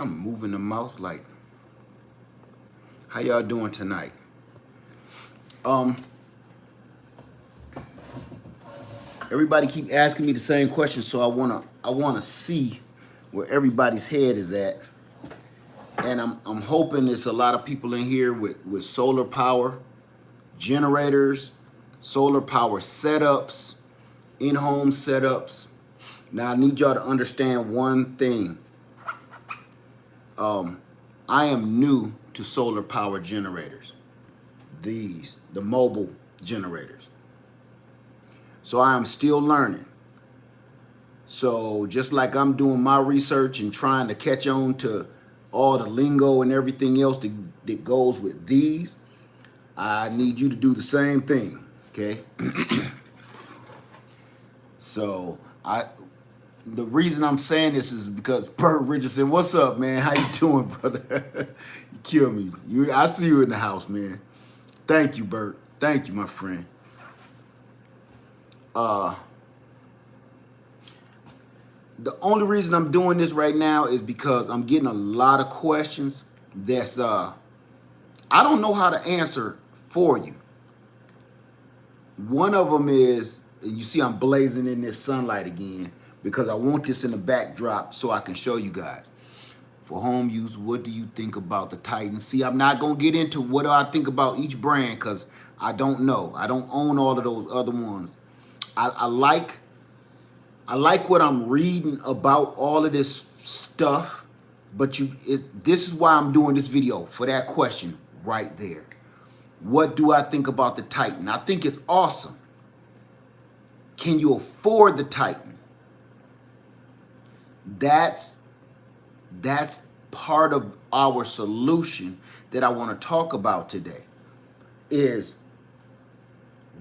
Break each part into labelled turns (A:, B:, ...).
A: I'm moving the mouse like, how y'all doing tonight? Everybody keep asking me the same question, so I wanna see where everybody's head is at. And I'm hoping there's a lot of people in here with solar power generators, solar power setups, in-home setups. Now I need y'all to understand one thing. I am new to solar power generators, the mobile generators. So I am still learning. So just like I'm doing my research and trying to catch on to all the lingo and everything else that goes with these, I need you to do the same thing, okay? So the reason I'm saying this is because Bert Richardson, what's up, man? How you doing, brother? You kill me. I see you in the house, man. Thank you, Bert. Thank you, my friend. The only reason I'm doing this right now is because I'm getting a lot of questions that's I don't know how to answer for you. One of them is, you see I'm blazing in this sunlight again because I want this in the backdrop so I can show you guys. For home use, what do you think about the Titan? See, I'm not going to get into what I think about each brand because I don't know. I don't own all of those other ones. I like what I'm reading about all of this stuff, but this is why I'm doing this video, for that question right there. What do I think about the Titan? I think it's awesome. Can you afford the Titan? That's part of our solution that I want to talk about today is,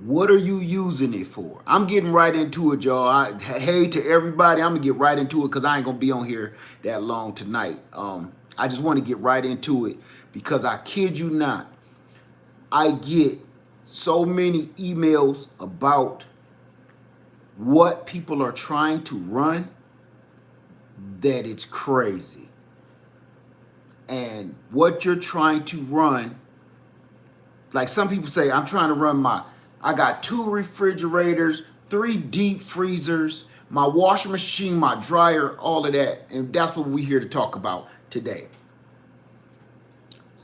A: what are you using it for? I'm getting right into it, y'all. Hey to everybody, I'm gonna get right into it because I ain't gonna be on here that long tonight. I just want to get right into it because I kid you not, I get so many emails about what people are trying to run that it's crazy. And what you're trying to run, like some people say, I'm trying to run I got 2 refrigerators, 3 deep freezers, my washing machine, my dryer, all of that. And that's what we're here to talk about today.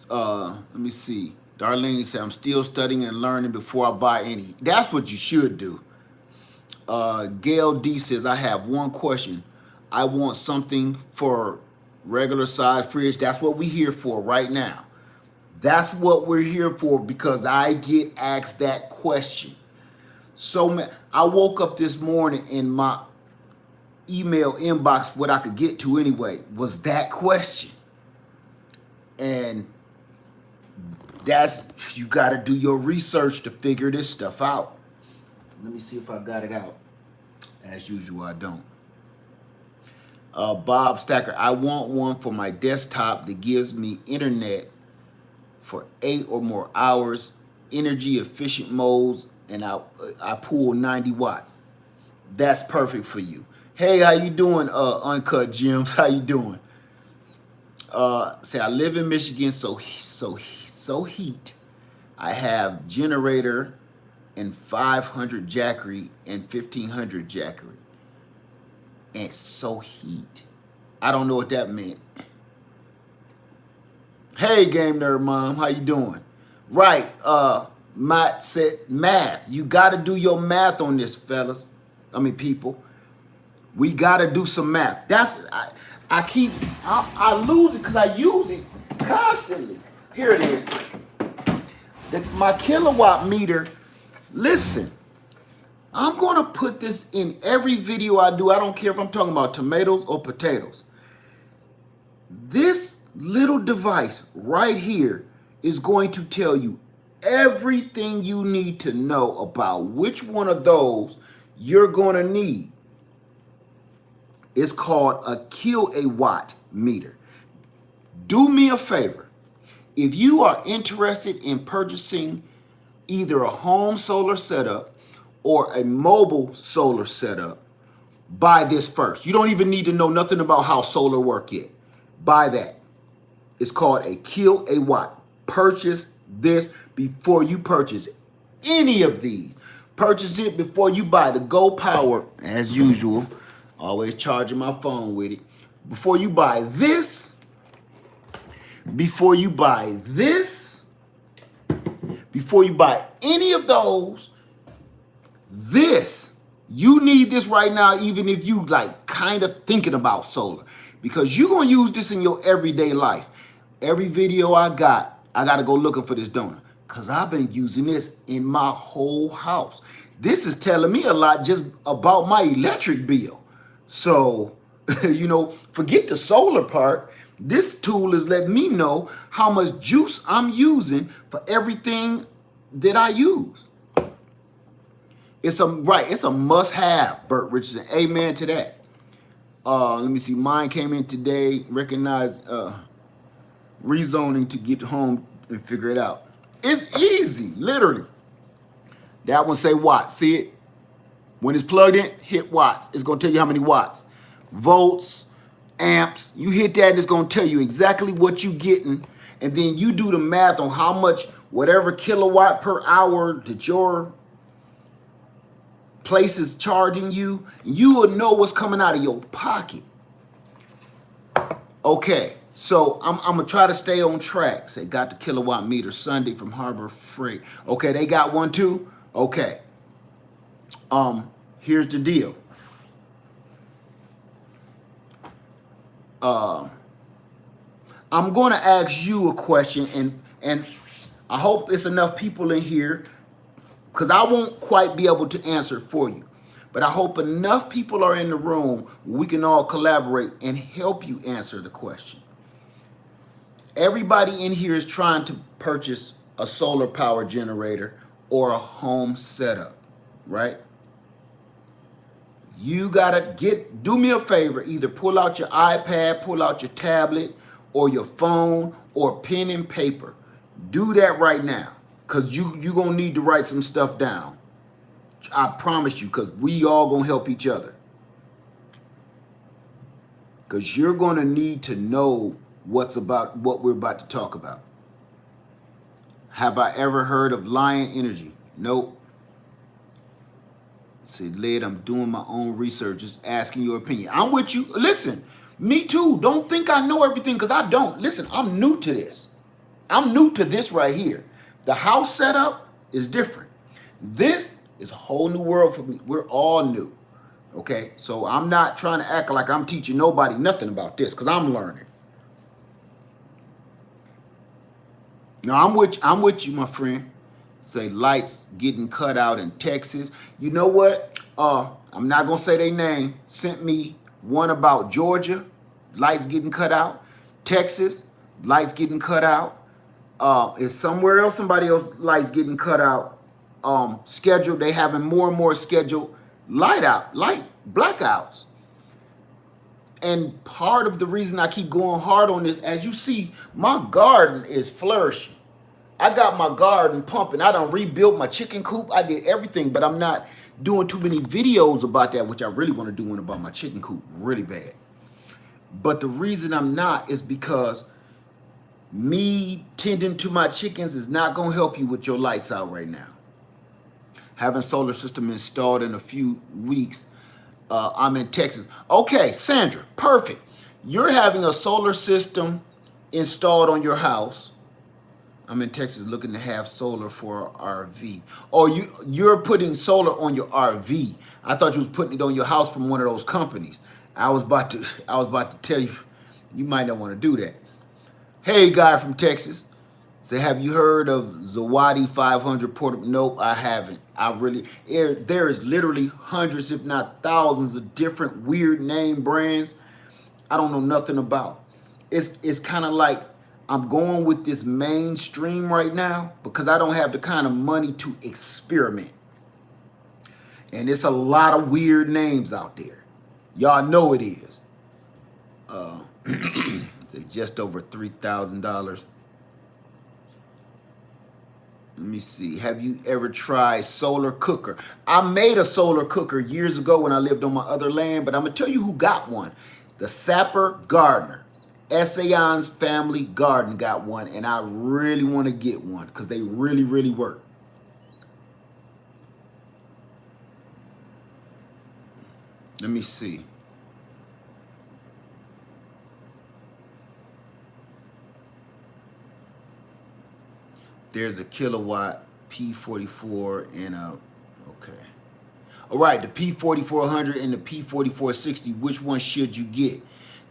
A: Let me see. Darlene said, I'm still studying and learning before I buy any. That's what you should do. Gail D says, I have one question. I want something for regular size fridge. That's what we're here for right now. That's what we're here for because I get asked that question. So I woke up this morning in my email inbox, what I could get to anyway, was that question. And you got to do your research to figure this stuff out. Let me see if I got it out. As usual, I don't. Bob Stacker, I want one for my desktop that gives me internet for 8 or more hours, energy efficient modes, and I pull 90 watts. That's perfect for you. Hey, how you doing, Uncut Gems? How you doing? Say I live in Michigan, so heat. I have generator and 500 Jackery and 1500 Jackery. And so heat. I don't know what that meant. Hey, Game Nerd Mom, how you doing? Right, Matt said math. You got to do your math on this, fellas. I mean, people. We got to do some math. I lose it because I use it constantly. Here it is. My kilowatt meter, listen, I'm going to put this in every video I do. I don't care if I'm talking about tomatoes or potatoes. This little device right here is going to tell you everything you need to know about which one of those you're going to need. It's called a kilowatt meter. Do me a favor. If you are interested in purchasing either a home solar setup or a mobile solar setup, buy this first. You don't even need to know nothing about how solar work yet. buy that. It's called a Kilowatt. Purchase this before you purchase any of these. Purchase it before you buy the Go Power, as usual. Always charging my phone with it. Before you buy this, before you buy this, before you buy any of those, this, you need this right now, even if you like kind of thinking about solar, because you're going to use this in your everyday life. Every video I got to go looking for this donor, because I've been using this in my whole house. This is telling me a lot just about my electric bill. So, you know, forget the solar part. This tool is letting me know how much juice I'm using for everything that I use. It's a must-have, Burt Richardson. Amen to that. Let me see. Mine came in today. Recognized rezoning to get home and figure it out. It's easy, literally. That one say watts. See it? When it's plugged in, hit watts. It's going to tell you how many watts. Volts, amps. You hit that and it's going to tell you exactly what you're getting. And then you do the math on how much, whatever kilowatt per hour that your place is charging you. You will know what's coming out of your pocket. Okay. So I'm going to try to stay on track. Say, got the Kilowatt Meter Sunday from Harbor Freight. Okay, they got one too? Okay. Here's the deal. I'm going to ask you a question, and I hope it's enough people in here, because I won't quite be able to answer for you. But I hope enough people are in the room, we can all collaborate and help you answer the question. Everybody in here is trying to purchase a solar power generator or a home setup, right? You gotta do me a favor, either pull out your iPad, pull out your tablet, or your phone, or pen and paper. Do that right now, because you're gonna need to write some stuff down. I promise you, because we all gonna help each other. Because you're gonna need to know what we're about to talk about. Have I ever heard of Lion Energy? Nope. Say, Led, I'm doing my own research, just asking your opinion. I'm with you. Listen, me too. Don't think I know everything, because I don't. Listen, I'm new to this. I'm new to this right here. The house setup is different. This is a whole new world for me. We're all new. Okay? So I'm not trying to act like I'm teaching nobody nothing about this, because I'm learning. Now, I'm with you, my friend. Say lights getting cut out in Texas. You know what? I'm not gonna say their name. Sent me one about Georgia, lights getting cut out. Texas, lights getting cut out. It's somewhere else, somebody else lights getting cut out. Scheduled, they having more and more scheduled light blackouts. And part of the reason I keep going hard on this, as you see, my garden is flourishing. I got my garden pumping. I done rebuilt my chicken coop. I did everything, but I'm not doing too many videos about that, which I really want to do one about my chicken coop really bad. But the reason I'm not is because me tending to my chickens is not going to help you with your lights out right now. Having solar system installed in a few weeks. I'm in Texas. Okay, Sandra, perfect. You're having a solar system installed on your house. I'm in Texas looking to have solar for our RV. Or you're putting solar on your RV. I thought you was putting it on your house from one of those companies. I was about to tell you, you might not want to do that. Hey, guy from Texas. Say, have you heard of Zawadi 500 portable? Nope, I haven't. There is literally hundreds, if not thousands, of different weird name brands I don't know nothing about. It's kind of like I'm going with this mainstream right now because I don't have the kind of money to experiment. And it's a lot of weird names out there. Y'all know it is. It's just over $3,000. Let me see. Have you ever tried solar cooker? I made a solar cooker years ago when I lived on my other land, but I'm going to tell you who got one. The Sapper Gardener. Essayon's Family Garden got one, and I really want to get one because they really, really work. Let me see. There's a Kilowatt P44 and a, okay. All right, the P4400 and the P4460, which one should you get?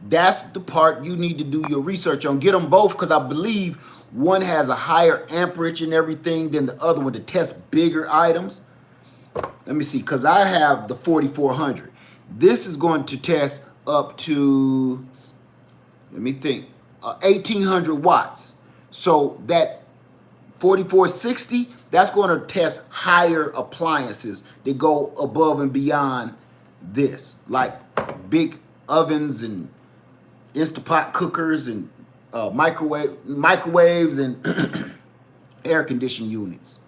A: That's the part you need to do your research on. Get them both because I believe one has a higher amperage and everything than the other one to test bigger items. Let me see, because I have the 4400. This is going to test up to, let me think, 1800 watts. So that 4460, that's going to test higher appliances that go above and beyond this, like big ovens and Instapot cookers and microwaves and air conditioning units.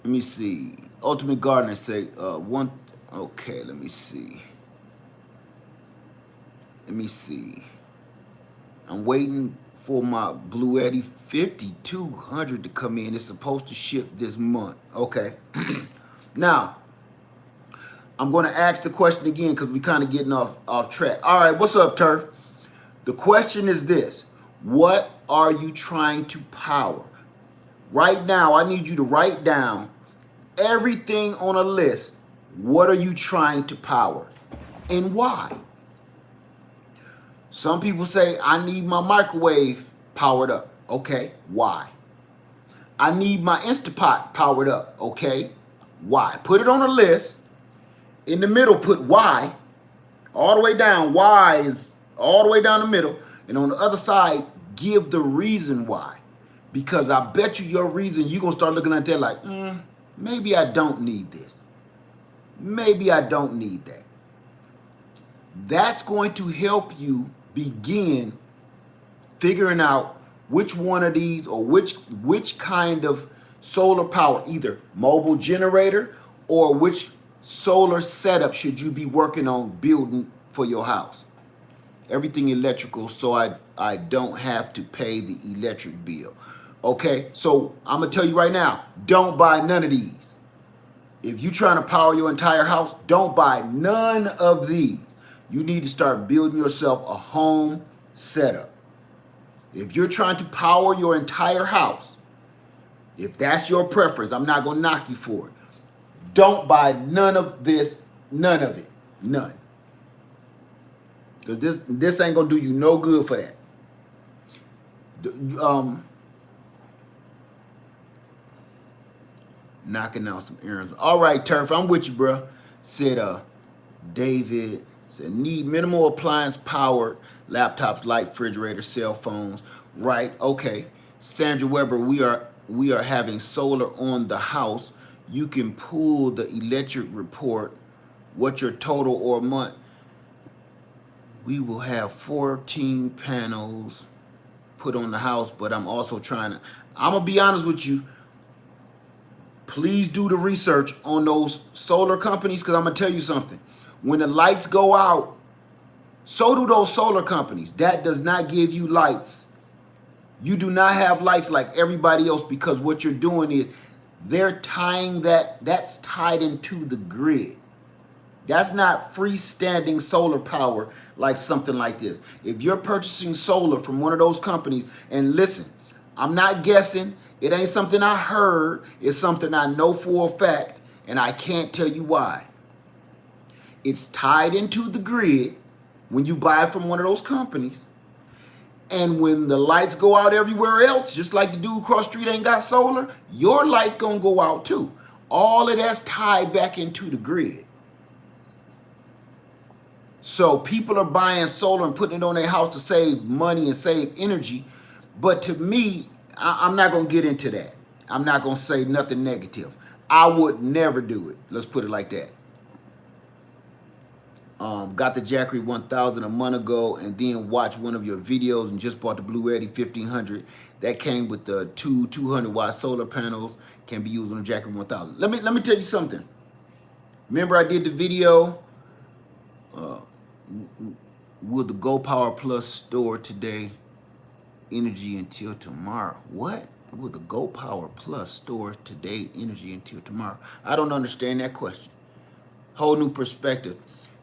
A: Let me see. Ultimate Gardener say one. Okay, let me see. Let me see. I'm waiting for my Bluetti 5200 to come in. It's supposed to ship this month. Okay. Now, I'm going to ask the question again because we're kind of getting off track. All right, what's up, Turf? The question is this. What are you trying to power? Right now, I need you to write down everything on a list. What are you trying to power and why? Some people say, I need my microwave powered up. Okay, why? I need my Instapot powered up. Okay, why? Put it on a list. In the middle, put why. All the way down. Why is all the way down the middle. And on the other side, give the reason why. Because I bet you your reason, you're going to start looking at that like, maybe I don't need this. Maybe I don't need that. That's going to help you begin figuring out which one of these or which kind of solar power, either mobile generator or which solar setup should you be working on building for your house. Everything electrical, so I don't have to pay the electric bill. Okay, so I'm gonna tell you right now, don't buy none of these. If you're trying to power your entire house, don't buy none of these. You need to start building yourself a home setup. If you're trying to power your entire house, if that's your preference, I'm not gonna knock you for it. Don't buy none of this, none of it, none. Because this ain't gonna do you no good for that. Knocking out some errands. All right, Turf, I'm with you, bro. Said David said need minimal appliance powered laptops, light, refrigerator, cell phones. Right, okay. Sandra Weber, we are having solar on the house. You can pull the electric report. What's your total or month? We will have 14 panels put on the house, but I'm also trying to, I'm gonna be honest with you. Please do the research on those solar companies because I'm gonna tell you something. When the lights go out, so do those solar companies. That does not give you lights. You do not have lights like everybody else because what you're doing is they're tying that's tied into the grid. That's not freestanding solar power like something like this. If you're purchasing solar from one of those companies, and listen, I'm not guessing. It ain't something I heard. It's something I know for a fact, and I can't tell you why. It's tied into the grid when you buy it from one of those companies. And when the lights go out everywhere else, just like the dude across the street ain't got solar, your light's gonna go out too. All of that's tied back into the grid. So people are buying solar and putting it on their house to save money and save energy. But to me, I'm not gonna get into that. I'm not gonna say nothing negative. I would never do it. Let's put it like that. Got the Jackery 1000 a month ago and then watched one of your videos and just bought the Bluetti 1500. That came with the two 200-watt solar panels, can be used on the Jackery 1000. Let me tell you something. Remember I did the video Will the Go Power Plus store today energy until tomorrow? What? Will the Go Power Plus store today energy until tomorrow? I don't understand that question. Whole new perspective.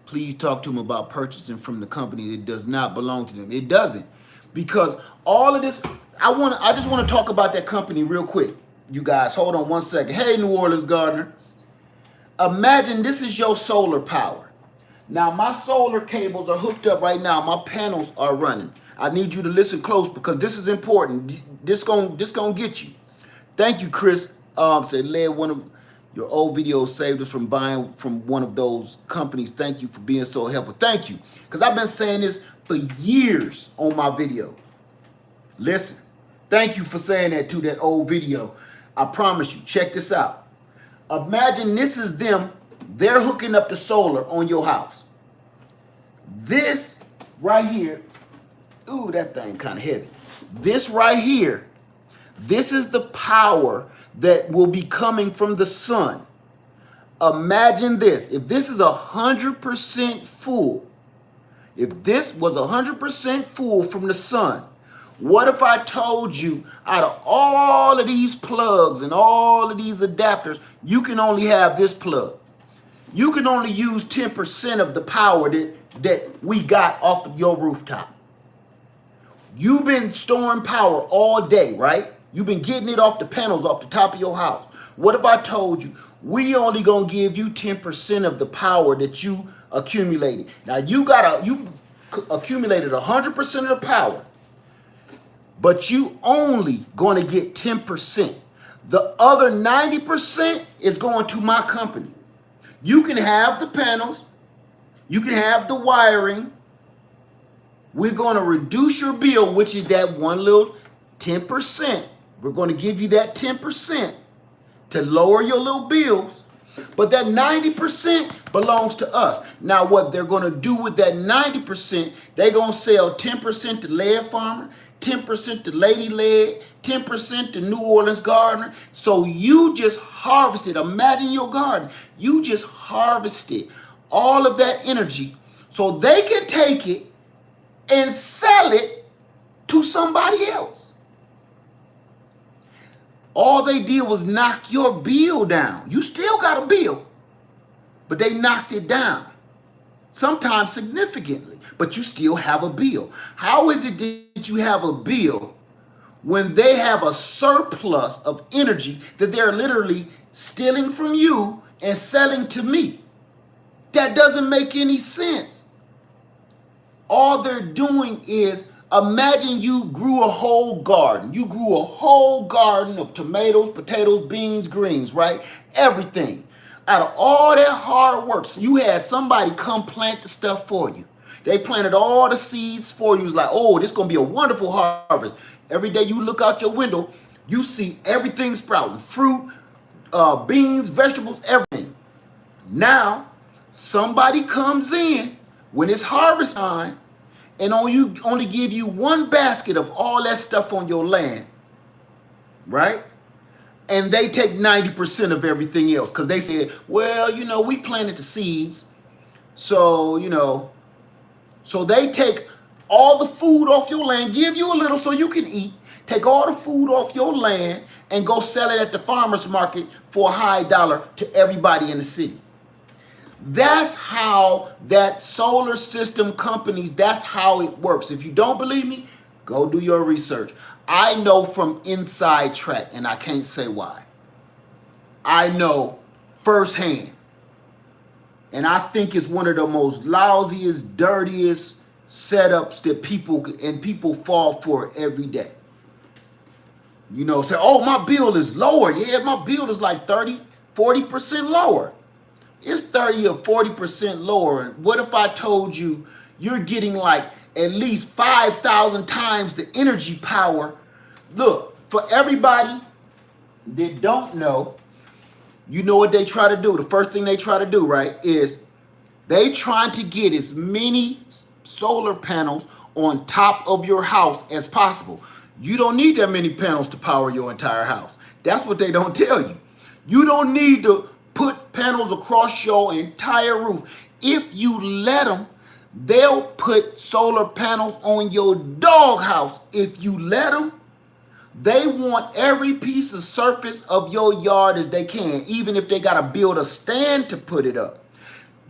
A: Please talk to them about purchasing from the company that does not belong to them. It doesn't, because all of this. I just want to talk about that company real quick. You guys, hold on one second. Hey, New Orleans Gardener. Imagine this is your solar power. Now, my solar cables are hooked up right now. My panels are running. I need you to listen close because this is important. This gonna get you. Thank you, Chris. Said led one of your old videos saved us from buying from one of those companies. Thank you for being so helpful. Thank you, because I've been saying this for years on my videos. Listen, thank you for saying that to that old video. I promise you. Check this out. Imagine this is them. They're hooking up the solar on your house. This right here, ooh, that thing kind of heavy. This right here, this is the power that will be coming from the sun. Imagine this. If this is 100% full, if this was 100% full from the sun, what if I told you out of all of these plugs and all of these adapters, you can only have this plug? You can only use 10% of the power that we got off of your rooftop. You've been storing power all day, right? You've been getting it off the panels off the top of your house. What if I told you we only gonna give you 10% of the power that you accumulated? Now you accumulated 100% of the power, but you only gonna get 10%. The other 90% is going to my company. You can have the panels, you can have the wiring. We're going to reduce your bill, which is that one little 10%. We're going to give you that 10% to lower your little bills. But that 90% belongs to us. Now, what they're going to do with that 90%, they're going to sell 10% to Lead Farmer, 10% to Lady Lead, 10% to New Orleans Gardener. So you just harvested. Imagine your garden. You just harvested all of that energy so they can take it and sell it to somebody else. All they did was knock your bill down. You still got a bill, but they knocked it down, sometimes significantly, but you still have a bill. How is it that you have a bill when they have a surplus of energy that they're literally stealing from you and selling to me? That doesn't make any sense. All they're doing is, imagine you grew a whole garden. You grew a whole garden of tomatoes, potatoes, beans, greens, right? Everything. Out of all that hard work, so you had somebody come plant the stuff for you. They planted all the seeds for you. It's like, oh, this is going to be a wonderful harvest. Every day you look out your window, you see everything sprouting. Fruit, beans, vegetables, everything. Now, somebody comes in when it's harvest time and only give you one basket of all that stuff on your land, right? And they take 90% of everything else because they said, well, we planted the seeds. So, so they take all the food off your land, give you a little so you can eat, take all the food off your land and go sell it at the farmer's market for a high dollar to everybody in the city. That's how that solar system companies, that's how it works. If you don't believe me, go do your research. I know from inside track, and I can't say why. I know firsthand. And I think it's one of the most lousiest, dirtiest setups that people fall for every day. Say, oh, my bill is lower. Yeah, my bill is like 30, 40% lower. It's 30 or 40% lower. What if I told you you're getting like at least 5,000 times the energy power? Look, for everybody that don't know, you know what they try to do. The first thing they try to do, right, is they trying to get as many solar panels on top of your house as possible. You don't need that many panels to power your entire house. That's what they don't tell you. You don't need to put panels across your entire roof. If you let them, they'll put solar panels on your doghouse. If you let them, they want every piece of surface of your yard as they can, even if they got to build a stand to put it up.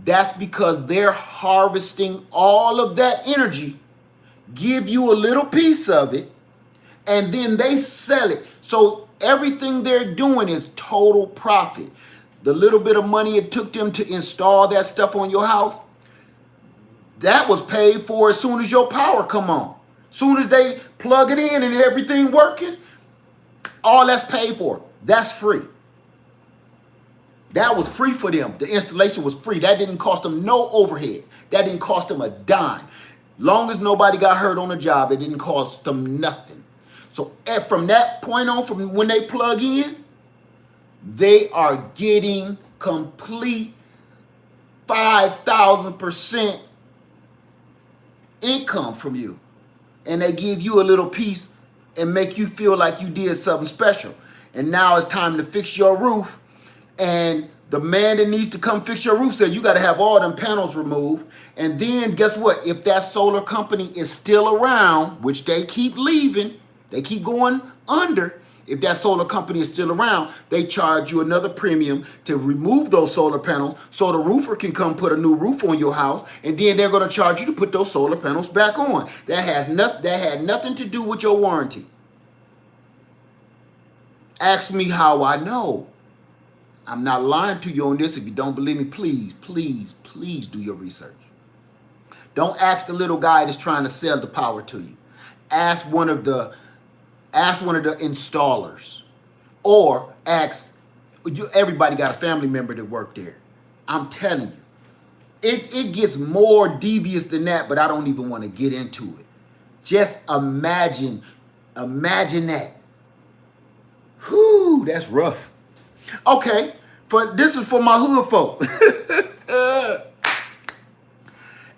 A: That's because they're harvesting all of that energy, give you a little piece of it, and then they sell it. So everything they're doing is total profit. The little bit of money it took them to install that stuff on your house, that was paid for as soon as your power come on. Soon as they plug it in and everything working, all that's paid for. That's free. That was free for them. The installation was free. That didn't cost them no overhead. That didn't cost them a dime. Long as nobody got hurt on the job, it didn't cost them nothing. So from that point on, from when they plug in, they are getting complete 5,000% income from you. And they give you a little piece and make you feel like you did something special. And now it's time to fix your roof. And the man that needs to come fix your roof said you got to have all them panels removed. And then guess what? If that solar company is still around, which they keep leaving, they keep going under. If that solar company is still around, they charge you another premium to remove those solar panels so the roofer can come put a new roof on your house, and then they're going to charge you to put those solar panels back on. That had nothing to do with your warranty. Ask me how I know. I'm not lying to you on this. If you don't believe me, please, please, please do your research. Don't ask the little guy that's trying to sell the power to you. Ask one of the installers, or ask, everybody got a family member that worked there. I'm telling you, it gets more devious than that, but I don't even want to get into it. Just imagine that. Whew, that's rough. Okay, this is for my hood folk.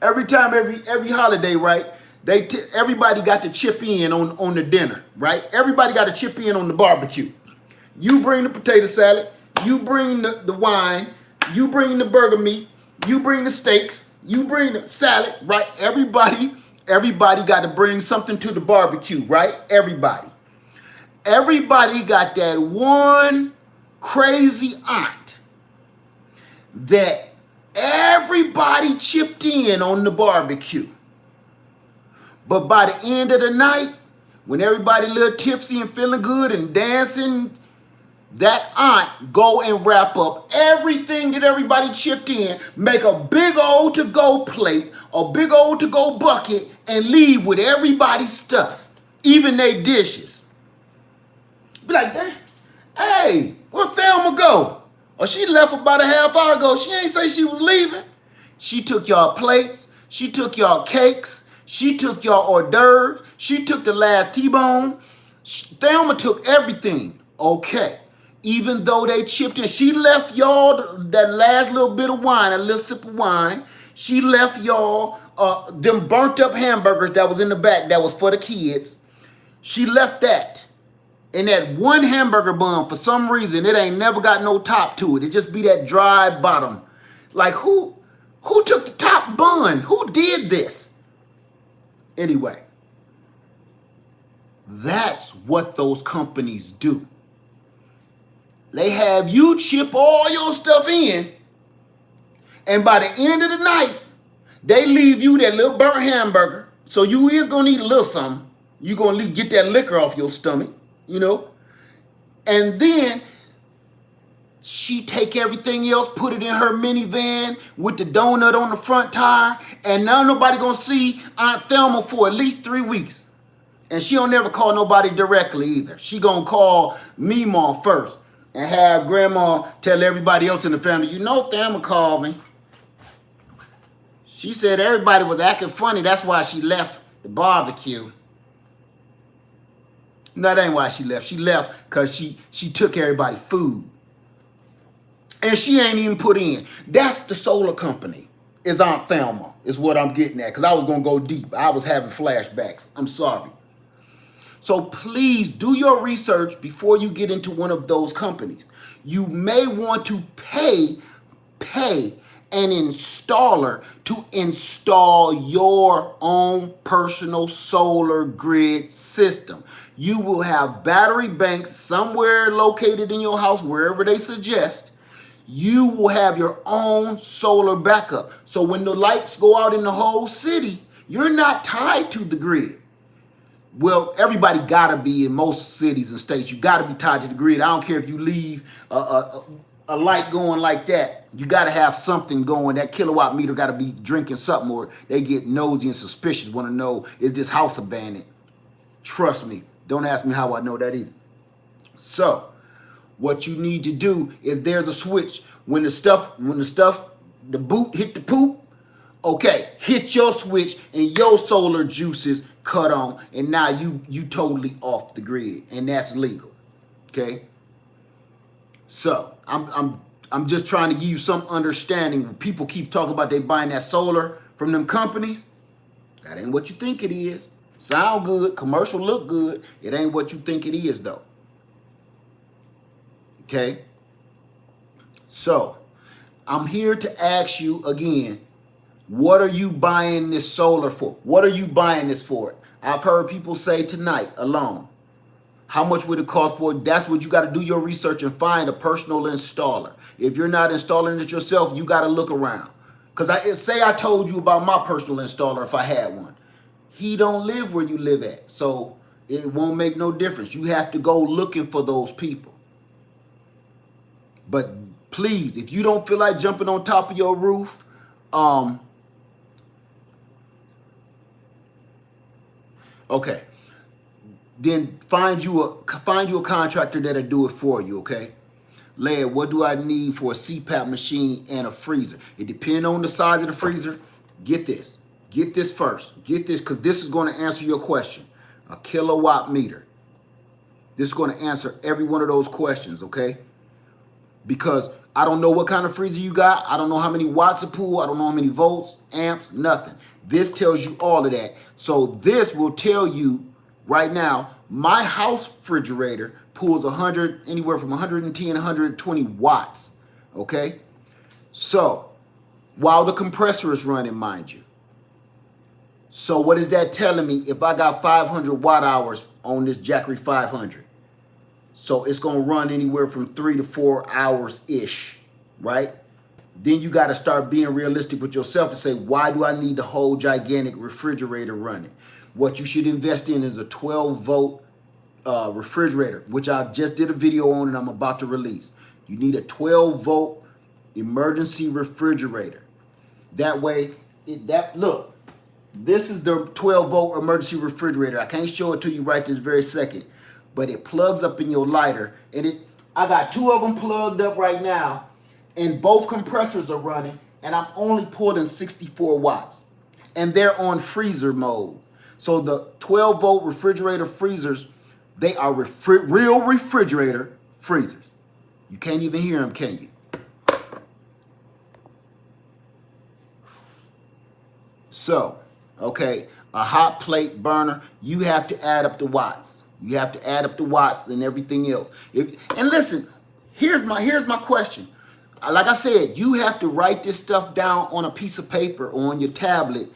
A: Every holiday, right? Everybody got to chip in on the dinner, right? Everybody got to chip in on the barbecue. You bring the potato salad, you bring the wine, you bring the burger meat, you bring the steaks, you bring the salad, right? Everybody got to bring something to the barbecue, right? Everybody got that one crazy aunt that everybody chipped in on the barbecue. But by the end of the night, when everybody a little tipsy and feeling good and dancing, that aunt go and wrap up everything that everybody chipped in, make a big old to-go plate, a big old to-go bucket, and leave with everybody's stuff, even their dishes. Be like, hey, where Thelma go? Or she left about a half hour ago. She ain't say she was leaving. She took y'all plates. She took y'all cakes. She took y'all hors d'oeuvres. She took the last T-bone. Thelma took everything. Okay. Even though they chipped in, she left y'all that last little bit of wine, a little sip of wine. She left y'all them burnt up hamburgers that was in the back that was for the kids. She left that. And that one hamburger bun, for some reason, it ain't never got no top to it. It just be that dry bottom. Like, who took the top bun? Who did this? Anyway, that's what those companies do. They have you chip all your stuff in, and by the end of the night, they leave you that little burnt hamburger. So you is going to need a little something. You're going to get that liquor off your stomach, you know. And then she take everything else, put it in her minivan with the donut on the front tire, and now nobody going to see Aunt Thelma for at least 3 weeks. And she don't never call nobody directly either. She going to call Meemaw first and have Grandma tell everybody else in the family, you know Thelma called me. She said everybody was acting funny. That's why she left the barbecue. No, that ain't why she left. She left because she took everybody's food. And she ain't even put in. That's the solar company, is Aunt Thelma, is what I'm getting at. Because I was going to go deep. I was having flashbacks. I'm sorry. So please do your research before you get into one of those companies. You may want to pay an installer to install your own personal solar grid system. You will have battery banks somewhere located in your house, wherever they suggest. You will have your own solar backup. So when the lights go out in the whole city, you're not tied to the grid. Well, everybody gotta be in most cities and states. You gotta be tied to the grid. I don't care if you leave a light going like that. You gotta have something going. That kilowatt meter gotta be drinking something, or they get nosy and suspicious, want to know, is this house abandoned? Trust me, don't ask me how I know that either. So what you need to do is, there's a switch. When the boot hit the poop, okay, hit your switch and your solar juices cut on, and now you totally off the grid, and that's legal. Okay. So I'm just trying to give you some understanding. When people keep talking about they buying that solar from them companies, that ain't what you think it is. Sound good, commercial look good. It ain't what you think it is though. Okay. So I'm here to ask you again, what are you buying this solar for? What are you buying this for? I've heard people say tonight alone, how much would it cost for it? That's what you got to do your research and find a personal installer. If you're not installing it yourself, you got to look around. Because I told you about my personal installer if I had one. He don't live where you live at. So it won't make no difference. You have to go looking for those people. But please, if you don't feel like jumping on top of your roof, okay, then find you a contractor that'll do it for you, okay? Lad, what do I need for a CPAP machine and a freezer? It depends on the size of the freezer. Get this. Get this first. Get this, because this is going to answer your question. A kilowatt meter. This is going to answer every one of those questions, okay? Because I don't know what kind of freezer you got. I don't know how many watts it pull. I don't know how many volts, amps, nothing. This tells you all of that. So this will tell you right now, my house refrigerator pulls anywhere from 110 to 120 watts, okay? So while the compressor is running, mind you. So what is that telling me? If I got 500 watt hours on this Jackery 500, so it's going to run anywhere from 3 to 4 hours-ish, right? Then you got to start being realistic with yourself to say, why do I need the whole gigantic refrigerator running? What you should invest in is a 12-volt refrigerator, which I just did a video on and I'm about to release. You need a 12-volt emergency refrigerator. That way, look, this is the 12-volt emergency refrigerator. I can't show it to you right this very second, but it plugs up in your lighter, and I got 2 of them plugged up right now, and both compressors are running, and I'm only pulling 64 watts, and they're on freezer mode. So the 12-volt refrigerator freezers, they are real refrigerator freezers. You can't even hear them, can you? So, okay, a hot plate burner, you have to add up the watts. You have to add up the watts and everything else. And listen, here's my question. Like I said, you have to write this stuff down on a piece of paper or on your tablet,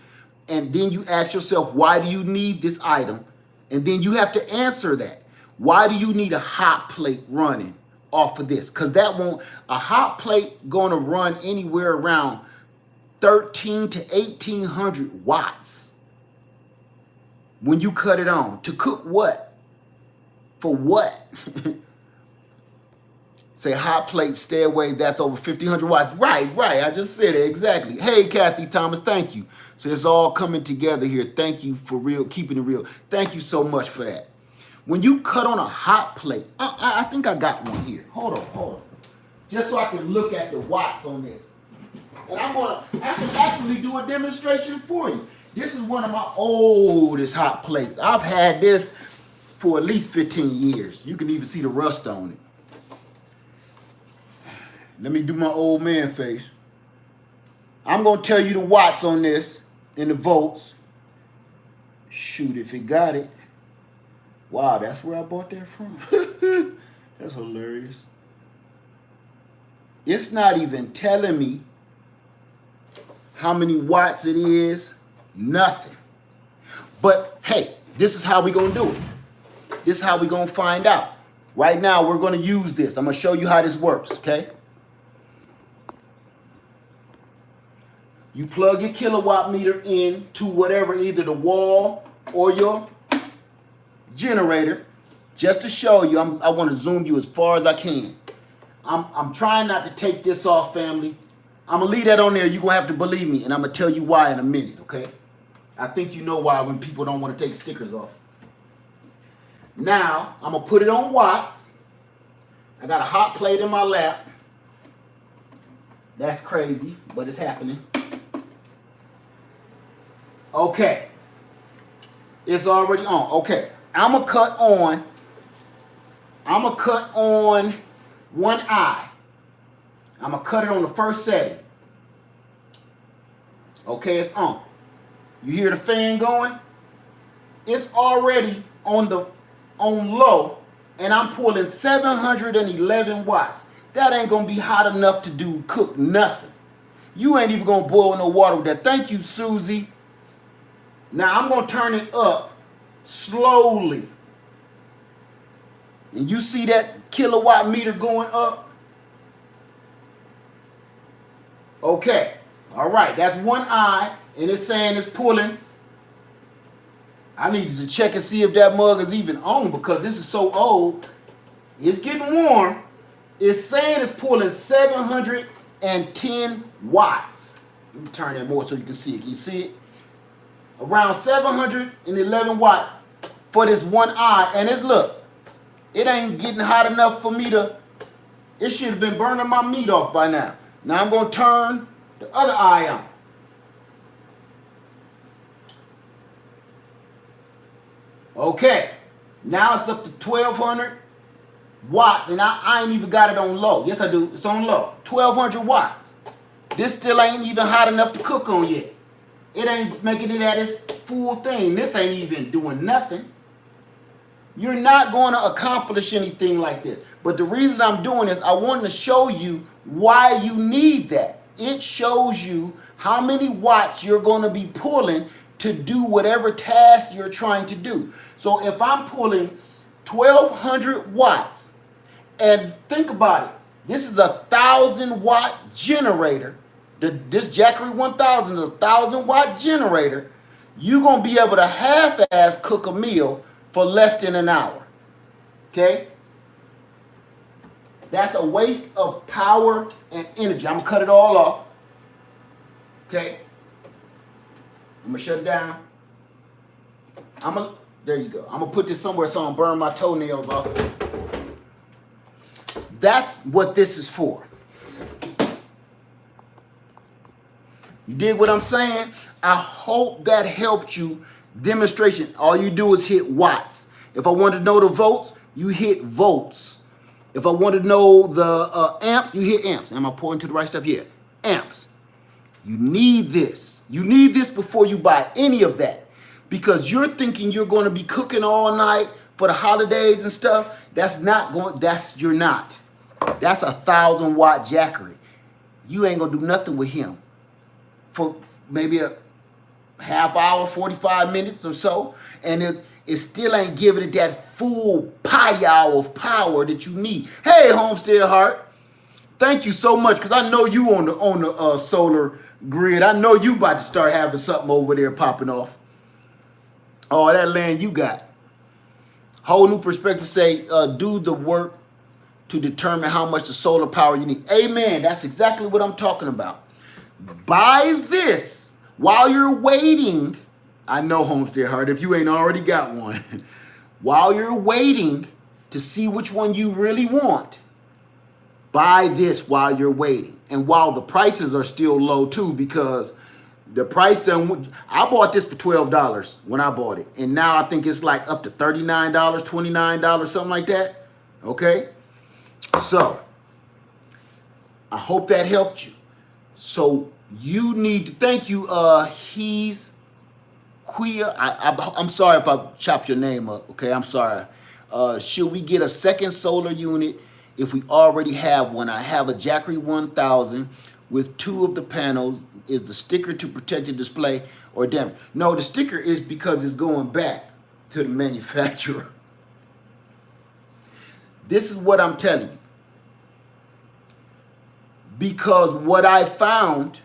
A: and then you ask yourself, why do you need this item? And then you have to answer that. Why do you need a hot plate running off of this? Because a hot plate going to run anywhere around 13 to 1800 watts when you cut it on. To cook what? For what? Say hot plate, stay away, that's over 1500 watts. Right, I just said it, exactly. Hey, Kathy Thomas, thank you. So it's all coming together here. Thank you for keeping it real. Thank you so much for that. When you cut on a hot plate, I think I got one here. Hold on. Just so I can look at the watts on this. And I can actually do a demonstration for you. This is one of my oldest hot plates. I've had this for at least 15 years. You can even see the rust on it. Let me do my old man face. I'm going to tell you the watts on this and the volts. Shoot, if it got it. Wow, that's where I bought that from. That's hilarious. It's not even telling me how many watts it is, nothing. But hey, this is how we gonna do it. This is how we gonna find out. Right now, we're gonna use this. I'm gonna show you how this works, okay? You plug your kilowatt meter in to whatever, either the wall or your generator. Just to show you, I want to zoom you as far as I can. I'm trying not to take this off, family. I'm going to leave that on there. You're going to have to believe me, and I'm going to tell you why in a minute, okay? I think you know why when people don't want to take stickers off. Now, I'm going to put it on watts. I got a hot plate in my lap. That's crazy, but it's happening. Okay. It's already on. Okay. I'm going to cut on one eye. I'm going to cut it on the first setting. Okay, it's on. You hear the fan going? It's already on low, and I'm pulling 711 watts. That ain't going to be hot enough to cook nothing. You ain't even going to boil no water with that. Thank you, Susie. Now I'm going to turn it up slowly. And you see that kilowatt meter going up? Okay. All right. That's one eye. And it's saying it's pulling. I needed to check and see if that mug is even on because this is so old. It's getting warm. It's saying it's pulling 710 watts. Let me turn that more so you can see it. Can you see it? Around 711 watts for this one eye. And it's, look, it ain't getting hot enough for me to, it should have been burning my meat off by now. Now I'm going to turn the other eye on. Okay, now it's up to 1200 watts, and I ain't even got it on low. Yes, I do. It's on low. 1200 watts. This still ain't even hot enough to cook on yet. It ain't making it at its full thing. This ain't even doing nothing. You're not going to accomplish anything like this. But the reason I'm doing this, I want to show you why you need that. It shows you how many watts you're going to be pulling to do whatever task you're trying to do. So if I'm pulling 1200 watts, and think about it, this is a 1,000-watt generator. This Jackery 1000 is a 1,000-watt generator. You're going to be able to half-ass cook a meal for less than an hour. Okay? That's a waste of power and energy. I'm going to cut it all off. Okay? I'm going to shut it down. There you go. I'm going to put this somewhere so I don't burn my toenails off. That's what this is for. You dig what I'm saying? I hope that helped you. Demonstration. All you do is hit watts. If I want to know the volts, you hit volts. If I want to know the amps, you hit amps. Am I pointing to the right stuff? Yeah. Amps. You need this. You need this before you buy any of that. Because you're thinking you're going to be cooking all night for the holidays and stuff. You're not. That's a 1,000-watt Jackery. You ain't going to do nothing with him for maybe a half hour, 45 minutes or so. And it still ain't giving it that full pow of power that you need. Hey, Homestead Heart. Thank you so much, because I know you on the solar grid. I know you about to start having something over there popping off. Oh, that land you got. Whole new perspective say, do the work to determine how much the solar power you need. Amen. That's exactly what I'm talking about. Buy this while you're waiting. I know, Homestead Heart, if you ain't already got one. While you're waiting to see which one you really want, buy this while you're waiting. And while the prices are still low too, because the price I bought this for $12 when I bought it. And now I think it's like up to $39, $29, something like that. Okay? So, I hope that helped you. So, you need to, thank you, he's Queer. I'm sorry if I chopped your name up, okay? I'm sorry. Should we get a second solar unit if we already have one? I have a Jackery 1000 with 2 of the panels. Is the sticker to protect the display or damage? No, the sticker is because it's going back to the manufacturer. This is what I'm telling you. Because what I found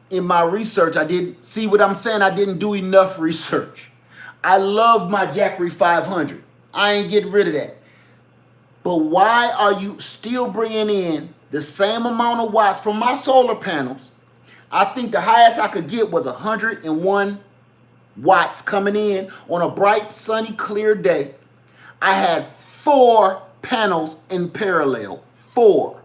A: in my research, I didn't see what I'm saying. I didn't do enough research. I love my Jackery 500. I ain't getting rid of that. But why are you still bringing in the same amount of watts from my solar panels? I think the highest I could get was 101 watts coming in on a bright, sunny, clear day. I had 4 panels in parallel. 4.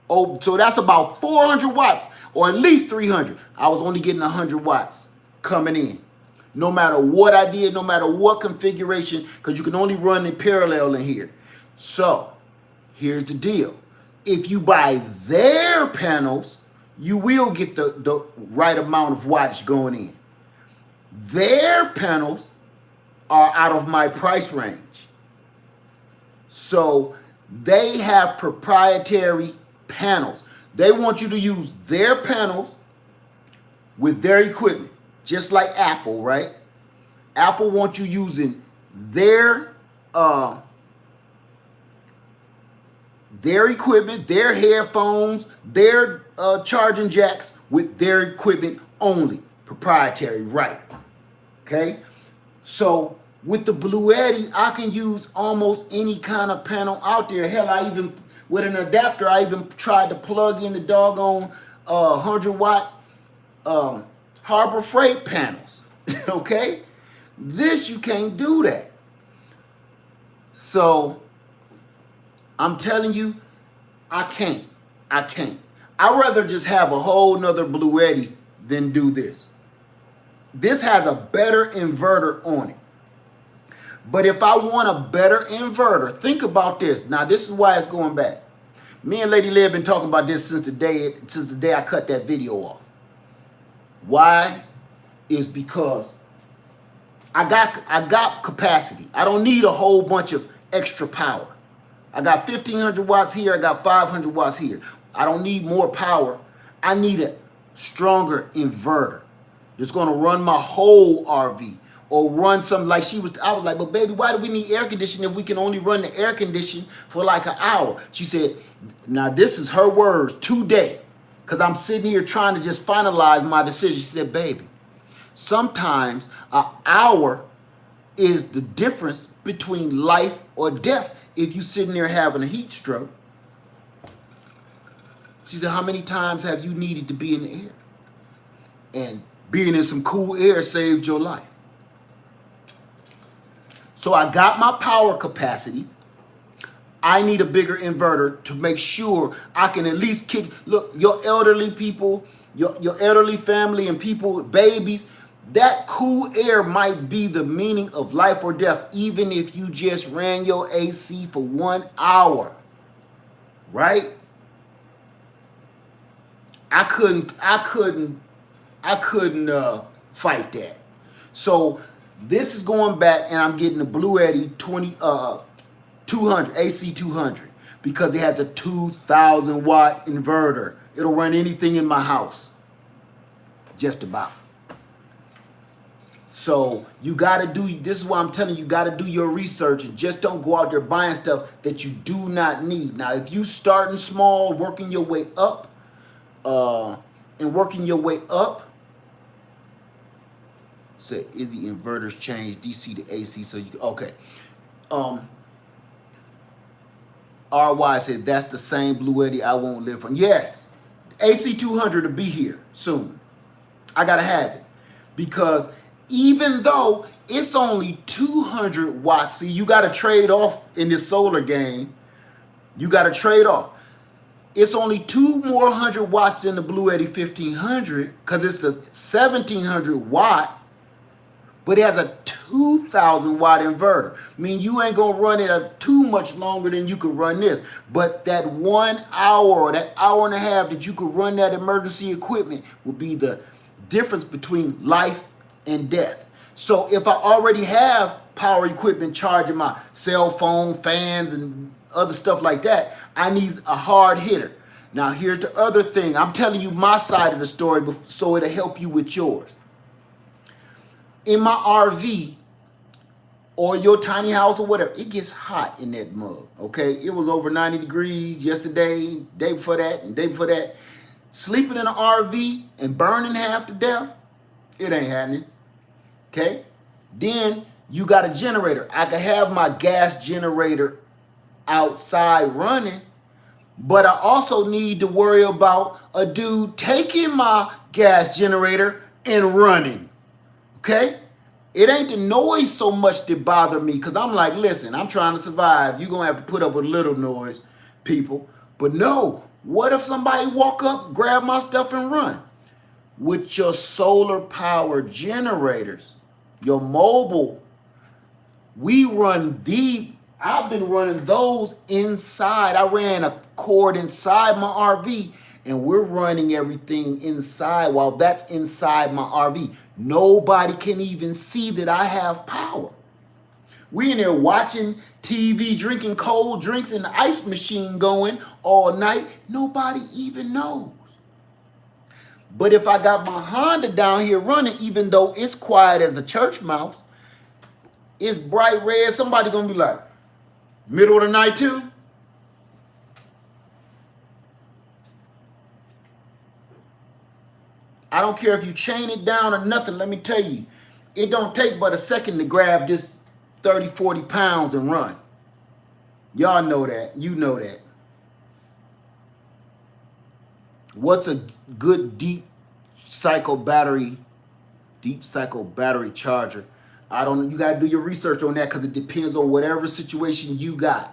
A: Oh, so that's about 400 watts, or at least 300. I was only getting 100 watts coming in. No matter what I did, no matter what configuration, because you can only run in parallel in here. So, here's the deal. If you buy their panels, you will get the right amount of wattage going in. Their panels are out of my price range. So, they have proprietary panels. They want you to use their panels with their equipment, just like Apple, right? Apple wants you using their equipment, their headphones, their charging jacks with their equipment only, proprietary, right? Okay, so with the Bluetti, I can use almost any kind of panel out there. Hell, I even with an adapter, I even tried to plug in the doggone 100-watt Harbor Freight panels. Okay, this you can't do that. So I'm telling you, I can't. I'd rather just have a whole nother Bluetti than do this. This has a better inverter on it. But if I want a better inverter, think about this. Now, this is why it's going back. Me and Lady Leigh have been talking about this since the day I cut that video off. Why? Is because I got capacity. I don't need a whole bunch of extra power. I got 1,500 watts here. I got 500 watts here. I don't need more power. I need a stronger inverter that's going to run my whole RV. Or run something like I was like, but baby, why do we need air conditioning if we can only run the air conditioning for like an hour? She said, now this is her words today, because I'm sitting here trying to just finalize my decision. She said, baby, sometimes an hour is the difference between life or death if you sitting there having a heat stroke. She said, how many times have you needed to be in the air? And being in some cool air saved your life. So I got my power capacity. I need a bigger inverter to make sure I can at least look, your elderly people, your elderly family and people, babies, that cool air might be the meaning of life or death, even if you just ran your AC for 1 hour, right? I couldn't fight that. So this is going back, and I'm getting the Bluetti 200 AC 200 because it has a 2,000 watt inverter. It'll run anything in my house, just about. So you got to do. This is why I'm telling you, got to do your research and just don't go out there buying stuff that you do not need. Now, if you starting small, working your way up, Say, is the inverters change DC to AC so you okay. RY said that's the same Bluetti I won't live from. Yes, AC 200 to be here soon. I gotta have it because even though it's only 200 watts, see, you gotta trade off in this solar game. You gotta trade off. It's only 2 more 100 watts than the Bluetti 1500 because it's the 1700 watt. But it has a 2,000 watt inverter. I mean, you ain't gonna run it too much longer than you could run this. But that 1 hour or that hour and a half that you could run that emergency equipment will be the difference between life and death. So if I already have power equipment charging my cell phone, fans, and other stuff like that, I need a hard hitter. Now, here's the other thing. I'm telling you my side of the story so it'll help you with yours. In my RV or your tiny house or whatever, it gets hot in that mug, okay? It was over 90 degrees yesterday, day before that, and day before that. Sleeping in an RV and burning half to death, it ain't happening, okay? Then you got a generator. I could have my gas generator outside running, but I also need to worry about a dude taking my gas generator and running, okay? It ain't the noise so much that bother me, because I'm like, listen, I'm trying to survive. You're going to have to put up with a little noise, people. But no, what if somebody walk up, grab my stuff and run? With your solar power generators, your mobile, I've been running those inside. I ran a cord inside my RV, and we're running everything inside while that's inside my RV. Nobody can even see that I have power. We in there watching TV, drinking cold drinks, and the ice machine going all night. Nobody even knows. But if I got my Honda down here running, even though it's quiet as a church mouse, it's bright red, somebody gonna be like, middle of the night too? I don't care if you chain it down or nothing. Let me tell you, it don't take but a second to grab this 30, 40 pounds and run. Y'all know that. You know that. What's a good deep cycle battery charger? I don't know. You got to do your research on that because it depends on whatever situation you got.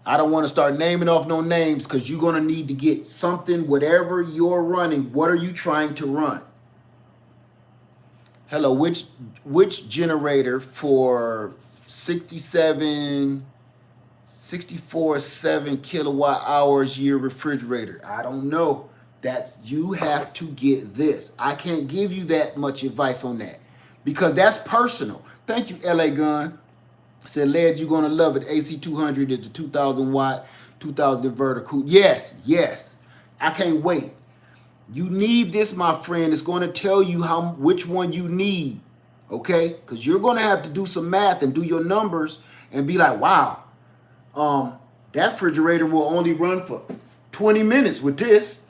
A: I don't want to start naming off no names because you're going to need to get something, whatever you're running. What are you trying to run? Hello, which generator for 64.7 kilowatt hours year refrigerator? I don't know. You have to get this. I can't give you that much advice on that because that's personal. Thank you, LA Gun. Said, Led, you're going to love it. AC200 is the 2,000 watt, 2,000 inverter cool. Yes, yes. I can't wait. You need this, my friend. It's going to tell you which one you need, okay? Because you're going to have to do some math and do your numbers and be like, wow, that refrigerator will only run for 20 minutes with this,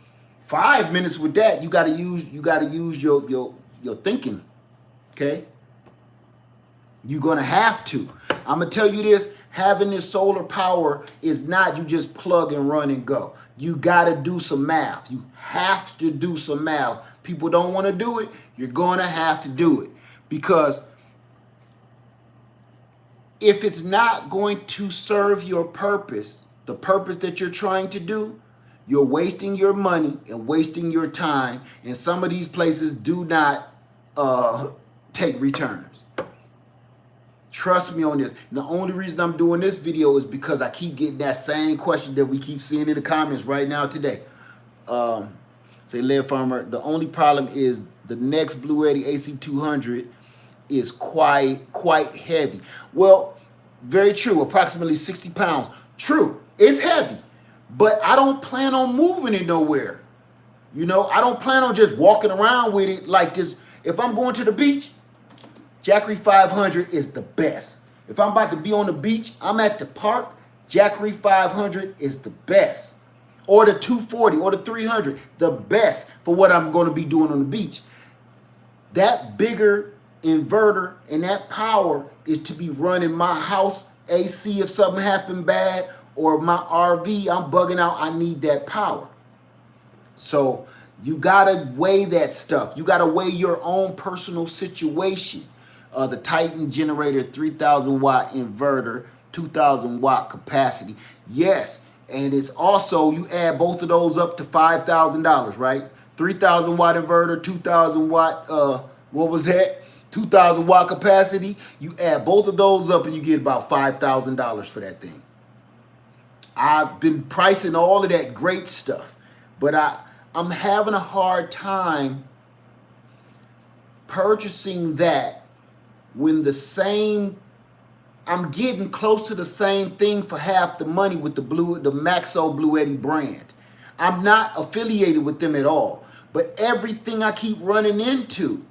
A: 5 minutes with that. You got to use your thinking, okay? You're going to have to. I'm going to tell you this, having this solar power is not you just plug and run and go. You got to do some math. You have to do some math. People don't want to do it. You're going to have to do it because if it's not going to serve your purpose, the purpose that you're trying to do, you're wasting your money and wasting your time. And some of these places do not take returns. Trust me on this. And the only reason I'm doing this video is because I keep getting that same question that we keep seeing in the comments right now today. Say, Lead Farmer, the only problem is the next Blue Eddy AC200 is quite heavy. Well, very true. Approximately 60 pounds. True. It's heavy. But I don't plan on moving it nowhere. You know, I don't plan on just walking around with it like this. If I'm going to the beach, Jackery 500 is the best. If I'm about to be on the beach, I'm at the park, Jackery 500 is the best. Or the 240 or the 300, the best for what I'm going to be doing on the beach. That bigger inverter and that power is to be running my house AC if something happened bad, or my RV, I'm bugging out, I need that power. So you got to weigh that stuff. You got to weigh your own personal situation. The Titan generator, 3,000 watt inverter, 2,000 watt capacity. Yes, and it's also, you add both of those up to $5,000, right? 3,000 watt inverter, 2,000 watt, what was that? 2,000 watt capacity. You add both of those up and you get about $5,000 for that thing. I've been pricing all of that great stuff, but I'm having a hard time purchasing that when the same I'm getting close to the same thing for half the money with the Maxo Blue Eddy brand. I'm not affiliated with them at all. But everything I keep running into,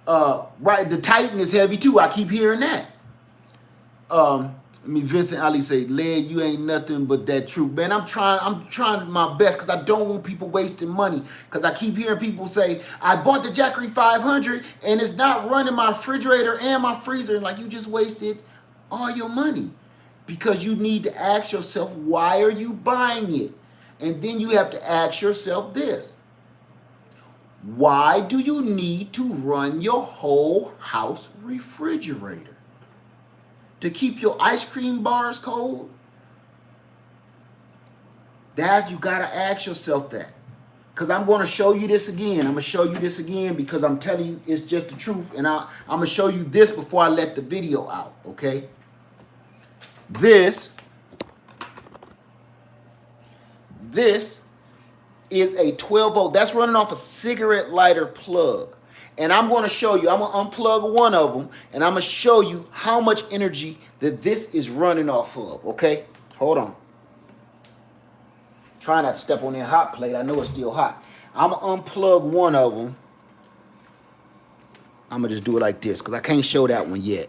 A: right, the Titan is heavy too. I keep hearing that. Vincent Ali say, Led, you ain't nothing but that truth. Man, I'm trying my best because I don't want people wasting money. Because I keep hearing people say, I bought the Jackery 500 and it's not running my refrigerator and my freezer. Like, you just wasted all your money. Because you need to ask yourself, why are you buying it? And then you have to ask yourself this. Why do you need to run your whole house refrigerator? To keep your ice cream bars cold? That you gotta ask yourself that. Because I'm going to show you this again. I'm going to show you this again because I'm telling you it's just the truth. And I'm going to show you this before I let the video out, okay? This is a 12 volt. That's running off a cigarette lighter plug. And I'm going to show you, I'm going to unplug one of them, and I'm going to show you how much energy that this is running off of, okay? Hold on. Try not to step on that hot plate. I know it's still hot. I'm going to unplug one of them. I'm going to just do it like this because I can't show that one yet.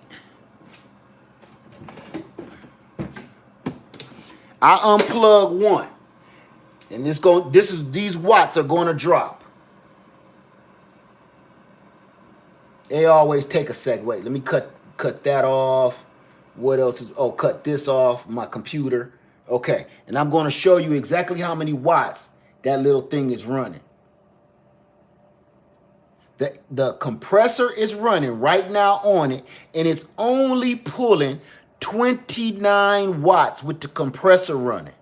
A: I unplug one. And these watts are going to drop. They always take a sec. Wait, let me cut that off. What else is, oh, cut this off, my computer. Okay, and I'm going to show you exactly how many watts that little thing is running. The compressor is running right now on it, and it's only pulling 29 watts with the compressor running.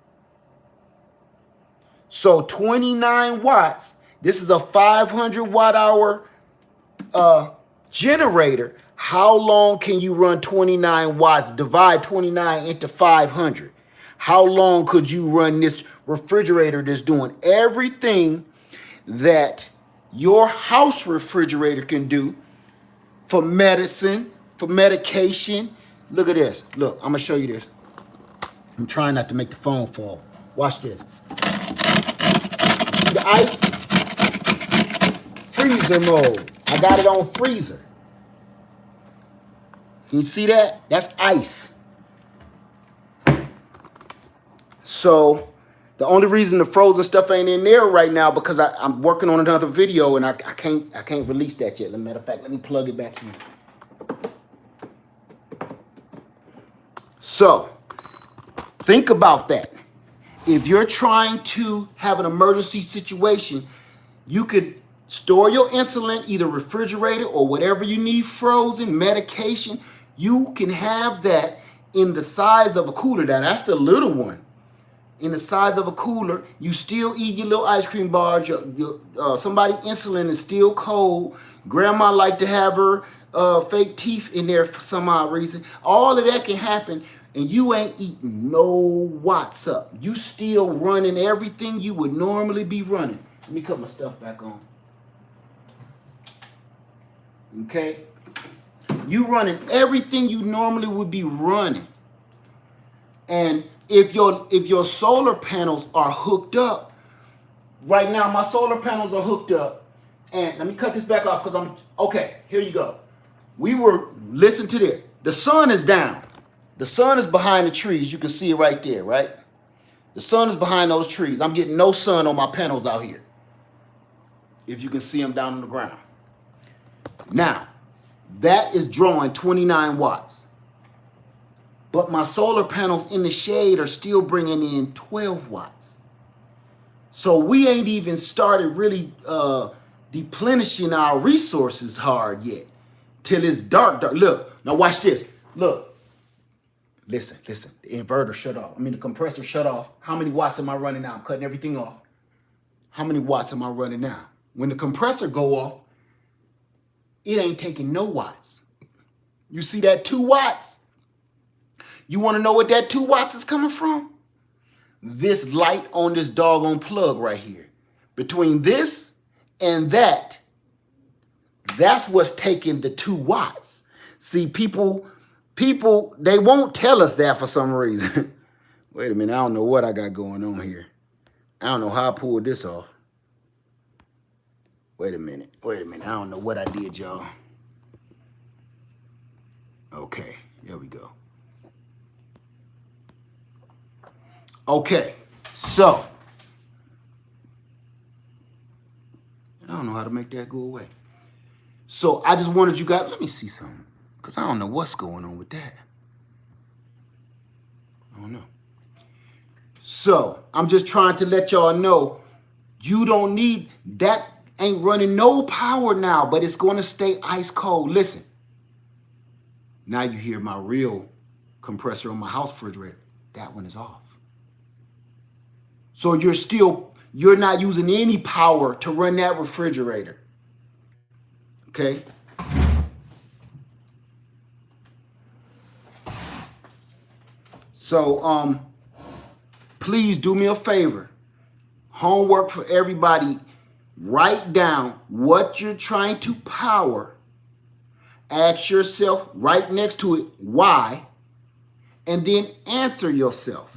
A: So 29 watts, this is a 500 watt hour generator. How long can you run 29 watts? Divide 29 into 500. How long could you run this refrigerator that's doing everything that your house refrigerator can do for medicine, for medication? Look at this. Look, I'm going to show you this. I'm trying not to make the phone fall. Watch this. See the ice? Freezer mode. I got it on freezer. Can you see that? That's ice. So the only reason the frozen stuff ain't in there right now because I'm working on another video and I can't release that yet. As a matter of fact, let me plug it back in. So think about that. If you're trying to have an emergency situation, you could store your insulin, either refrigerated or whatever you need frozen, medication. You can have that in the size of a cooler. Now, that's the little one. In the size of a cooler, you still eat your little ice cream bars. Somebody's insulin is still cold. Grandma like to have her fake teeth in there for some odd reason. All of that can happen, and you ain't eating no watts up. You still running everything you would normally be running. Let me cut my stuff back on. Okay? You running everything you normally would be running. And if your solar panels are hooked up, right now my solar panels are hooked up, and let me cut this back off because okay, here you go. Listen to this. The sun is down. The sun is behind the trees. You can see it right there, right? The sun is behind those trees. I'm getting no sun on my panels out here. If you can see them down on the ground. Now, that is drawing 29 watts. But my solar panels in the shade are still bringing in 12 watts. So we ain't even started really deplenishing our resources hard yet. Till it's dark. Look, now watch this. Look. Listen. The inverter shut off. The compressor shut off. How many watts am I running now? I'm cutting everything off. How many watts am I running now? When the compressor go off, it ain't taking no watts. You see that 2 watts? You want to know what that 2 watts is coming from? This light on this doggone plug right here. Between this and that's what's taking the 2 watts. See, people people, they won't tell us that for some reason. Wait a minute, I don't know what I got going on here. I don't know how I pulled this off. Wait a minute, I don't know what I did, y'all. Okay, there we go. Okay, so I don't know how to make that go away. So I just wanted you guys, let me see something, because I don't know what's going on with that. I don't know. So I'm just trying to let y'all know you don't need, that ain't running no power now, but it's going to stay ice cold. Listen, now you hear my real compressor on my house refrigerator. That one is off. So you're not using any power to run that refrigerator. Okay? So please do me a favor. Homework for everybody. Write down what you're trying to power. Ask yourself right next to it why, and then answer yourself.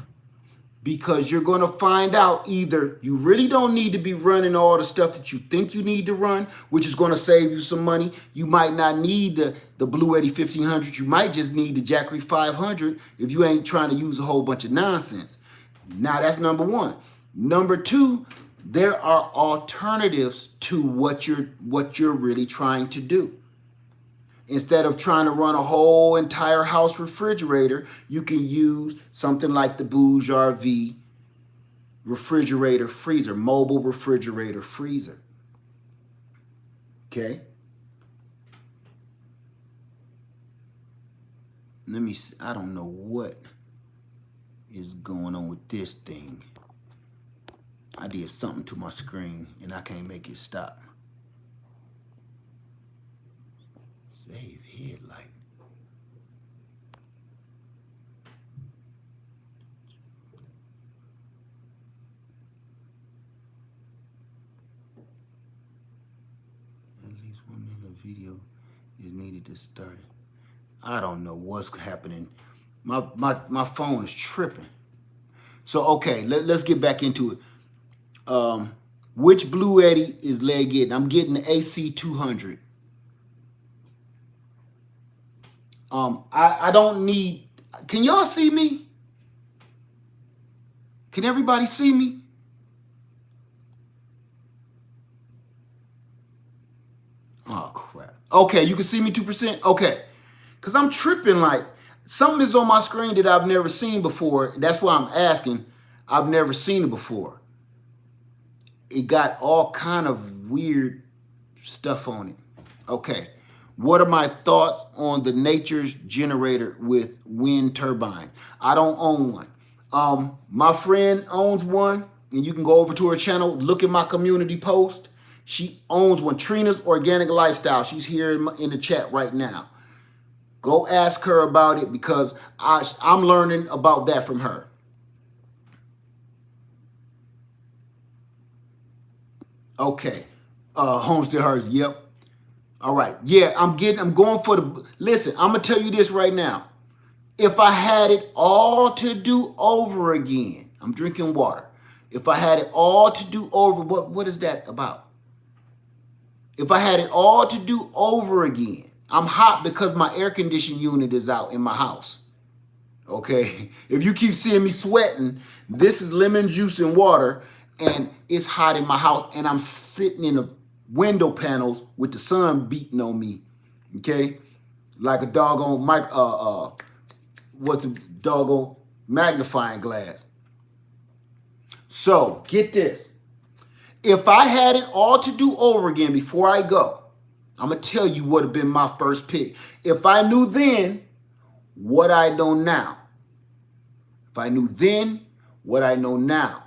A: Because you're going to find out either you really don't need to be running all the stuff that you think you need to run, which is going to save you some money. You might not need the Blue Eddy 1500. You might just need the Jackery 500 if you ain't trying to use a whole bunch of nonsense. Now, that's number one. Number two, there are alternatives to what you're really trying to do. Instead of trying to run a whole entire house refrigerator, you can use something like the Bouge RV refrigerator freezer, mobile refrigerator freezer. Okay? Let me see. I don't know what is going on with this thing. I did something to my screen and I can't make it stop. Save headlight. At least 1 minute of video is needed to start it. I don't know what's happening. My phone is tripping. So okay, let's get back into it. Which Blue Eddy is leg getting? I'm getting the AC 200. I don't need, can y'all see me? Can everybody see me? Oh, crap. Okay, you can see me 2%? Okay. Because I'm tripping like, something is on my screen that I've never seen before. That's why I'm asking. I've never seen it before. It got all kind of weird stuff on it. Okay. What are my thoughts on the Nature's generator with wind turbines? I don't own one. My friend owns one, and you can go over to her channel, look at my community post. She owns one, Trina's Organic Lifestyle. She's here in the chat right now. Go ask her about it because I'm learning about that from her. Okay. Homestead hers, yep. All right. Yeah, I'm going for the, listen, I'm going to tell you this right now. If I had it all to do over again, I'm drinking water. If I had it all to do over, what is that about? If I had it all to do over again, I'm hot because my air conditioning unit is out in my house. Okay. If you keep seeing me sweating, this is lemon juice and water, and it's hot in my house, and I'm sitting in the window panels with the sun beating on me, okay, like a doggone what's a doggone magnifying glass. So get this, if I had it all to do over again before I go, I'm gonna tell you what would have been my first pick. If I knew then what I know now, if I knew then what I know now,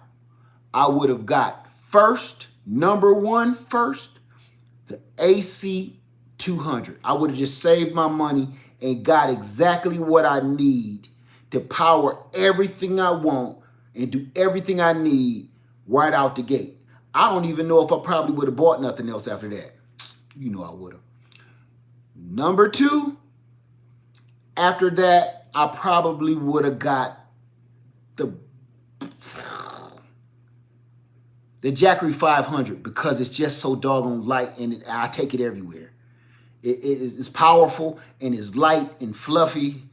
A: I would have got number one first, the AC 200. I would have just saved my money and got exactly what I need to power everything I want and do everything I need right out the gate. I don't even know if I probably would have bought nothing else after that. You know I would have. Number two, After that, I probably would have got the Jackery 500 because it's just so doggone light and I take it everywhere. It's powerful and it's light and fluffy.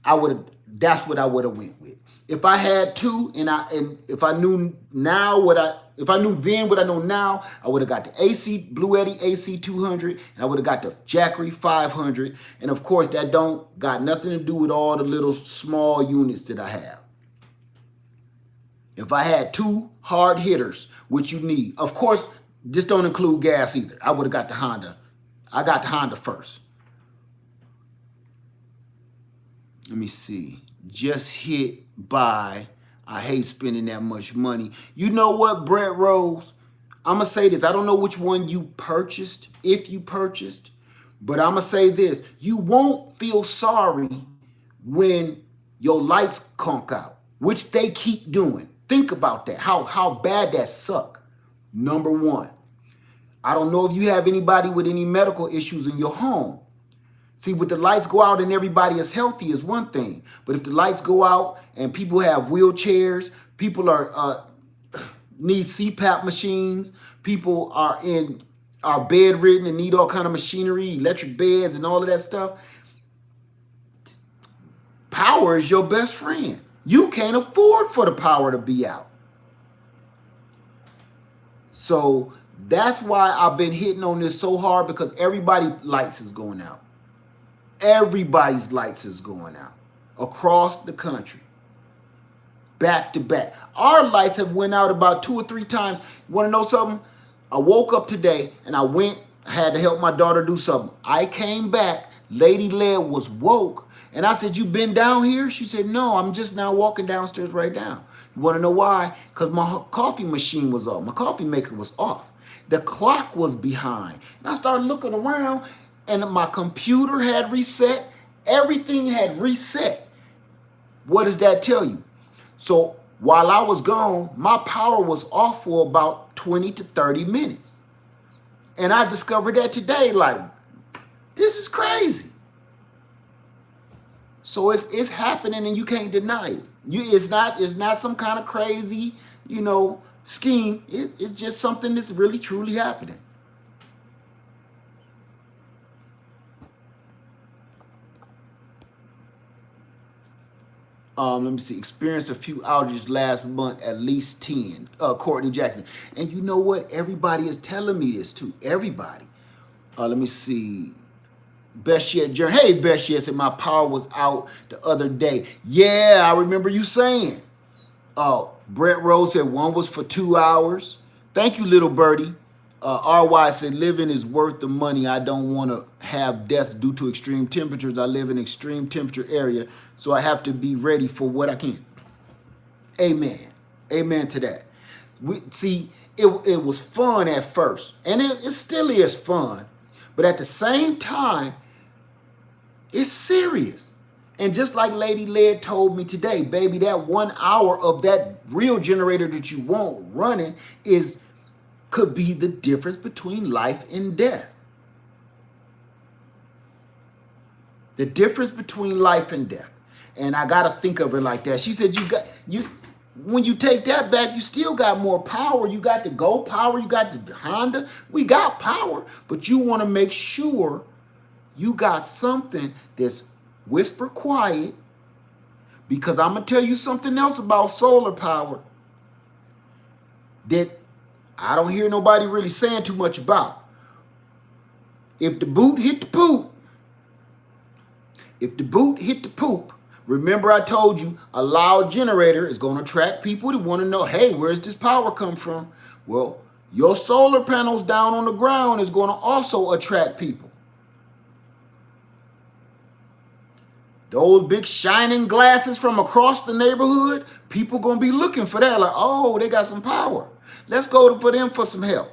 A: That's what I would have went with. If I had to, and if I knew then what I know now, I would have got the Blue Eddy AC 200, and I would have got the Jackery 500, and of course that don't got nothing to do with all the little small units that I have. If I had two hard hitters, which you need, of course, this don't include gas either. I would have got the Honda. I got the Honda first. Let me see. Just hit buy. I hate spending that much money. You know what, Brett Rose? I'm going to say this. I don't know which one you purchased, if you purchased, but I'm going to say this. You won't feel sorry when your lights conk out, which they keep doing. Think about that, how bad that suck. Number one, I don't know if you have anybody with any medical issues in your home. See, with the lights go out and everybody is healthy is one thing. But if the lights go out and people have wheelchairs, people need CPAP machines, people are bedridden and need all kind of machinery, electric beds and all of that stuff, power is your best friend. You can't afford for the power to be out. So that's why I've been hitting on this so hard, because everybody's lights is going out. Everybody's lights is going out across the country, back to back. Our lights have went out about 2 or 3 times. You want to know something? I woke up today and I had to help my daughter do something. I came back, Lady Led was woke, and I said, "You been down here?" She said, "No, I'm just now walking downstairs right now." You want to know why? Because my coffee machine was off. My coffee maker was off. The clock was behind. And I started looking around, and my computer had reset. Everything had reset. What does that tell you? So while I was gone, my power was off for about 20 to 30 minutes. And I discovered that today, like, this is crazy. So it's happening and you can't deny it. It's not some kind of crazy, scheme. It's just something that's really truly happening. Let me see. Experienced a few outages last month, at least 10. Courtney Jackson. And you know what? Everybody is telling me this too. Everybody. Let me see. Best Yet Journey. Hey, Best Yet said my power was out the other day. Yeah, I remember you saying. Brett Rose said one was for 2 hours. Thank you, little birdie. RY said living is worth the money. I don't want to have deaths due to extreme temperatures. I live in an extreme temperature area, so I have to be ready for what I can. Amen. Amen to that. It was fun at first, and it still is fun, but at the same time, it's serious. And just like Lady Led told me today, baby, that 1 hour of that real generator that you want running could be the difference between life and death. The difference between life and death. And I got to think of it like that. She said, when you take that back, you still got more power. You got the Go power. You got the Honda. We got power. But you want to make sure you got something that's whisper quiet. Because I'm going to tell you something else about solar power that I don't hear nobody really saying too much about. If the boot hit the poop, remember I told you a loud generator is going to attract people that want to know, hey, where's this power come from? Well, your solar panels down on the ground is going to also attract people. Those big shining glasses from across the neighborhood, people going to be looking for that. Like, oh, they got some power. Let's go for them for some help.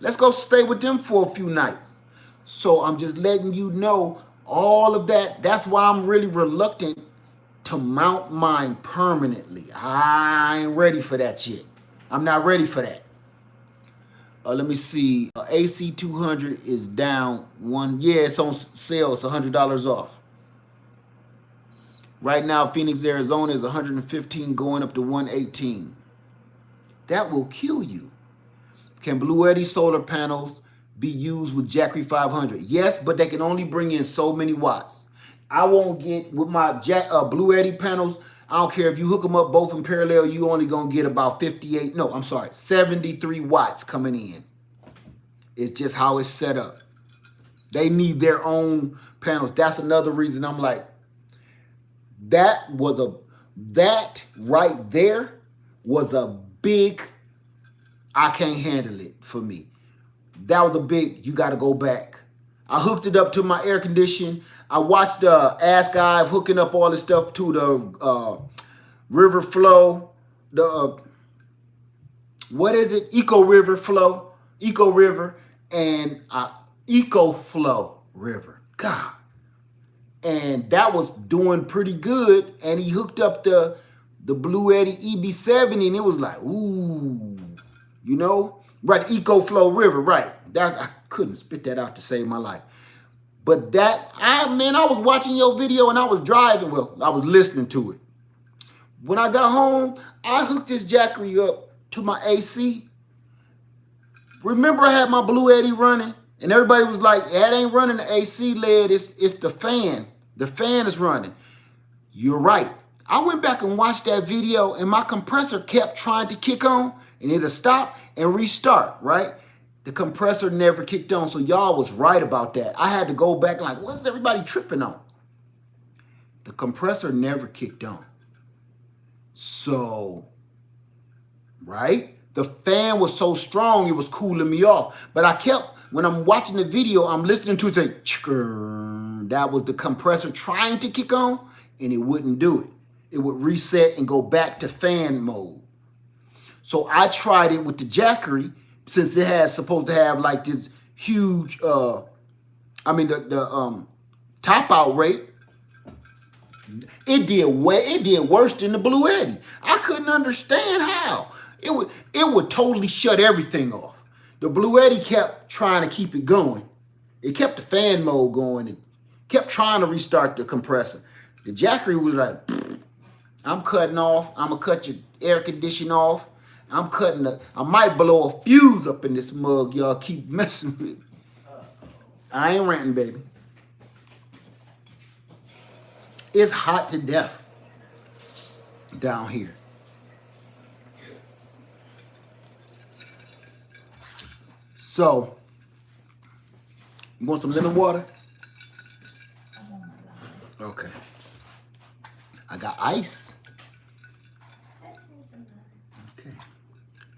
A: Let's go stay with them for a few nights. So I'm just letting you know all of that. That's why I'm really reluctant to mount mine permanently. I ain't ready for that shit. I'm not ready for that. Let me see. AC 200 is down one. Yeah, it's on sale. It's $100 off. Right now, Phoenix, Arizona is 115 going up to 118. That will kill you. Can Blue Eddy solar panels be used with Jackery 500? Yes, but they can only bring in so many watts. I won't get, with my Blue Eddy panels, I don't care if you hook them up both in parallel, you only going to get about 73 watts coming in. It's just how it's set up. They need their own panels. That's another reason I'm like, that right there was a big, I can't handle it for me. That was a big, you got to go back. I hooked it up to my air conditioning. I watched Ask Ive hooking up all this stuff to the river flow, what is it? Eco River flow, Eco River, and Eco Flow River. God. And that was doing pretty good. And he hooked up the Blue Eddy EB70, and it was like, ooh, you know? Right, Eco Flow River, right. I couldn't spit that out to save my life. But I was watching your video and I was driving. Well, I was listening to it. When I got home, I hooked this Jackery up to my AC. Remember I had my Blue Eddy running? And everybody was like, yeah, it ain't running the AC led, it's the fan. The fan is running. You're right. I went back and watched that video and my compressor kept trying to kick on and it'll stop and restart, right? The compressor never kicked on, so y'all was right about that. I had to go back like, what's everybody tripping on? The compressor never kicked on. So, right? The fan was so strong, it was cooling me off. But I kept, when I'm watching the video, I'm listening to it say, that was the compressor trying to kick on, and it wouldn't do it. It would reset and go back to fan mode. So I tried it with the Jackery, since it has supposed to have like this huge, the top out rate. It did worse than the Blue Eddy. I couldn't understand how. It would totally shut everything off. The Blue Eddy kept trying to keep it going. It kept the fan mode going. It kept trying to restart the compressor. The Jackery was like, I'm cutting off. I'm gonna cut your air conditioning off. I might blow a fuse up in this mug. Y'all keep messing with it. I ain't ranting, baby. It's hot to death down here. So, you want some lemon water? Okay. I got ice. Okay.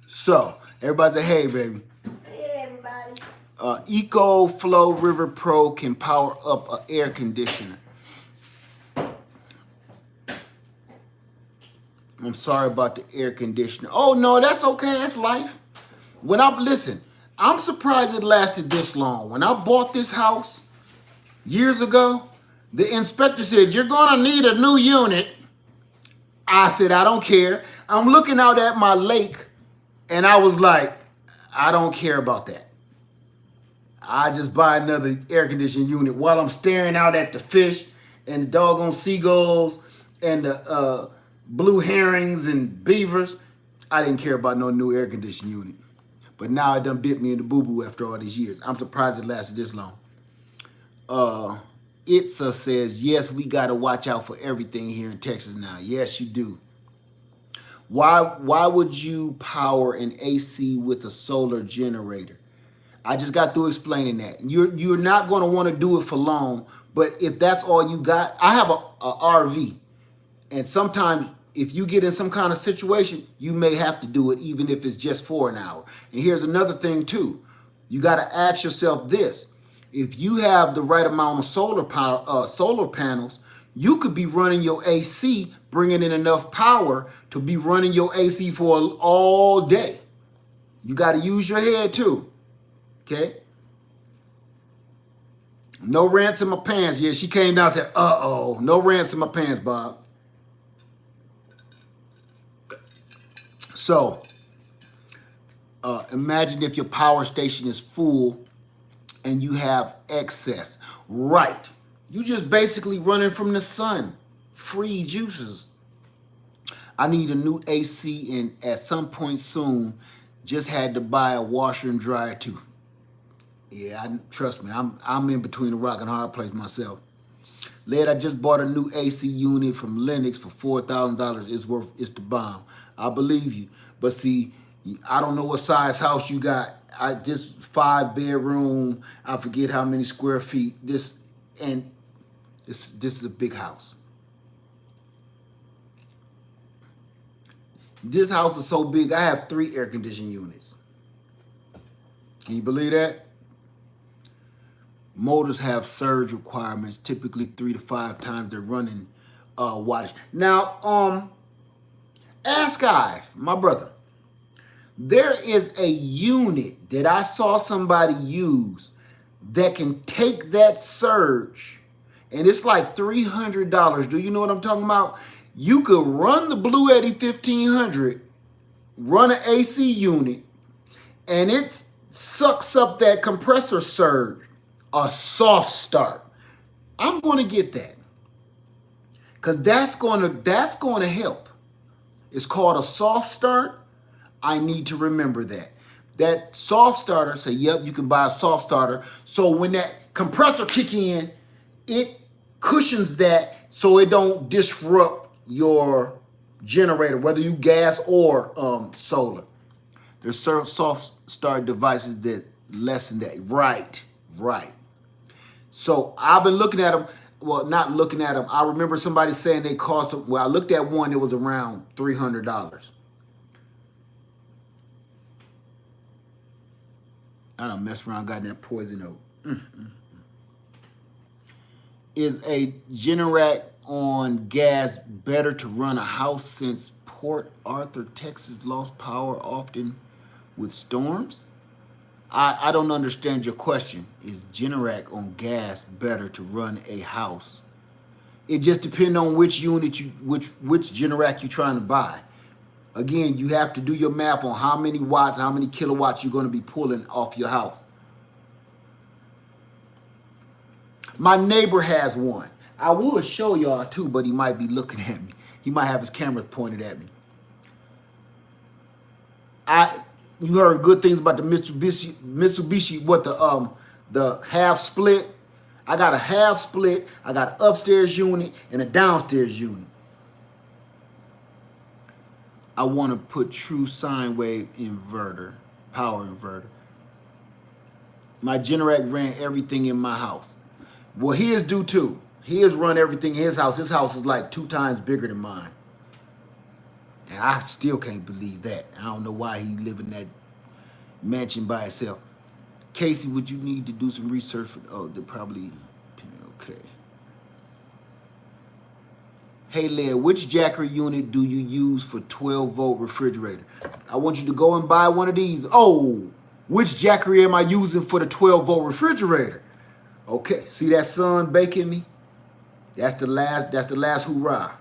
A: So, everybody say, hey, baby.
B: Hey, everybody.
A: Eco Flow River Pro can power up an air conditioner. I'm sorry about the air conditioner. Oh, no, that's okay. That's life. Listen, I'm surprised it lasted this long. When I bought this house years ago, the inspector said, you're going to need a new unit. I said, I don't care. I'm looking out at my lake, and I was like, I don't care about that. I just buy another air conditioning unit while I'm staring out at the fish and the doggone seagulls and the blue herrings and beavers. I didn't care about no new air conditioning unit. But now it done bit me in the boo-boo after all these years. I'm surprised it lasted this long. Itza says, yes, we got to watch out for everything here in Texas now. Yes, you do. Why would you power an AC with a solar generator? I just got through explaining that. You're not going to want to do it for long, but if that's all you got, I have a RV. And sometimes if you get in some kind of situation, you may have to do it even if it's just for an hour. And here's another thing too. You got to ask yourself this. If you have the right amount of solar panels, you could be running your AC, bringing in enough power to be running your AC for all day. You got to use your head too. Okay? No rants in my pants. Yeah, she came down and said, uh-oh. No rants in my pants, Bob. So, imagine if your power station is full and you have excess. Right. You just basically running from the sun free juices. I need a new AC, and at some point soon, just had to buy a washer and dryer too. Yeah, trust me, I'm in between a rock and a hard place myself. Led, I just bought a new AC unit from Lennox for $4,000. It's the bomb. I believe you. But see, I don't know what size house you got. I just 5-bedroom, I forget how many square feet. This is a big house. This house is so big, I have 3 air conditioning units. Can you believe that? Motors have surge requirements, typically 3 to 5 times their running wattage. Now, ask Ive, my brother. There is a unit that I saw somebody use that can take that surge, and it's like $300. Do you know what I'm talking about? You could run the Blue Eddy 1500, run an AC unit, and it sucks up that compressor surge. A soft start. I'm going to get that because that's going to help. It's called a soft start. I need to remember that. That soft starter, say, yep, you can buy a soft starter. So when that compressor kick in, it cushions that so it don't disrupt your generator, whether you gas or solar. There's soft start devices that lessen that. Right. So I've been looking at them. Well, not looking at them. I remember somebody saying they cost them. Well, I looked at one. It was around $300. I done messed around, got that poison oak. Is a Generac on gas better to run a house since Port Arthur, Texas lost power often with storms? I don't understand your question. Is Generac on gas better to run a house? It just depends on which unit which Generac you're trying to buy. Again, you have to do your math on how many watts, how many kilowatts you're going to be pulling off your house. My neighbor has one. I will show y'all too, but he might be looking at me. He might have his camera pointed at me. You heard good things about the Mitsubishi, what the half split. I got a half split, I got an upstairs unit and a downstairs unit. I want to put true sine wave inverter, power inverter. My Generac ran everything in my house. Well, his do too. His run everything in his house. His house is like 2 times bigger than mine. And I still can't believe that. I don't know why he live in that mansion by himself. Casey, would you need to do some research for, oh, they're probably, okay. Hey, Leah, which Jackery unit do you use for 12-volt refrigerator? I want you to go and buy one of these. Oh, which Jackery am I using for the 12-volt refrigerator? Okay, see that sun baking me? That's the last hoorah.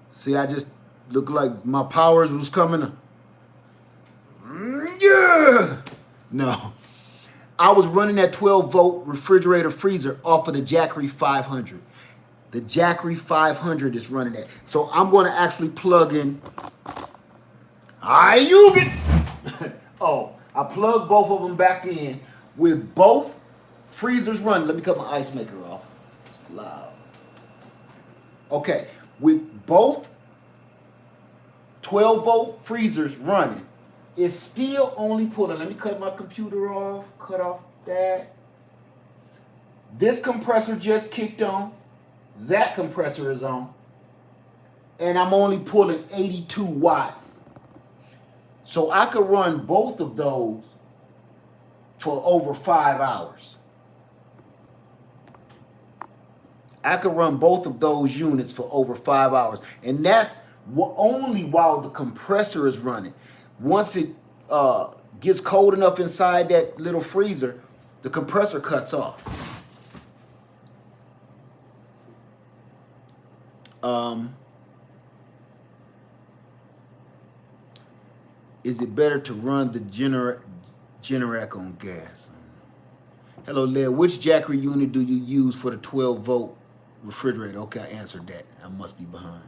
A: See, I just look like my powers was coming. Yeah. No. I was running that 12-volt refrigerator freezer off of the Jackery 500. The Jackery 500 is running that. So I'm going to actually plug in. I use it. Oh, I plug both of them back in with both freezers running. Let me cut my ice maker off. It's loud. Okay, with both 12-volt freezers running, it's still only pulling. Let me cut my computer off. Cut off that. This compressor just kicked on. That compressor is on. And I'm only pulling 82 watts. So I could run both of those for over 5 hours. I could run both of those units for over 5 hours. And that's only while the compressor is running. Once it gets cold enough inside that little freezer, the compressor cuts off. Is it better to run the Generac on gas? Hello, Leah. Which Jackery unit do you use for the 12-volt refrigerator. Okay, I answered that. I must be behind.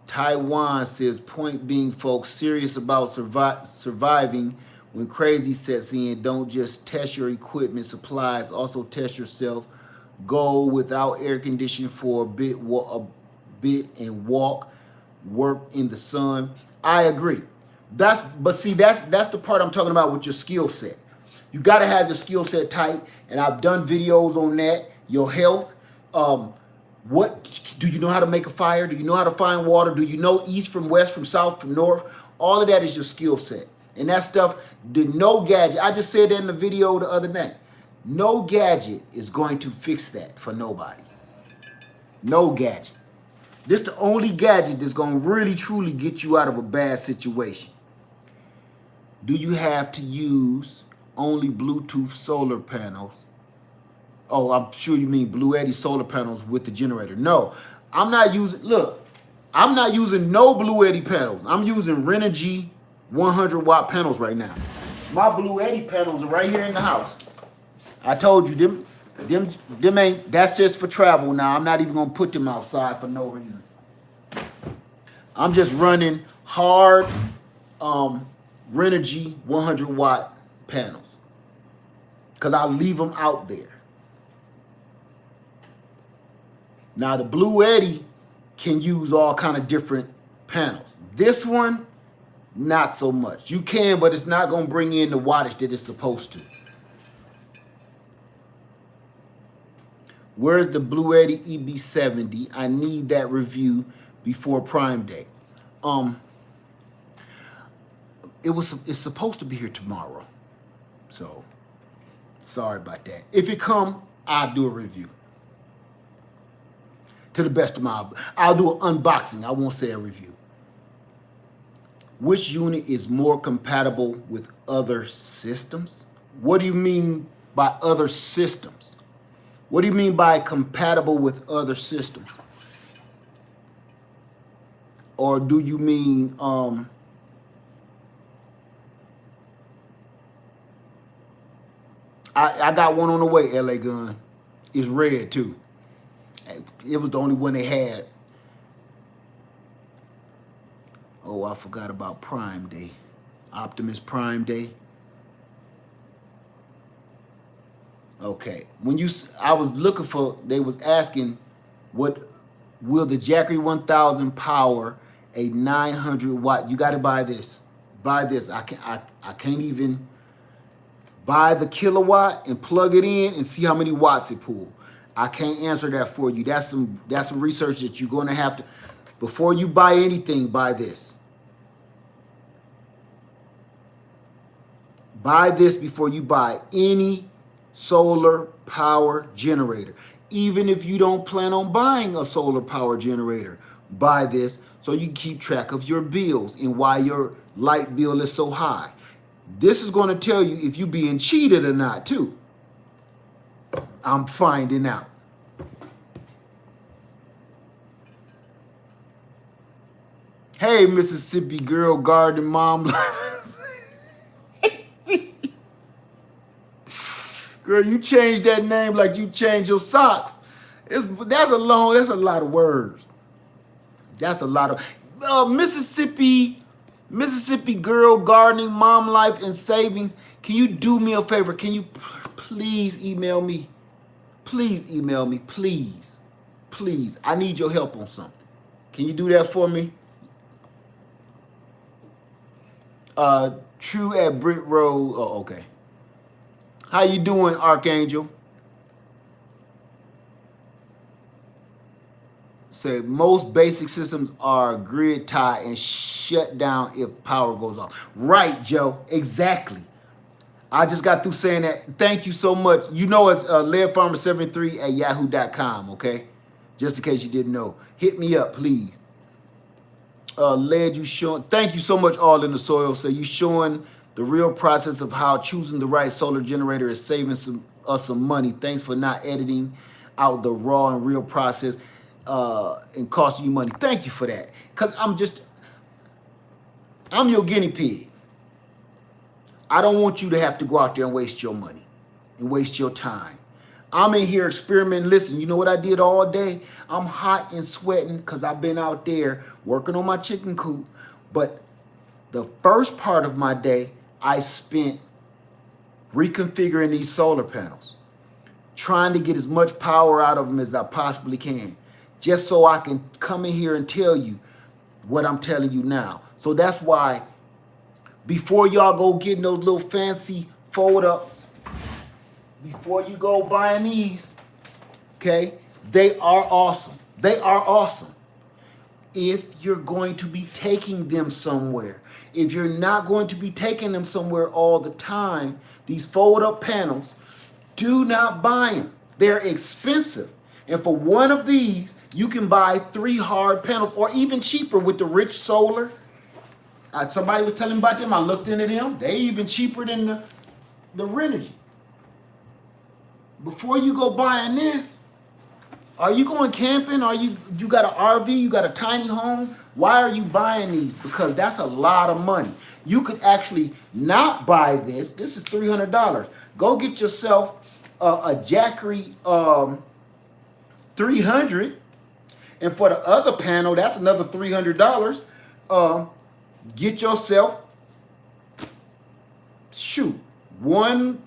A: Taiwan says, point being, folks, serious about surviving when crazy sets in. Don't just test your equipment supplies, also test yourself. Go without air conditioning for a bit and work in the sun. I agree. That's the part I'm talking about with your skill set. You got to have your skill set tight, and I've done videos on that. Your health. What do you know how to make a fire? Do you know how to find water? Do you know east from west, from south, from north? All of that is your skill set. And that stuff, no gadget. I just said that in the video the other night. No gadget is going to fix that for nobody. No gadget. This is the only gadget that's going to really, truly get you out of a bad situation. Do you have to use only Bluetooth solar panels? Oh, I'm sure you mean Blue Eddy solar panels with the generator. No, I'm not using, look, I'm not using no Blue Eddy panels. I'm using Renogy 100 watt panels right now. My Blue Eddy panels are right here in the house. I told you, them ain't, that's just for travel now. I'm not even gonna put them outside for no reason. I'm just running hard Renogy 100 watt panels because I'll leave them out there. Now the Blue Eddy can use all kind of different panels. This one, not so much. You can, but it's not gonna bring in the wattage that it's supposed to. Where's the Blue Eddy EB70? I need that review before Prime Day. It's supposed to be here tomorrow. So sorry about that. If it come, I'll do a review. To the best of my, I'll do an unboxing. I won't say a review. Which unit is more compatible with other systems? What do you mean by other systems? What do you mean by compatible with other systems? Or do you mean I got one on the way, LA Gun. It's red too. It was the only one they had. Oh, I forgot about Prime Day. Optimus Prime Day. Okay. I was looking for, they was asking, what will the Jackery 1000 power a 900 watt? You got to buy this. Buy this. I can't even buy the kilowatt and plug it in and see how many watts it pulls. I can't answer that for you. That's some research that you're going to have to, before you buy anything, buy this. Buy this before you buy any solar power generator. Even if you don't plan on buying a solar power generator, buy this so you can keep track of your bills and why your light bill is so high. This is going to tell you if you're being cheated or not too. I'm finding out. Hey, Mississippi girl, garden mom. Girl, you changed that name like you changed your socks. That's a lot of words. That's a lot of Mississippi girl, gardening, mom life, and savings. Can you do me a favor? Can you please email me? Please email me, please. Please, I need your help on something. Can you do that for me? True at Brick Road. Oh, okay. How you doing, Archangel? Say most basic systems are grid tied and shut down if power goes off. Right, Joe. Exactly. I just got through saying that. Thank you so much. You know it's leadfarmer73@yahoo.com, okay? Just in case you didn't know. Hit me up, please. Led, you showing. Thank you so much, All in the Soil. So you showing the real process of how choosing the right solar generator is saving us some money. Thanks for not editing out the raw and real process and costing you money. Thank you for that. Because I'm your guinea pig. I don't want you to have to go out there and waste your money and waste your time. I'm in here experimenting. Listen, you know what I did all day? I'm hot and sweating because I've been out there working on my chicken coop. But the first part of my day, I spent reconfiguring these solar panels, trying to get as much power out of them as I possibly can, just so I can come in here and tell you what I'm telling you now. So that's why before y'all go getting those little fancy fold-ups, before you go buying these, okay, they are awesome. They are awesome. If you're going to be taking them somewhere, if you're not going to be taking them somewhere all the time, these fold-up panels, do not buy them. They're expensive. And for one of these, you can buy 3 hard panels, or even cheaper with the rich solar. Somebody was telling me about them. I looked into them. They even cheaper than the Renogy. Before you go buying this, are you going camping? You got an RV? You got a tiny home? Why are you buying these? Because that's a lot of money. You could actually not buy this. This is $300. Go get yourself a Jackery 300, and for the other panel, that's another $300. Get yourself, one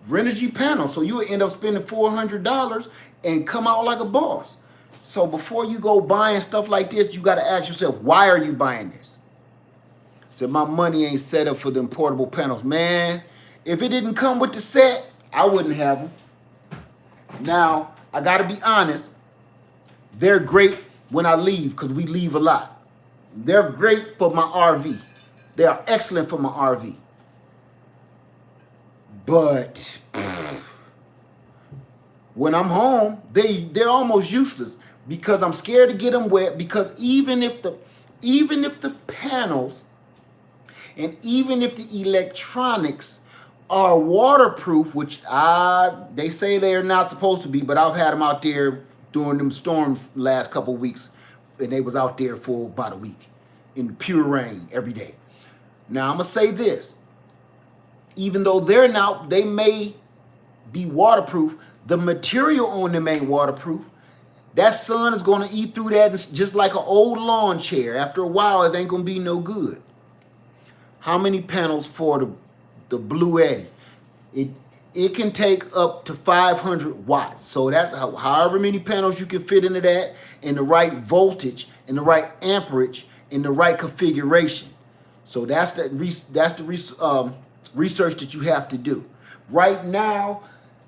A: Renogy panel. So you will end up spending $400 and come out like a boss. So before you go buying stuff like this, you got to ask yourself, why are you buying this? So my money ain't set up for them portable panels. Man, if it didn't come with the set, I wouldn't have them. Now, I got to be honest, they're great when I leave because we leave a lot. They're great for my RV. They are excellent for my RV. But when I'm home, they're almost useless because I'm scared to get them wet, because even if the panels and even if the electronics are waterproof, which they say they're not supposed to be, but I've had them out there during them storms last couple of weeks, and they was out there for about a week in pure rain every day. Now I'm gonna say this, even though they may be waterproof, the material on them ain't waterproof. That sun is gonna eat through that, just like an old lawn chair. After a while, it ain't gonna be no good. How many panels for the Blue Eddy? It can take up to 500 watts. So that's however many panels you can fit into that, in the right voltage, in the right amperage, in the right configuration. So that's the research that you have to do. Right now,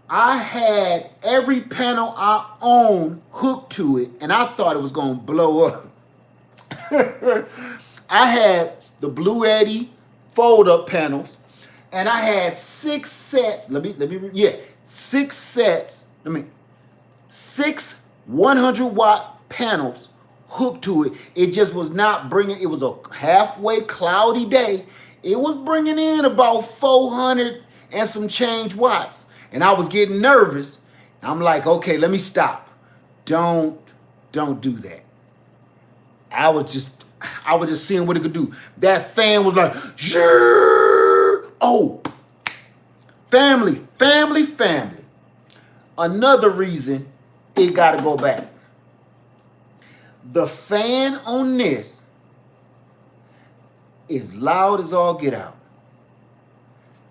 A: I had every panel I own hooked to it, and I thought it was gonna blow up. I had the Blue Eddy fold-up panels, and I had 6 sets. 6 sets. 6 100-watt panels hooked to it. It just was not bringing. It was a halfway cloudy day. It was bringing in about 400 and some change watts, and I was getting nervous. I'm like, okay, let me stop. Don't do that. I was just seeing what it could do. That fan was like, oh, family. Another reason it got to go back. The fan on this is loud as all get out.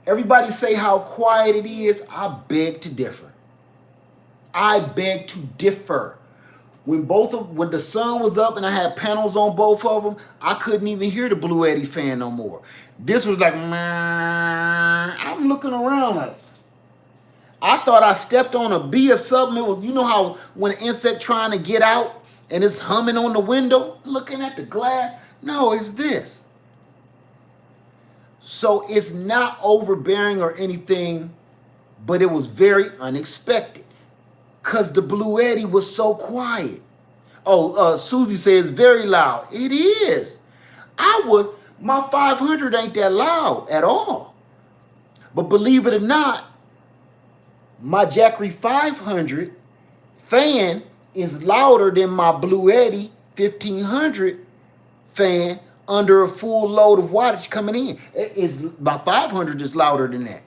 A: Everybody say how quiet it is. I beg to differ. When the sun was up and I had panels on both of them, I couldn't even hear the Blue Eddy fan no more. This was like, I'm looking around like, I thought I stepped on a bee or something. It was, you know how when an insect trying to get out and it's humming on the window, looking at the glass? No, it's this. So it's not overbearing or anything, but it was very unexpected because the Blue Eddy was so quiet. Oh, Susie says very loud. It is. My 500 ain't that loud at all. But believe it or not, my Jackery 500 fan is louder than my Blue Eddy 1500 fan under a full load of wattage coming in. My 500 is louder than that.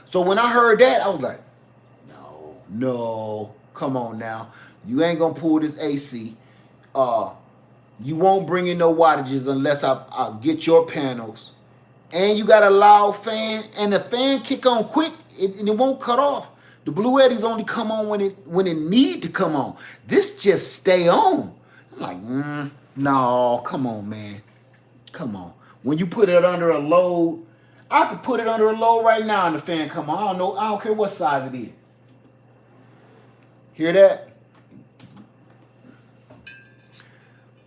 A: So when I heard that, I was like, no. No, come on now. You ain't gonna pull this AC. You won't bring in no wattages unless I get your panels. And you got a loud fan, and the fan kick on quick, and it won't cut off. The Blue Eddies only come on when it need to come on. This just stay on. I'm like, no, come on, man. Come on. When you put it under a load, I could put it under a load right now and the fan come on. I don't care what size it is. Hear that?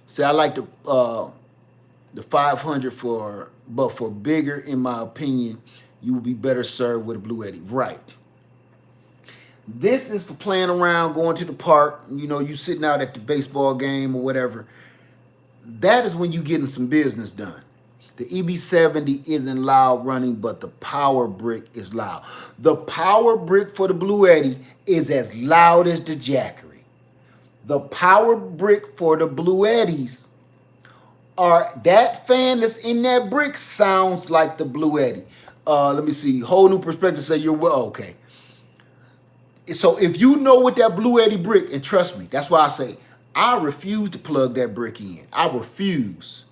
A: See, I like the 500 but for bigger, in my opinion, you would be better served with a Blue Eddy. Right. This is for playing around, going to the park. You know, you sitting out at the baseball game or whatever. That is when you getting some business done. The EB70 isn't loud running, but the power brick is loud. The power brick for the Blue Eddy is as loud as the Jackery. The power brick for the Blue Eddies are, that fan that's in that brick sounds like the Blue Eddy. Let me see. Whole new perspective say you're well. Okay. So if you know what that Blue Eddy brick, and trust me, that's why I say I refuse to plug that brick in. I refuse.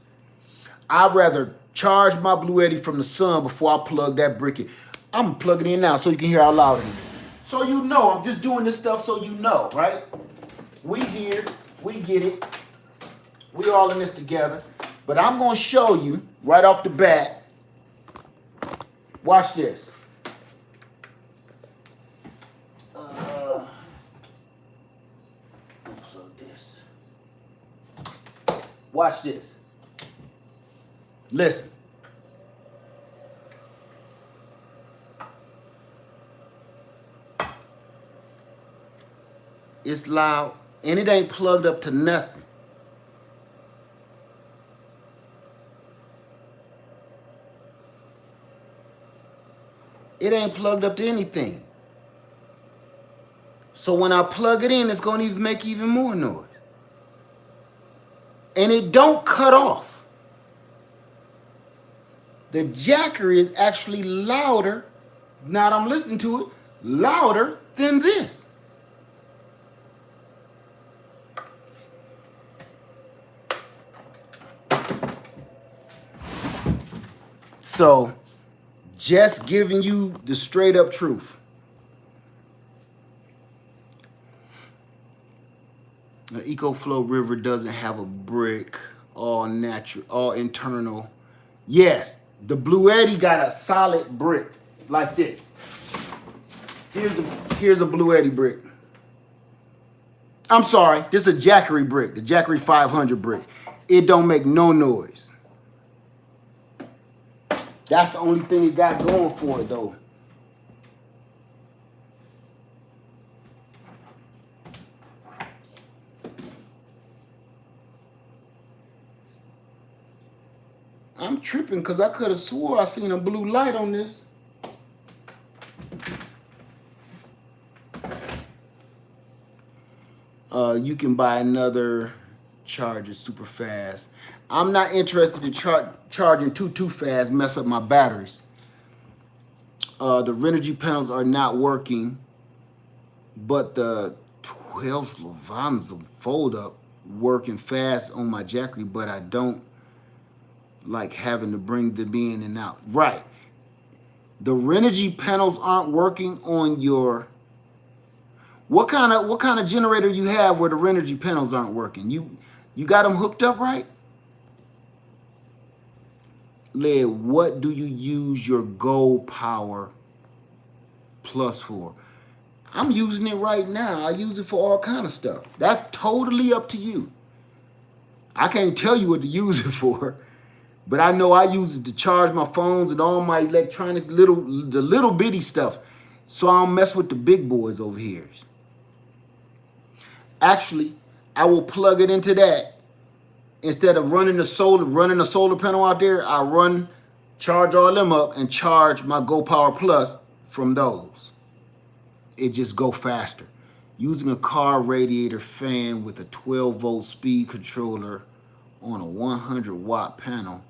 A: I'd rather charge my Blue Eddy from the sun before I plug that brick in. I'm gonna plug it in now so you can hear how loud it is. So you know, I'm just doing this stuff so you know, right? We here, we get it. We all in this together. But I'm gonna show you right off the bat. Watch this. Unplug this. Watch this. Listen. It's loud and it ain't plugged up to nothing. It ain't plugged up to anything. So when I plug it in, it's gonna even make even more noise. And it don't cut off. The Jackery is actually louder, now that I'm listening to it, louder than this. So, just giving you the straight up truth. The EcoFlow River doesn't have a brick, all natural, all internal. Yes, the Blue Eddy got a solid brick like this. Here's a Blue Eddy brick. I'm sorry, this is a Jackery brick, the Jackery 500 brick. It don't make no noise. That's the only thing it got going for it though. I'm tripping because I could have swore I seen a blue light on this. You can buy another charger super fast. I'm not interested in charging too fast, mess up my batteries. The Renogy panels are not working, but the 12 Slavans fold up working fast on my Jackery, but I don't like having to bring them in and out. Right. The Renogy panels aren't working on your... What kind of generator you have where the Renogy panels aren't working? You got them hooked up right? Led, what do you use your Gold Power Plus for? I'm using it right now. I use it for all kind of stuff. That's totally up to you. I can't tell you what to use it for, but I know I use it to charge my phones and all my electronics, the little bitty stuff, so I don't mess with the big boys over here. Actually, I will plug it into that. Instead of running the solar panel out there, I charge all them up and charge my Go Power Plus from those. It just go faster. Using a car radiator fan with a 12-volt speed controller on a 100-watt panel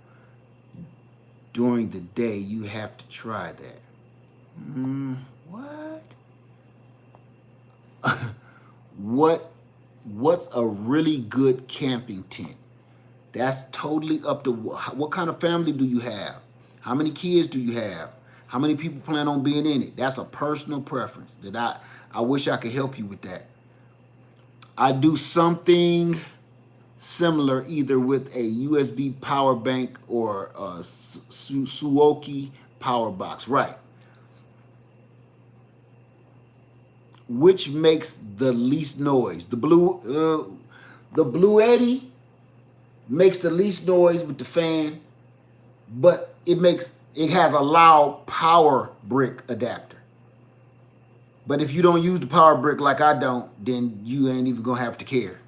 A: during the day, you have to try that. What? What's a really good camping tent? That's totally up to what kind of family do you have? How many kids do you have? How many people plan on being in it? That's a personal preference that I wish I could help you with that. I do something similar either with a USB power bank or a Suoki power box, right? Which makes the least noise? The Blue Eddy makes the least noise with the fan, but it has a loud power brick adapter. But if you don't use the power brick like I don't, then you ain't even gonna have to care.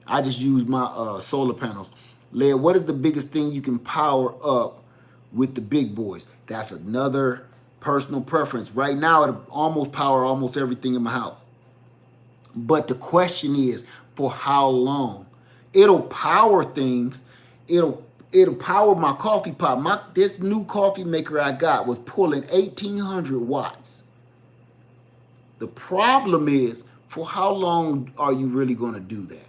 A: I just use my solar panels. Leah, what is the biggest thing you can power up with the big boys? That's another personal preference. Right now, it almost power almost everything in my house. But the question is, for how long? It'll power things. It'll power my coffee pot. This new coffee maker I got was pulling 1,800 watts. The problem is, for how long are you really going to do that?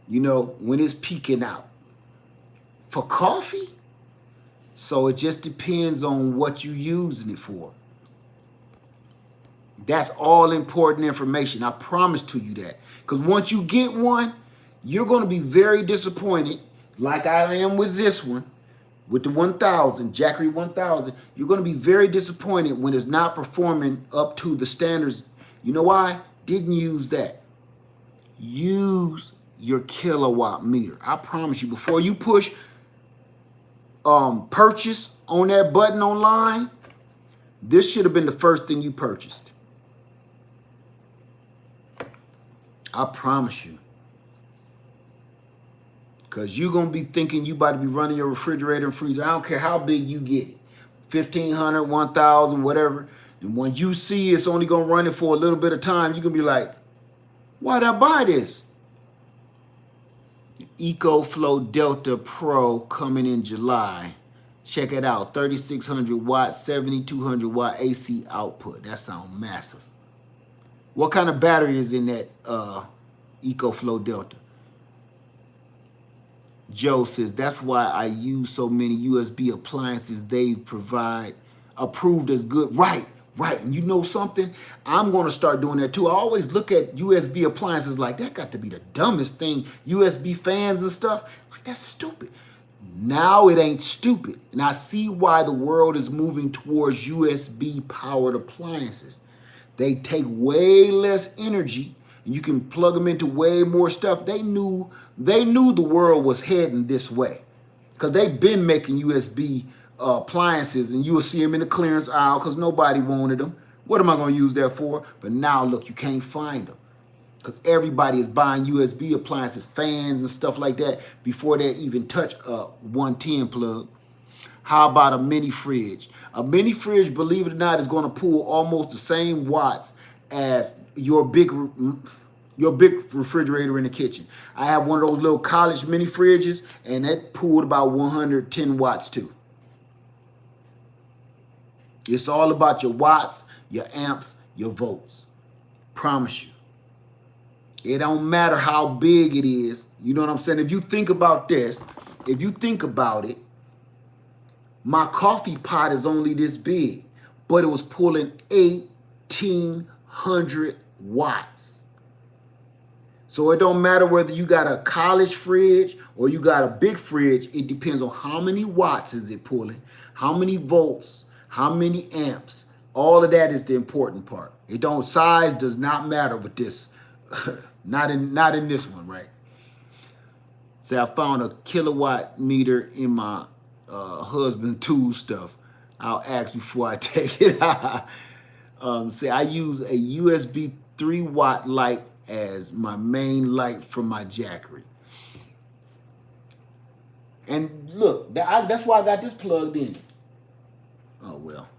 A: You know, when it's peaking out. For coffee? So it just depends on what you're using it for. That's all important information. I promise to you that. Because once you get one, you're going to be very disappointed, like I am with this one, with the 1000, Jackery 1000. You're going to be very disappointed when it's not performing up to the standards. You know why? Didn't use that. Use your kilowatt meter. I promise you, before you push purchase on that button online, this should have been the first thing you purchased. I promise you. Because you're going to be thinking you about to be running your refrigerator and freezer. I don't care how big you get it. 1,500, 1,000, whatever. And when you see it's only going to run it for a little bit of time, you're going to be like, why'd I buy this? EcoFlow Delta Pro coming in July. Check it out. 3,600 watt, 7,200 watt AC output. That sounds massive. What kind of battery is in that EcoFlow Delta? Joe says, that's why I use so many USB appliances they provide approved as good. Right. And you know something? I'm going to start doing that too. I always look at USB appliances like that got to be the dumbest thing. USB fans and stuff. Like, that's stupid. Now it ain't stupid. And I see why the world is moving towards USB powered appliances. They take way less energy and you can plug them into way more stuff. They knew the world was heading this way because they've been making USB appliances, and you will see them in the clearance aisle because nobody wanted them. What am I going to use that for? But now, look, you can't find them because everybody is buying USB appliances, fans and stuff like that before they even touch a 110 plug. How about a mini fridge? A mini fridge, believe it or not, is going to pull almost the same watts as your big refrigerator in the kitchen. I have one of those little college mini fridges, and that pulled about 110 watts too. It's all about your watts, your amps, your volts. Promise you. It don't matter how big it is. You know what I'm saying? If you think about this, if you think about it, my coffee pot is only this big, but it was pulling 1,800 watts. So it don't matter whether you got a college fridge or you got a big fridge. It depends on how many watts is it pulling, how many volts, how many amps. All of that is the important part. Size does not matter with this. not in this one, right? Say I found a kilowatt meter in my husband's tool stuff. I'll ask before I take it. Say I use a USB 3-watt light as my main light for my Jackery. And look, that's why I got this plugged in. Oh, well.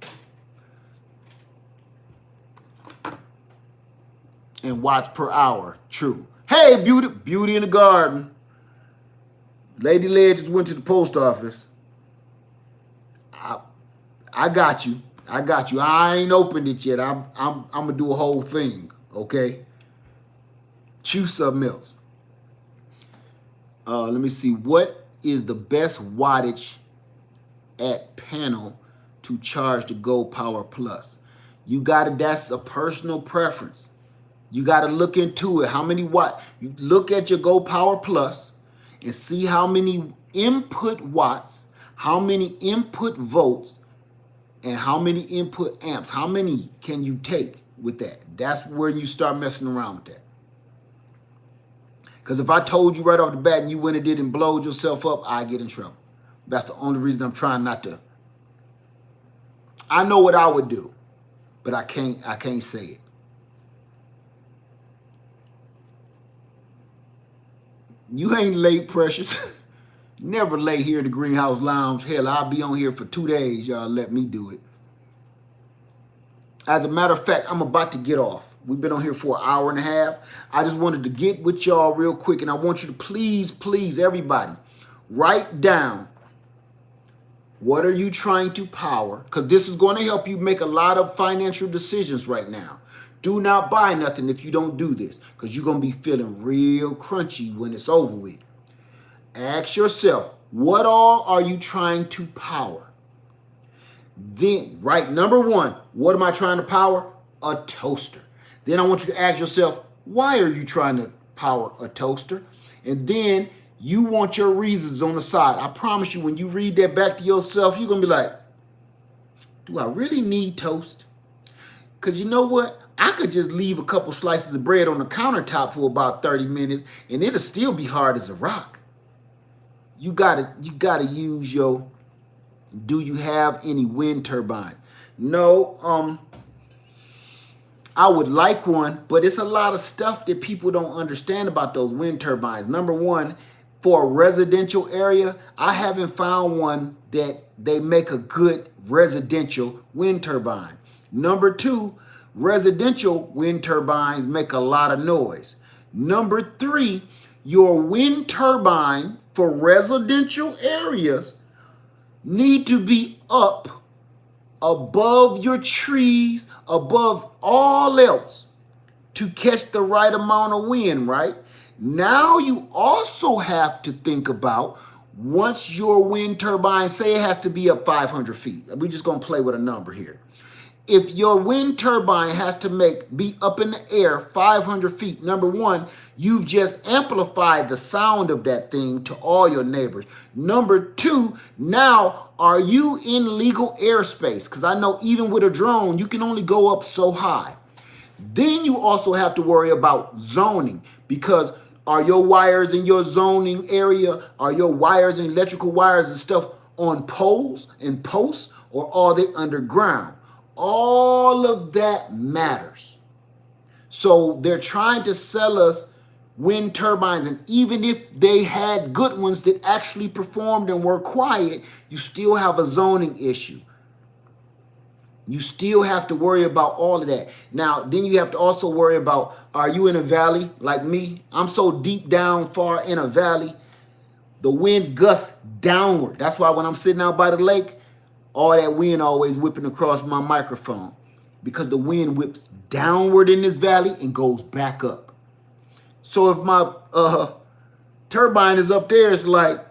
A: And watts per hour. True. Hey, beauty in the garden. Lady Led just went to the post office. I got you. I ain't opened it yet. I'm gonna do a whole thing. Okay? Choose something else. Let me see. What is the best wattage at panel to charge the Go Power Plus? That's a personal preference. You got to look into it. How many watt? You look at your Go Power Plus and see how many input watts, how many input volts, and how many input amps. How many can you take with that? That's where you start messing around with that. Because if I told you right off the bat and you went and did and blowed yourself up, I get in trouble. That's the only reason I'm trying not to. I know what I would do, but I can't say it. You ain't late, Precious. Never late here at the Greenhouse Lounge. Hell, I'll be on here for 2 days. Y'all let me do it. As a matter of fact, I'm about to get off. We've been on here for an hour and a half. I just wanted to get with y'all real quick, and I want you to please, everybody, write down what are you trying to power, because this is going to help you make a lot of financial decisions right now. Do not buy nothing if you don't do this, because you're going to be feeling real crunchy when it's over with. Ask yourself, what all are you trying to power? Then, right, number one, what am I trying to power? A toaster. Then I want you to ask yourself, why are you trying to power a toaster? And then you want your reasons on the side. I promise you, when you read that back to yourself, you're going to be like, do I really need toast? Because you know what? I could just leave a couple slices of bread on the countertop for about 30 minutes and it'll still be hard as a rock. You gotta use your, do you have any wind turbines? No, I would like one, but it's a lot of stuff that people don't understand about those wind turbines. Number one, for a residential area, I haven't found one that they make a good residential wind turbine. Number two, residential wind turbines make a lot of noise. Number three, your wind turbine for residential areas need to be up above your trees, above all else to catch the right amount of wind, right? Now you also have to think about, once your wind turbine, say it has to be up 500 feet. We're just going to play with a number here. If your wind turbine has to be up in the air 500 feet, number one, you've just amplified the sound of that thing to all your neighbors. Number two, now are you in legal airspace? Because I know even with a drone, you can only go up so high. Then you also have to worry about zoning, because are your wires in your zoning area, are your wires and electrical wires and stuff on poles and posts, or are they underground? All of that matters. So they're trying to sell us wind turbines, and even if they had good ones that actually performed and were quiet, you still have a zoning issue. You still have to worry about all of that. Now, then you have to also worry about, are you in a valley like me? I'm so deep down far in a valley, the wind gusts downward. That's why when I'm sitting out by the lake, all that wind always whipping across my microphone, because the wind whips downward in this valley and goes back up. So if my turbine is up there, it's like,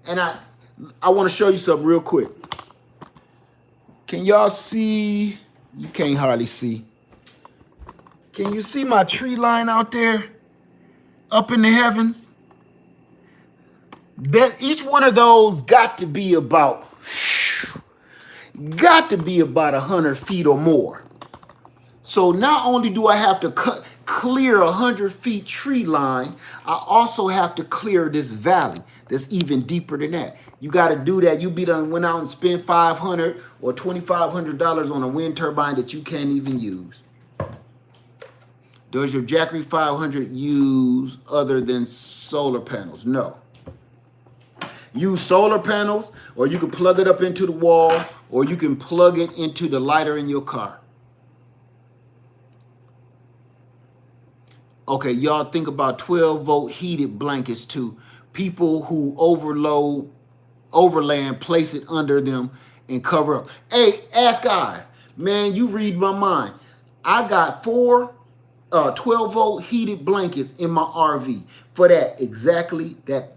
A: and I want to show you something real quick. Can y'all see? You can't hardly see. Can you see my tree line out there up in the heavens? That each one of those got to be about 100 feet or more. So not only do I have to clear 100 feet tree line, I also have to clear this valley that's even deeper than that. You got to do that. You be done went out and spent $500 or $2,500 on a wind turbine that you can't even use. Does your Jackery 500 use other than solar panels? No. Use solar panels, or you can plug it up into the wall, or you can plug it into the lighter in your car. Okay, y'all think about 12-volt heated blankets too. People who overland, place it under them and cover up. Hey, Ask I, man, you read my mind. I got 4 12-volt heated blankets in my RV for that, exactly that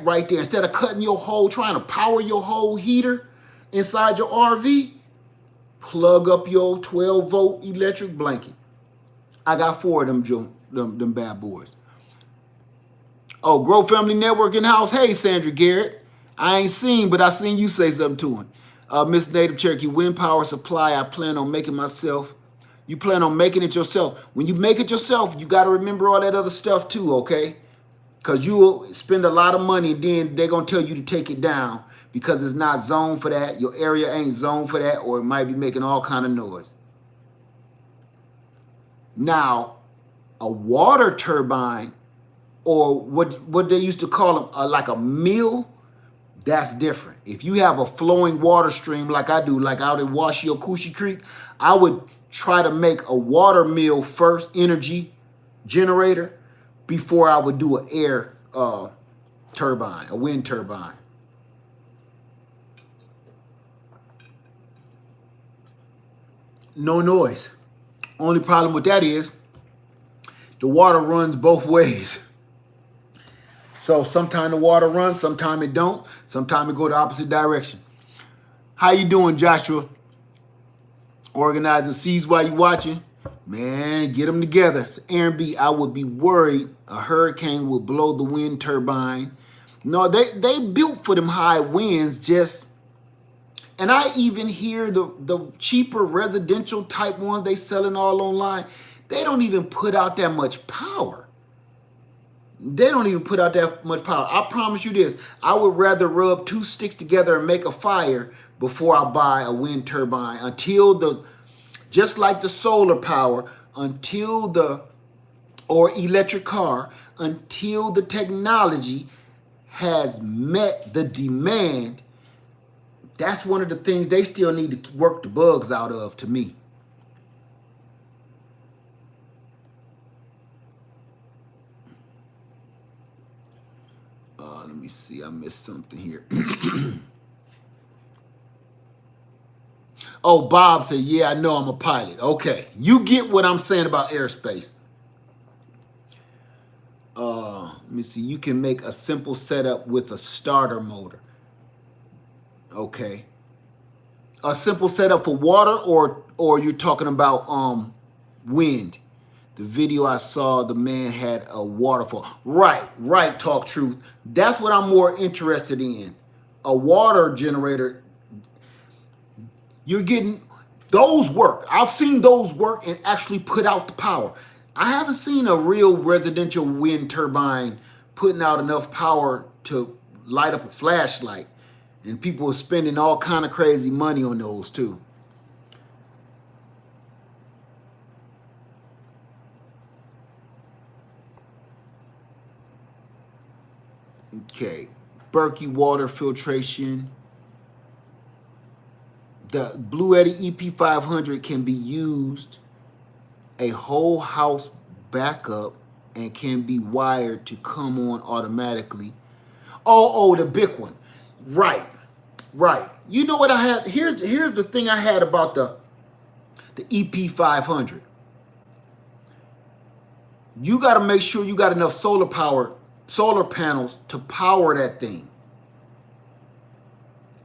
A: right there. Instead of cutting your whole, trying to power your whole heater inside your RV, plug up your 12-volt electric blanket. I got 4 of them bad boys. Oh, Grow Family Network in house. Hey, Sandra Garrett. I ain't seen, but I seen you say something to him. Miss Native Cherokee, wind power supply, I plan on making myself. You plan on making it yourself. When you make it yourself, you got to remember all that other stuff too, okay? Because you will spend a lot of money and then they're going to tell you to take it down because it's not zoned for that. Your area ain't zoned for that, or it might be making all kind of noise. Now, a water turbine, or what they used to call them, like a mill, that's different. If you have a flowing water stream like I do, like out in Washiokushi Creek, I would try to make a water mill first, energy generator, before I would do an air turbine, a wind turbine. No noise. Only problem with that is the water runs both ways. So sometimes the water runs, sometimes it don't, sometimes it go the opposite direction. How you doing, Joshua? Organizing seas while you watching? Man, get them together. So Aaron B, I would be worried a hurricane would blow the wind turbine. No, they built for them high winds, just, and I even hear the cheaper residential type ones they selling all online, they don't even put out that much power. They don't even put out that much power. I promise you this, I would rather rub 2 sticks together and make a fire before I buy a wind turbine until just like the solar power, or electric car, until the technology has met the demand. That's one of the things they still need to work the bugs out of, to me. Let me see, I missed something here. Oh, Bob said, yeah, I know I'm a pilot. Okay, you get what I'm saying about airspace. Let me see, you can make a simple setup with a starter motor. Okay. A simple setup for water, or you're talking about wind? The video I saw, the man had a waterfall. Right, Talk Truth. That's what I'm more interested in. A water generator. You're getting, those work. I've seen those work and actually put out the power. I haven't seen a real residential wind turbine putting out enough power to light up a flashlight. And people are spending all kind of crazy money on those too. Okay, Berkey water filtration. The Blue Eddy EP500 can be used a whole house backup and can be wired to come on automatically. Oh, the big one. Right. You know what I had? Here's the thing I had about the EP500. You got to make sure you got enough solar panels to power that thing.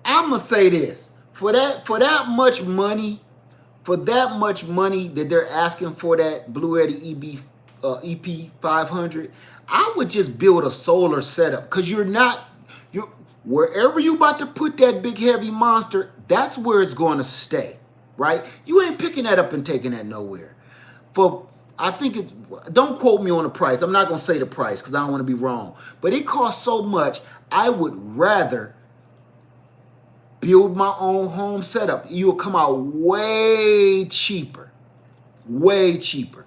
A: I'm gonna say this, for that much money that they're asking for that Blue Eddy EP500, I would just build a solar setup, because wherever you about to put that big heavy monster, that's where it's going to stay, right? You ain't picking that up and taking that nowhere. I think it's, don't quote me on the price. I'm not going to say the price because I don't want to be wrong. But it costs so much, I would rather build my own home setup. You'll come out way cheaper. Way cheaper.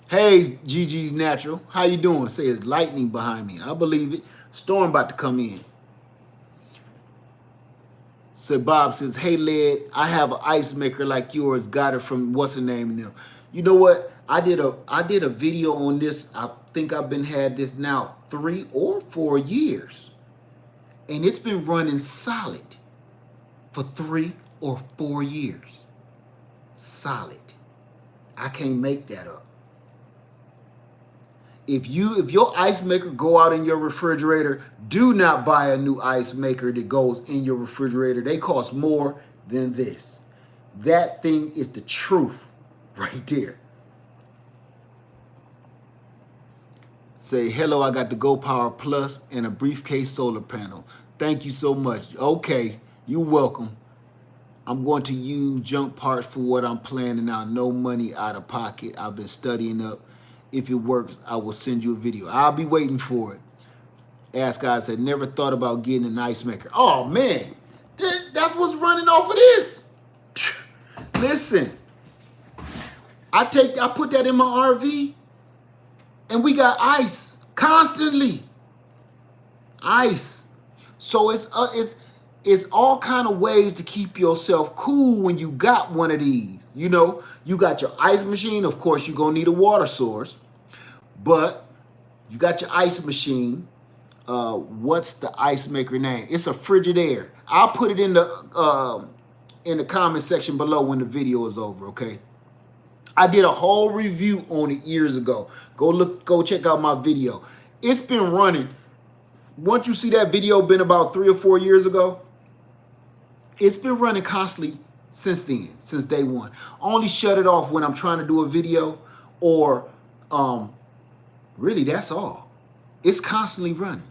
A: Hey, GG's Natural. How you doing? Say it's lightning behind me. I believe it. Storm about to come in. So Bob says, hey, Led, I have an ice maker like yours. Got it from what's the name now. You know what? I did a video on this. I think I've had this now 3 or 4 years. And it's been running solid for 3 or 4 years. Solid. I can't make that up. If your ice maker go out in your refrigerator, do not buy a new ice maker that goes in your refrigerator. They cost more than this. That thing is the truth right there. Say, hello, I got the Go Power Plus and a briefcase solar panel. Thank you so much. Okay, you're welcome. I'm going to use junk parts for what I'm planning out. No money out of pocket. I've been studying up. If it works, I will send you a video. I'll be waiting for it. Ask guys, said, never thought about getting an ice maker. Oh, man. That's what's running off of this. Listen. I put that in my RV, and we got ice constantly. Ice. So it's all kind of ways to keep yourself cool when you got one of these. You know, you got your ice machine. Of course, you're going to need a water source. But you got your ice machine. What's the ice maker name? It's a Frigidaire. I'll put it in the comment section below when the video is over, okay? I did a whole review on it years ago. Go check out my video. It's been running. Once you see that video been about 3 or 4 years ago, it's been running constantly since then, since day one. Only shut it off when I'm trying to do a video or really that's all. It's constantly running.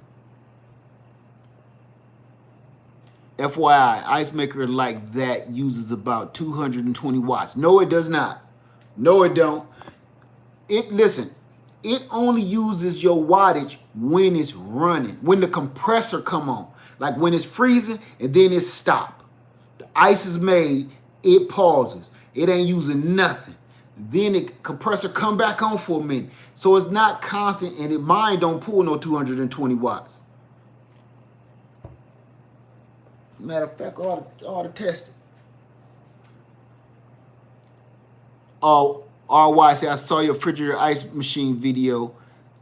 A: FYI, ice maker like that uses about 220 watts. No, it does not. No, it don't. Listen, it only uses your wattage when it's running, when the compressor come on. Like when it's freezing and then it stop. The ice is made, it pauses. It ain't using nothing. Then the compressor come back on for a minute. So it's not constant, and mine don't pull no 220 watts. Matter of fact, all the testing. Oh, RY said, I saw your refrigerator ice machine video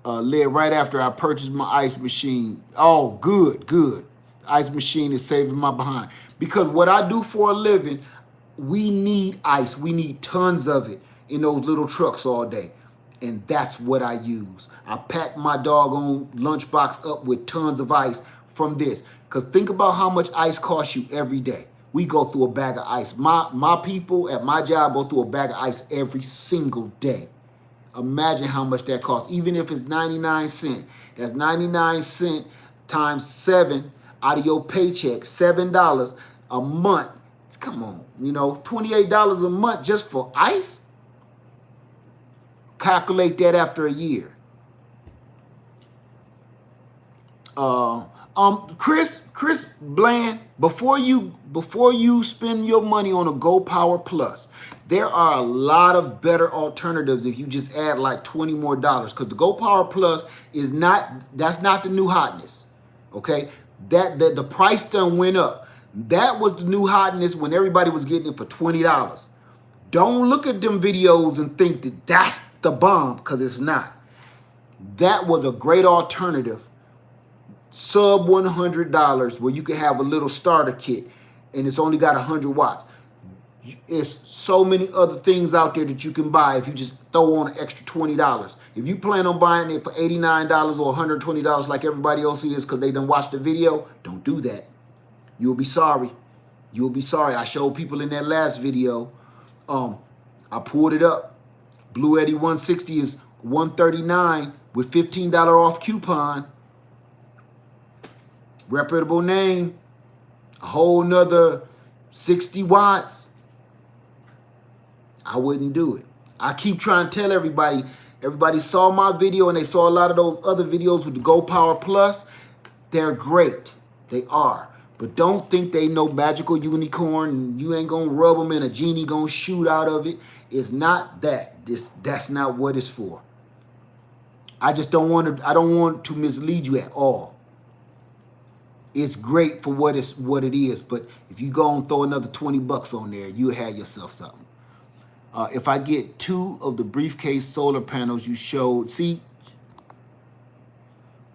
A: led right after I purchased my ice machine. Oh, good. The ice machine is saving my behind. Because what I do for a living, we need ice. We need tons of it in those little trucks all day. And that's what I use. I pack my doggone lunchbox up with tons of ice from this. Because think about how much ice costs you every day. We go through a bag of ice. My people at my job go through a bag of ice every single day. Imagine how much that costs. Even if it's 99 cents. That's 99 cents times 7 out of your paycheck. $7 a month. Come on, you know, $28 a month just for ice? Calculate that after a year. Chris Bland, before you spend your money on a Go Power Plus, there are a lot of better alternatives if you just add like $20 more, because the Go Power Plus that's not the new hotness. Okay, the price done went up. That was the new hotness when everybody was getting it for $20. Don't look at them videos and think that that's the bomb, because it's not. That was a great alternative. Sub $100 where you can have a little starter kit and it's only got 100 watts. It's so many other things out there that you can buy if you just throw on an extra $20. If you plan on buying it for $89 or $120 like everybody else is because they done watched the video, don't do that. You'll be sorry. You'll be sorry. I showed people in that last video. I pulled it up. Blue Eddy 160 is $139 with $15 off coupon. Reputable name. A whole nother 60 watts. I wouldn't do it. I keep trying to tell everybody saw my video and they saw a lot of those other videos with the Go Power Plus. They're great. They are. But don't think they know magical unicorn and you ain't gonna rub them and a genie gonna shoot out of it. It's not that. That's not what it's for. I don't want to mislead you at all. It's great for what it is, but if you go and throw another 20 bucks on there, you'll have yourself something. If I get 2 of the briefcase solar panels you showed, see,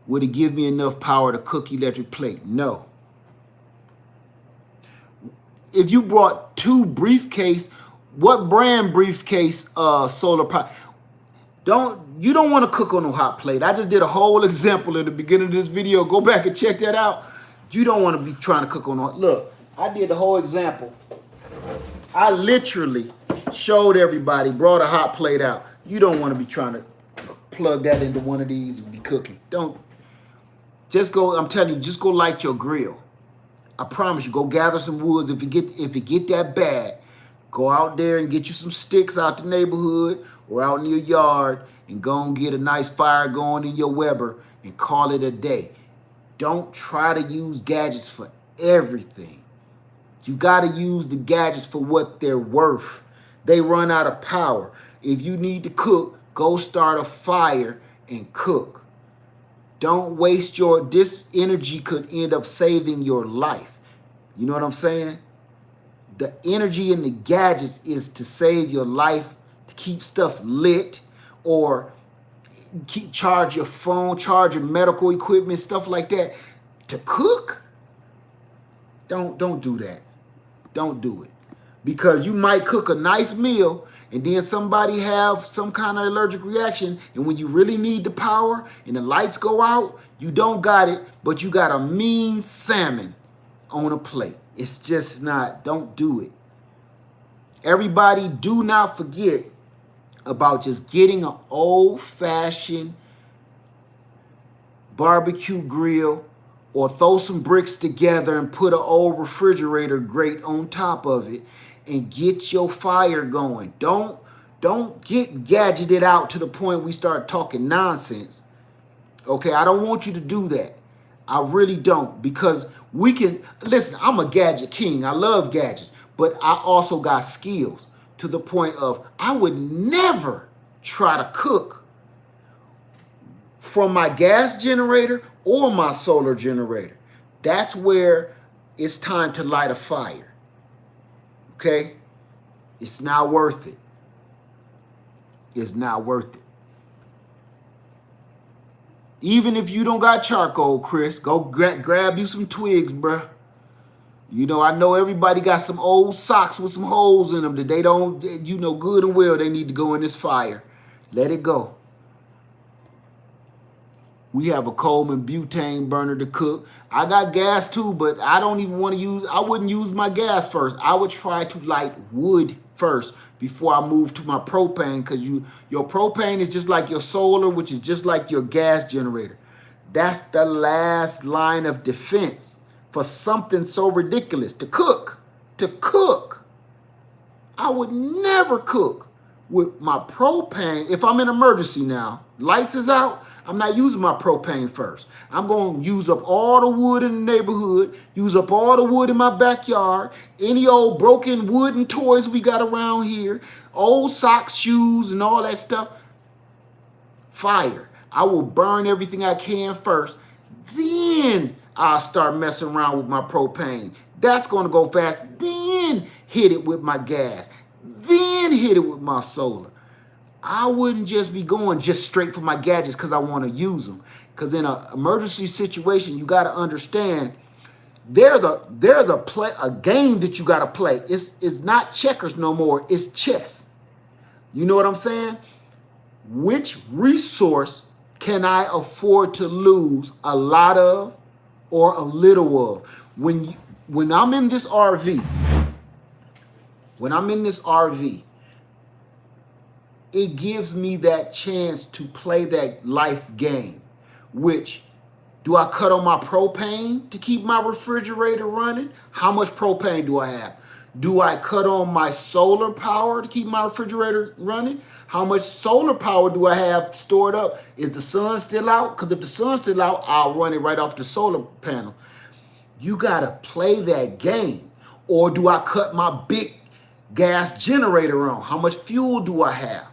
A: Would it give me enough power to cook electric plate? No. If you brought 2 briefcase, what brand briefcase solar power? You don't want to cook on a hot plate. I just did a whole example at the beginning of this video. Go back and check that out. You don't want to be trying to cook on a, look, I did the whole example. I literally showed everybody, brought a hot plate out. You don't want to be trying to plug that into one of these and be cooking. Don't. Just go, I'm telling you, just go light your grill. I promise you, go gather some woods. If it get that bad, go out there and get you some sticks out the neighborhood or out in your yard and go and get a nice fire going in your Weber and call it a day. Don't try to use gadgets for everything. You got to use the gadgets for what they're worth. They run out of power. If you need to cook, go start a fire and cook. Don't waste this energy could end up saving your life. You know what I'm saying? The energy in the gadgets is to save your life, to keep stuff lit, or charge your phone, charge your medical equipment, stuff like that. To cook, don't do that. Don't do it. Because you might cook a nice meal and then somebody have some kind of allergic reaction, and when you really need the power and the lights go out, you don't got it, but you got a mean salmon on a plate. It's just not, don't do it. Everybody, do not forget about just getting an old-fashioned barbecue grill, or throw some bricks together and put an old refrigerator grate on top of it and get your fire going. Don't get gadgeted out to the point we start talking nonsense. Okay, I don't want you to do that. I really don't, because we can, listen, I'm a gadget king. I love gadgets, but I also got skills to the point of I would never try to cook from my gas generator or my solar generator. That's where it's time to light a fire. Okay? It's not worth it. It's not worth it. Even if you don't got charcoal, Chris, go grab you some twigs, bruh. You know, I know everybody got some old socks with some holes in them that they don't, you know good and well they need to go in this fire. Let it go. We have a Coleman butane burner to cook. I got gas too, but I don't even want to use, I wouldn't use my gas first. I would try to light wood first before I move to my propane, because your propane is just like your solar, which is just like your gas generator. That's the last line of defense for something so ridiculous. To cook. I would never cook with my propane. If I'm in emergency now, lights is out, I'm not using my propane first. I'm going to use up all the wood in the neighborhood, use up all the wood in my backyard, any old broken wooden toys we got around here, old socks, shoes, and all that stuff. Fire. I will burn everything I can first. Then I'll start messing around with my propane. That's going to go fast. Then hit it with my gas. Then hit it with my solar. I wouldn't just be going just straight for my gadgets because I want to use them. Because in an emergency situation, you got to understand there's a game that you got to play. It's not checkers no more. It's chess. You know what I'm saying? Which resource can I afford to lose a lot of or a little of? When I'm in this RV, it gives me that chance to play that life game, which, do I cut on my propane to keep my refrigerator running? How much propane do I have? Do I cut on my solar power to keep my refrigerator running? How much solar power do I have stored up? Is the sun still out? Because if the sun's still out, I'll run it right off the solar panel. You got to play that game. Or do I cut my big gas generator on? How much fuel do I have?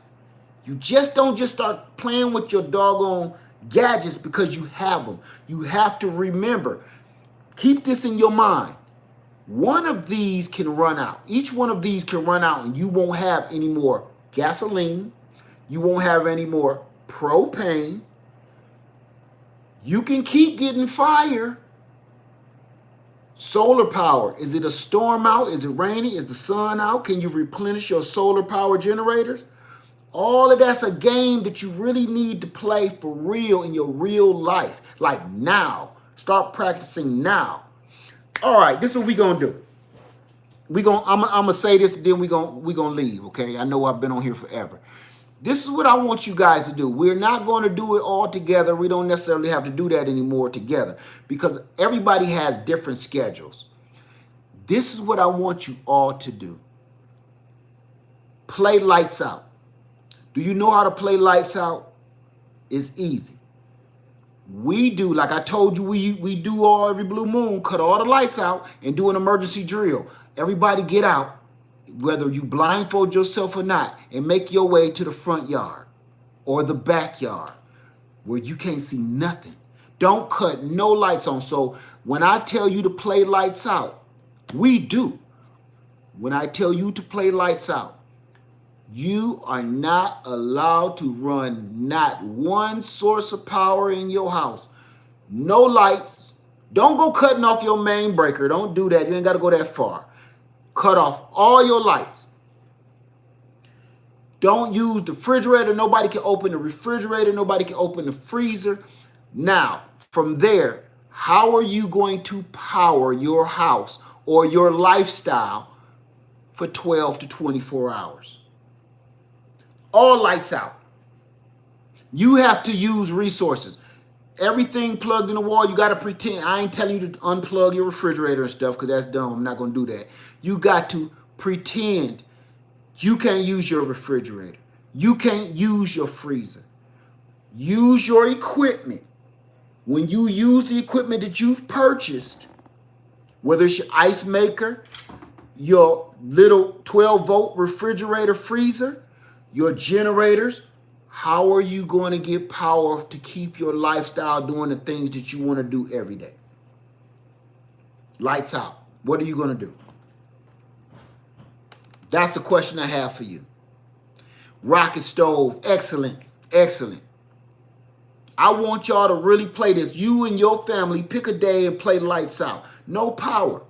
A: You just don't just start playing with your doggone gadgets because you have them. You have to remember, keep this in your mind. One of these can run out. Each one of these can run out and you won't have any more gasoline. You won't have any more propane. You can keep getting fire. Solar power. Is it a storm out? Is it raining? Is the sun out? Can you replenish your solar power generators? All of that's a game that you really need to play for real in your real life. Like now. Start practicing now. All right, this is what we're gonna do. I'm gonna say this, and then we're gonna leave, okay? I know I've been on here forever. This is what I want you guys to do. We're not going to do it all together. We don't necessarily have to do that anymore together because everybody has different schedules. This is what I want you all to do. Play lights out. Do you know how to play lights out? It's easy. We do, like I told you, we do all every blue moon, cut all the lights out and do an emergency drill. Everybody get out, whether you blindfold yourself or not, and make your way to the front yard or the backyard where you can't see nothing. Don't cut no lights on. So when I tell you to play lights out, we do. When I tell you to play lights out, you are not allowed to run not one source of power in your house. No lights. Don't go cutting off your main breaker. Don't do that. You ain't got to go that far. Cut off all your lights. Don't use the refrigerator. Nobody can open the refrigerator. Nobody can open the freezer. Now, from there, how are you going to power your house or your lifestyle for 12 to 24 hours? All lights out. You have to use resources. Everything plugged in the wall, you got to pretend. I ain't telling you to unplug your refrigerator and stuff because that's dumb. I'm not going to do that. You got to pretend you can't use your refrigerator. You can't use your freezer. Use your equipment. When you use the equipment that you've purchased, whether it's your ice maker, your little 12-volt refrigerator freezer, your generators, how are you going to get power to keep your lifestyle doing the things that you want to do every day? Lights out. What are you going to do? That's the question I have for you. Rocket stove. Excellent. Excellent. I want y'all to really play this. You and your family, pick a day and play lights out. No power.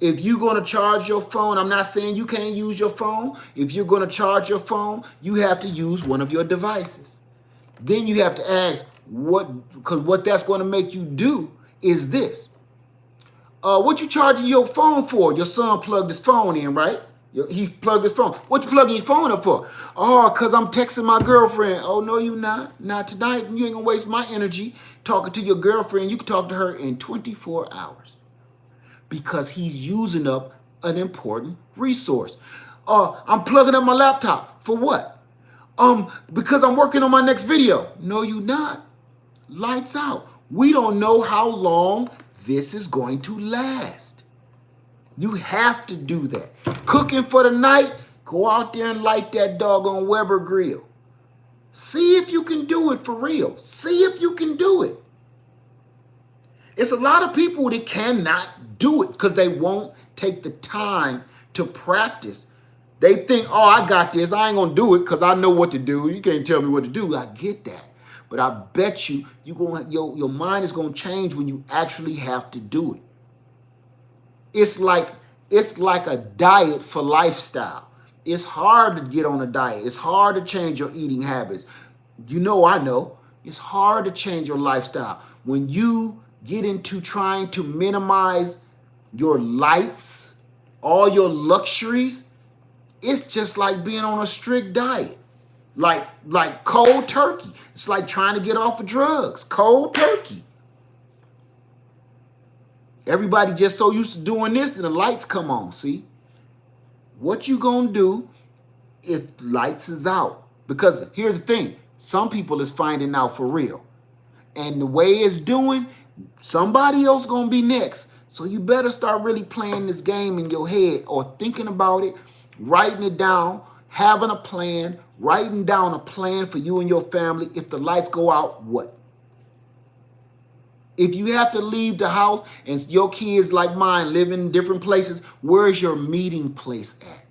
A: If you're going to charge your phone, I'm not saying you can't use your phone. If you're going to charge your phone, you have to use one of your devices. Then you have to ask because what that's going to make you do is this. What you charging your phone for? Your son plugged his phone in, right? He plugged his phone. What you plugging your phone up for? Oh, because I'm texting my girlfriend. Oh, no, you not. Not tonight. You ain't going to waste my energy talking to your girlfriend. You can talk to her in 24 hours. Because he's using up an important resource. I'm plugging up my laptop. For what? Because I'm working on my next video. No, you not. Lights out. We don't know how long this is going to last. You have to do that. Cooking for the night, go out there and light that doggone Weber grill. See if you can do it for real. See if you can do it. It's a lot of people that cannot do it because they won't take the time to practice. They think, oh, I got this. I ain't going to do it because I know what to do. You can't tell me what to do. I get that. But I bet you, your mind is going to change when you actually have to do it. It's like a diet for lifestyle. It's hard to get on a diet. It's hard to change your eating habits. I know. It's hard to change your lifestyle. When you get into trying to minimize your lights, all your luxuries, it's just like being on a strict diet. Like cold turkey. It's like trying to get off of drugs. Cold turkey. Everybody just so used to doing this and the lights come on, see? What you gonna do if lights is out? Because here's the thing. Some people is finding out for real. And the way it's doing, somebody else gonna be next. So you better start really playing this game in your head or thinking about it, writing it down, having a plan, writing down a plan for you and your family. If the lights go out, what? If you have to leave the house and your kids like mine live in different places, where's your meeting place at?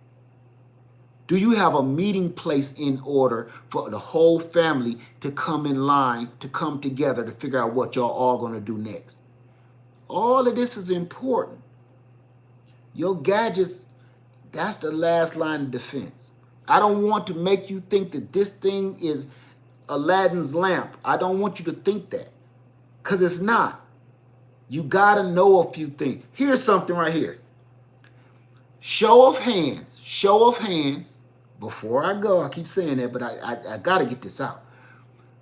A: Do you have a meeting place in order for the whole family to come in line, to come together to figure out what y'all all going to do next? All of this is important. Your gadgets, that's the last line of defense. I don't want to make you think that this thing is Aladdin's lamp. I don't want you to think that, because it's not. You got to know a few things. Here's something right here. Show of hands, before I go, I keep saying that, but I got to get this out.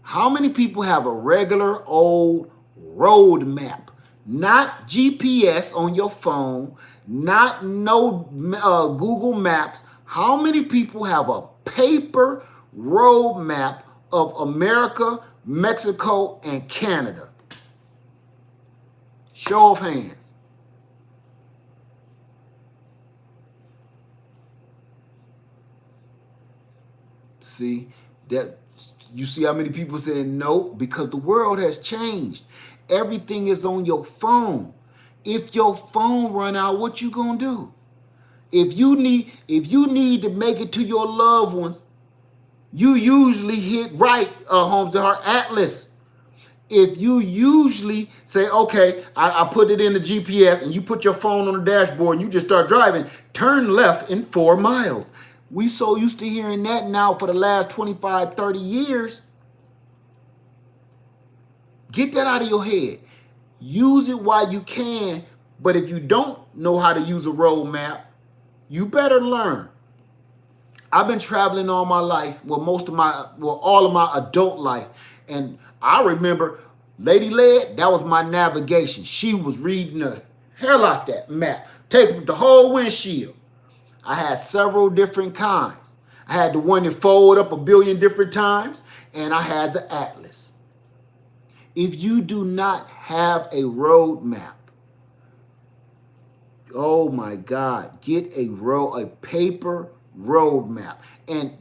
A: How many people have a regular old road map? Not GPS on your phone, not Google Maps. How many people have a paper road map of America, Mexico, and Canada? Show of hands. See, that you see how many people saying no? Because the world has changed. Everything is on your phone. If your phone run out, what you gonna do? If you need to make it to your loved ones, you usually hit right, Homes to Heart Atlas. If you usually say, okay, I put it in the GPS, and you put your phone on the dashboard and you just start driving, turn left in 4 miles. We so used to hearing that now for the last 25, 30 years. Get that out of your head. Use it while you can, but if you don't know how to use a road map, you better learn. I've been traveling all my life, all of my adult life, and I remember Lady Led, that was my navigation. She was reading the hell out that map, taking the whole windshield. I had several different kinds. I had the one that folded up 1 billion different times, and I had the Atlas. If you do not have a road map, oh my God, get a paper road map. And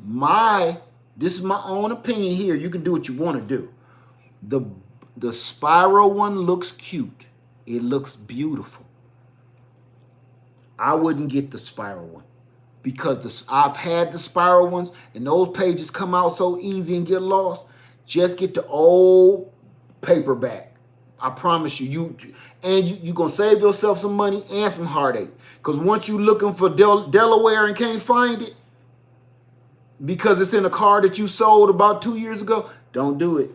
A: this is my own opinion here. You can do what you want to do. The spiral one looks cute. It looks beautiful. I wouldn't get the spiral one, because I've had the spiral ones, and those pages come out so easy and get lost. Just get the old paperback. I promise you, you're going to save yourself some money and some heartache. Because once you're looking for Delaware and can't find it because it's in a car that you sold about 2 years ago, don't do it.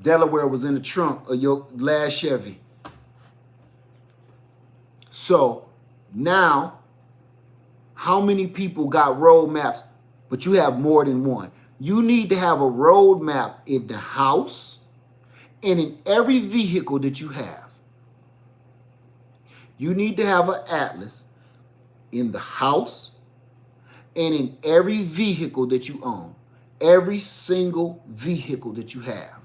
A: Delaware was in the trunk of your last Chevy. So now, how many people got road maps, but you have more than one? You need to have a road map in the house and in every vehicle that you have. You need to have an atlas in the house and in every vehicle that you own. Every single vehicle that you have.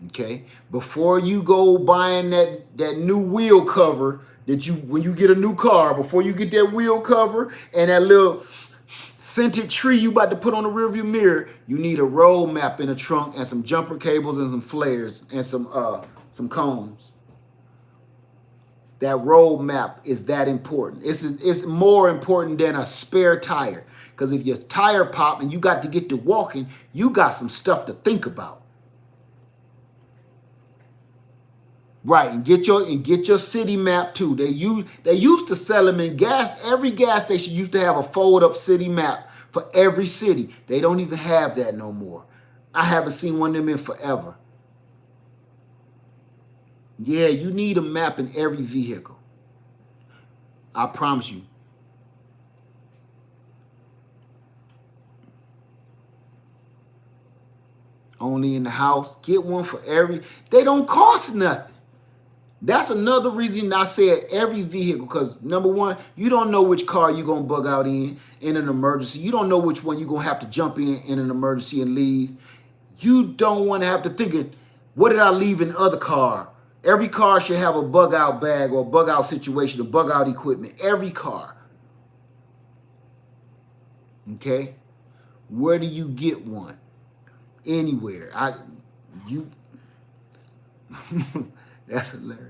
A: Okay? Before you go buying that new wheel cover when you get a new car, before you get that wheel cover and that little scented tree you about to put on the rearview mirror, you need a road map in the trunk and some jumper cables and some flares and some cones. That road map is that important. It's more important than a spare tire, because if your tire pop and you got to get to walking, you got some stuff to think about. Right, and get your city map too. They used to sell them in every gas station used to have a fold-up city map for every city. They don't even have that no more. I haven't seen one of them in forever. Yeah, you need a map in every vehicle. I promise you. Only in the house. Get one for they don't cost nothing. That's another reason I said every vehicle, because number one, you don't know which car you're going to bug out in an emergency. You don't know which one you're going to have to jump in an emergency and leave. You don't want to have to think, what did I leave in the other car? Every car should have a bug out bag or a bug out situation, a bug out equipment. Every car. Okay? Where do you get one? Anywhere. That's hilarious.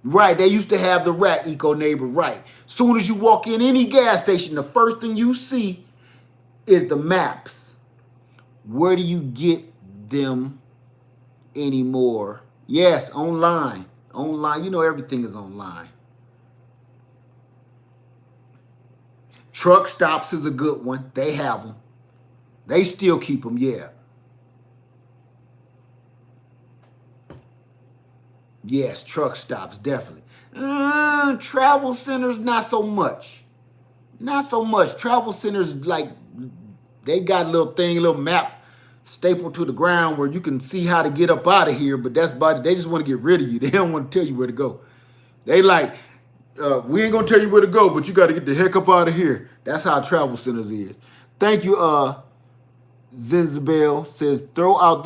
A: Right, they used to have the rat eco neighbor, right. Soon as you walk in any gas station, the first thing you see is the maps. Where do you get them anymore? Yes, online. Online, you know everything is online. Truck stops is a good one. They have them. They still keep them, yeah. Yes, truck stops, definitely. Travel centers, not so much. Not so much. Travel centers, like, they got a little thing, a little map stapled to the ground where you can see how to get up out of here, but that's about it. They just want to get rid of you. They don't want to tell you where to go. They like, we ain't going to tell you where to go, but you got to get the heck up out of here. That's how travel centers is. Thank you, Zinzabel says, throw out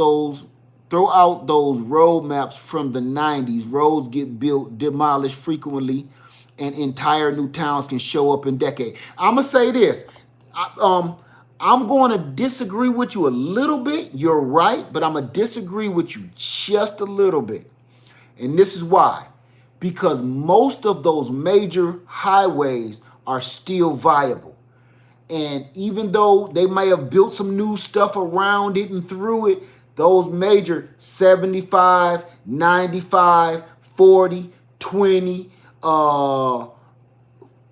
A: those road maps from the 90s. Roads get built, demolished frequently, and entire new towns can show up in decades. I'm going to say this. I'm going to disagree with you a little bit. You're right, but I'm going to disagree with you just a little bit. And this is why. Because most of those major highways are still viable. And even though they may have built some new stuff around it and through it, those major 75, 95, 40, 20, all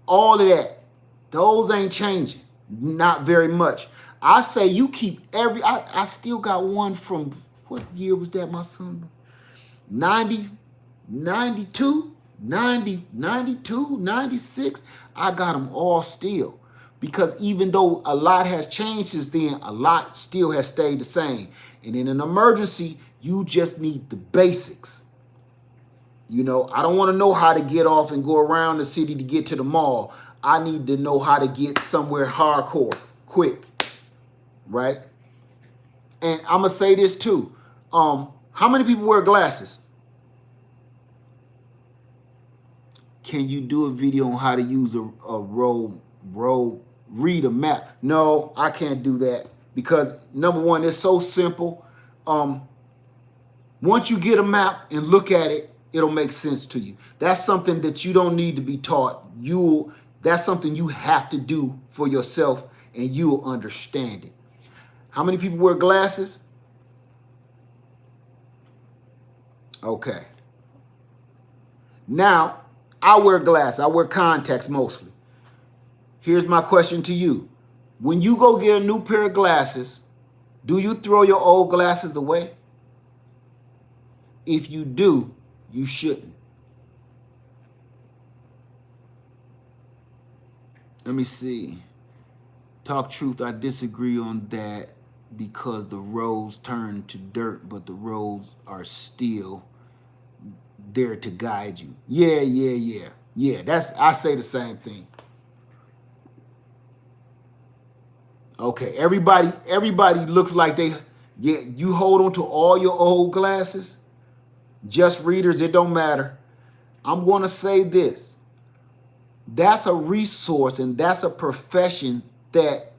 A: of that, those ain't changing. Not very much. I say you keep I still got one from, what year was that, my son? 90, 92, 90, 92, 96. I got them all still. Because even though a lot has changed since then, a lot still has stayed the same. And in an emergency, you just need the basics. You know, I don't want to know how to get off and go around the city to get to the mall. I need to know how to get somewhere hardcore, quick, right? And I'm going to say this too. How many people wear glasses? Can you do a video on how to use a read a map? No, I can't do that because number one, it's so simple. Once you get a map and look at it, it'll make sense to you. That's something that you don't need to be taught. That's something you have to do for yourself and you'll understand it. How many people wear glasses? Okay. Now, I wear glasses. I wear contacts mostly. Here's my question to you. When you go get a new pair of glasses, do you throw your old glasses away? If you do, you shouldn't. Let me see. Talk truth, I disagree on that because the roads turn to dirt, but the roads are still there to guide you. Yeah. I say the same thing. Okay, everybody looks like you hold on to all your old glasses. Just readers, it don't matter. I'm going to say this. That's a resource and that's a profession that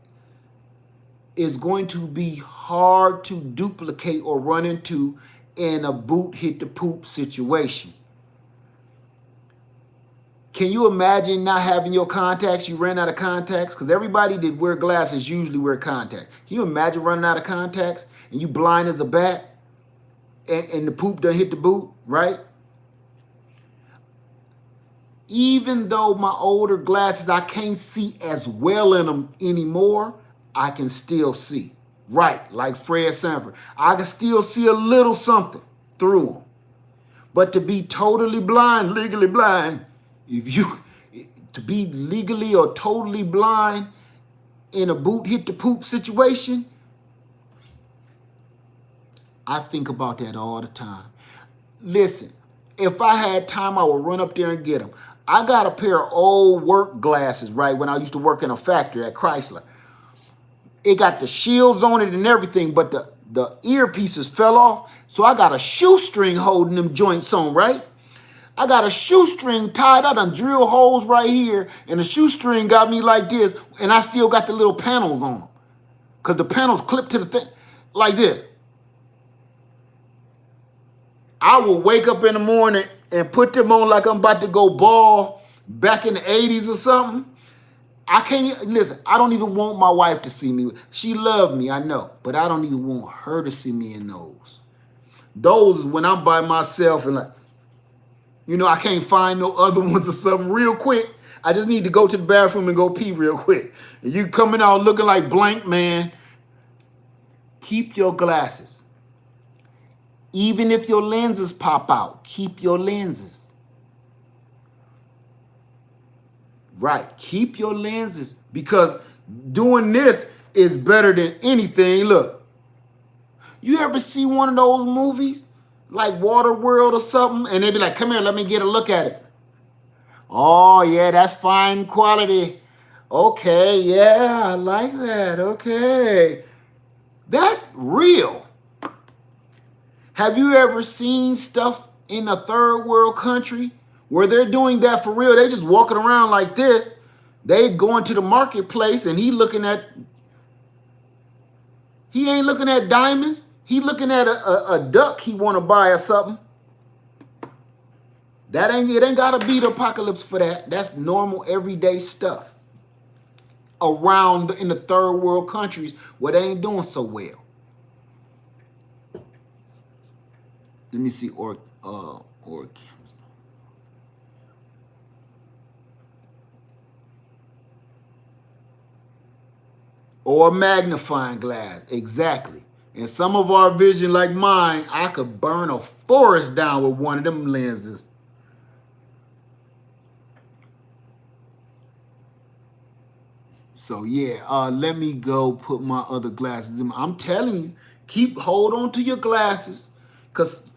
A: is going to be hard to duplicate or run into in a boot hit the poop situation. Can you imagine not having your contacts? You ran out of contacts? Because everybody that wear glasses usually wear contacts. Can you imagine running out of contacts and you blind as a bat and the poop done hit the boot, right? Even though my older glasses, I can't see as well in them anymore, I can still see. Right, like Fred Sanford. I can still see a little something through them. But to be totally blind, legally blind, to be legally or totally blind in a boot hit the poop situation, I think about that all the time. Listen, if I had time, I would run up there and get them. I got a pair of old work glasses, right, when I used to work in a factory at Chrysler. It got the shields on it and everything, but the earpieces fell off. So I got a shoestring holding them joints on, right? I got a shoestring tied. I done drill holes right here, and the shoestring got me like this, and I still got the little panels on them. Because the panels clip to the thing like this. I will wake up in the morning and put them on like I'm about to go ball back in the 80s or something. I can't, listen, I don't even want my wife to see me. She loved me, I know, but I don't even want her to see me in those. Those is when I'm by myself and like, you know, I can't find no other ones or something real quick. I just need to go to the bathroom and go pee real quick. And you coming out looking like blank, man. Keep your glasses. Even if your lenses pop out, keep your lenses. Right, keep your lenses, because doing this is better than anything. Look, you ever see one of those movies like Waterworld or something, and they be like, come here, let me get a look at it. Oh, yeah, that's fine quality. Okay, yeah, I like that. Okay. That's real. Have you ever seen stuff in a third world country where they're doing that for real? They just walking around like this. They going to the marketplace and he ain't looking at diamonds. He looking at a duck he want to buy or something. It ain't gotta be the apocalypse for that. That's normal everyday stuff around in the third world countries where they ain't doing so well. Let me see or magnifying glass, exactly. And some of our vision, like mine, I could burn a forest down with one of them lenses. So yeah, let me go put my other glasses in. I'm telling you, hold on to your glasses, because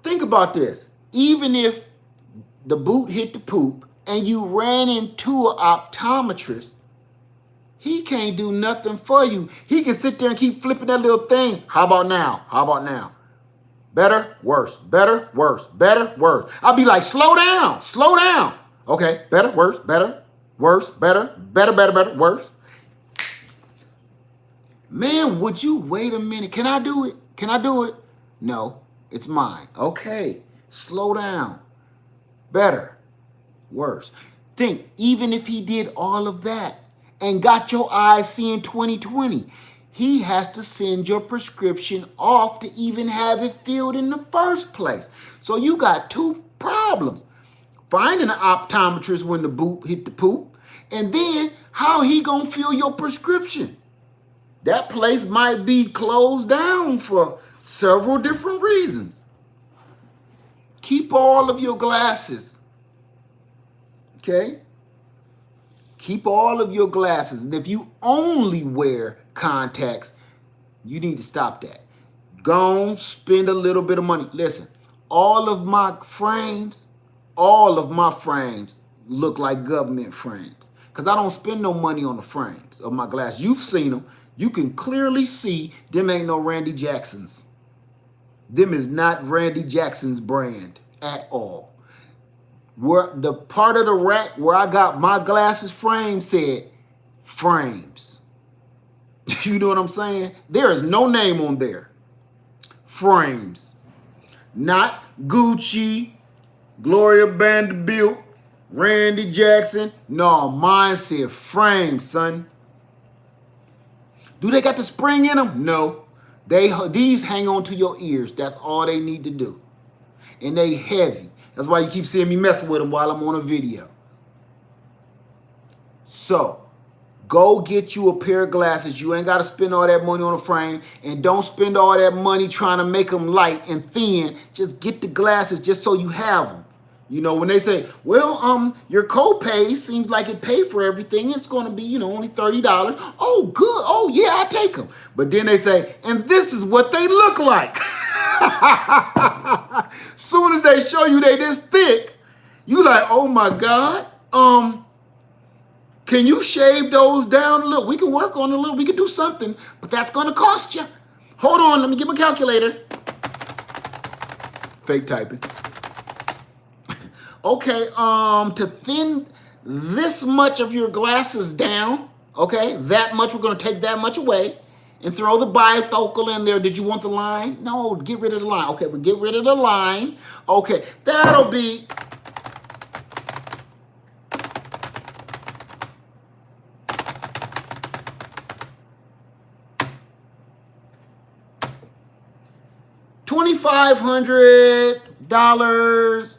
A: think about this. Even if the boot hit the poop and you ran into an optometrist, he can't do nothing for you. He can sit there and keep flipping that little thing. How about now? How about now? Better, worse, better, worse, better, worse. I'll be like, slow down, slow down. Okay, better, worse, better, worse, better, better, better, better, worse. Man, would you wait a minute? Can I do it? Can I do it? No, it's mine. Okay, slow down. Better, worse. Think, even if he did all of that and got your eyes seeing 20/20, he has to send your prescription off to even have it filled in the first place. So you got two problems. Finding an optometrist when the boot hit the poop, and then how he gonna fill your prescription? That place might be closed down for several different reasons. Keep all of your glasses, okay? Keep all of your glasses. And if you only wear contacts, you need to stop that. Go on, spend a little bit of money. Listen, all of my frames look like government frames, because I don't spend no money on the frames of my glass. You've seen them. You can clearly see them ain't no Randy Jackson's. Them is not Randy Jackson's brand at all. Where the part of the rack where I got my glasses framed said frames. You know what I'm saying? There is no name on there. Frames. Not Gucci, Gloria Vanderbilt, Randy Jackson. No, mine said frames, son. Do they got the spring in them? No. These hang on to your ears. That's all they need to do. And they heavy. That's why you keep seeing me messing with them while I'm on a video. So, go get you a pair of glasses. You ain't got to spend all that money on a frame. And don't spend all that money trying to make them light and thin. Just get the glasses just so you have them. You know, when they say, well, your copay seems like it paid for everything. It's going to be, only $30. Oh, good. Oh, yeah, I'll take them. But then they say, and this is what they look like. Soon as they show you they this thick, you like, oh my God. Can you shave those down a little? We can work on it a little. We can do something, but that's going to cost you. Hold on. Let me get my calculator. Fake typing. Okay, to thin this much of your glasses down, okay, that much, we're going to take that much away. and throw the bifocal in there. Did you want the line? No, get rid of the line. Okay, we get rid of the line. Okay, that'll be $2,500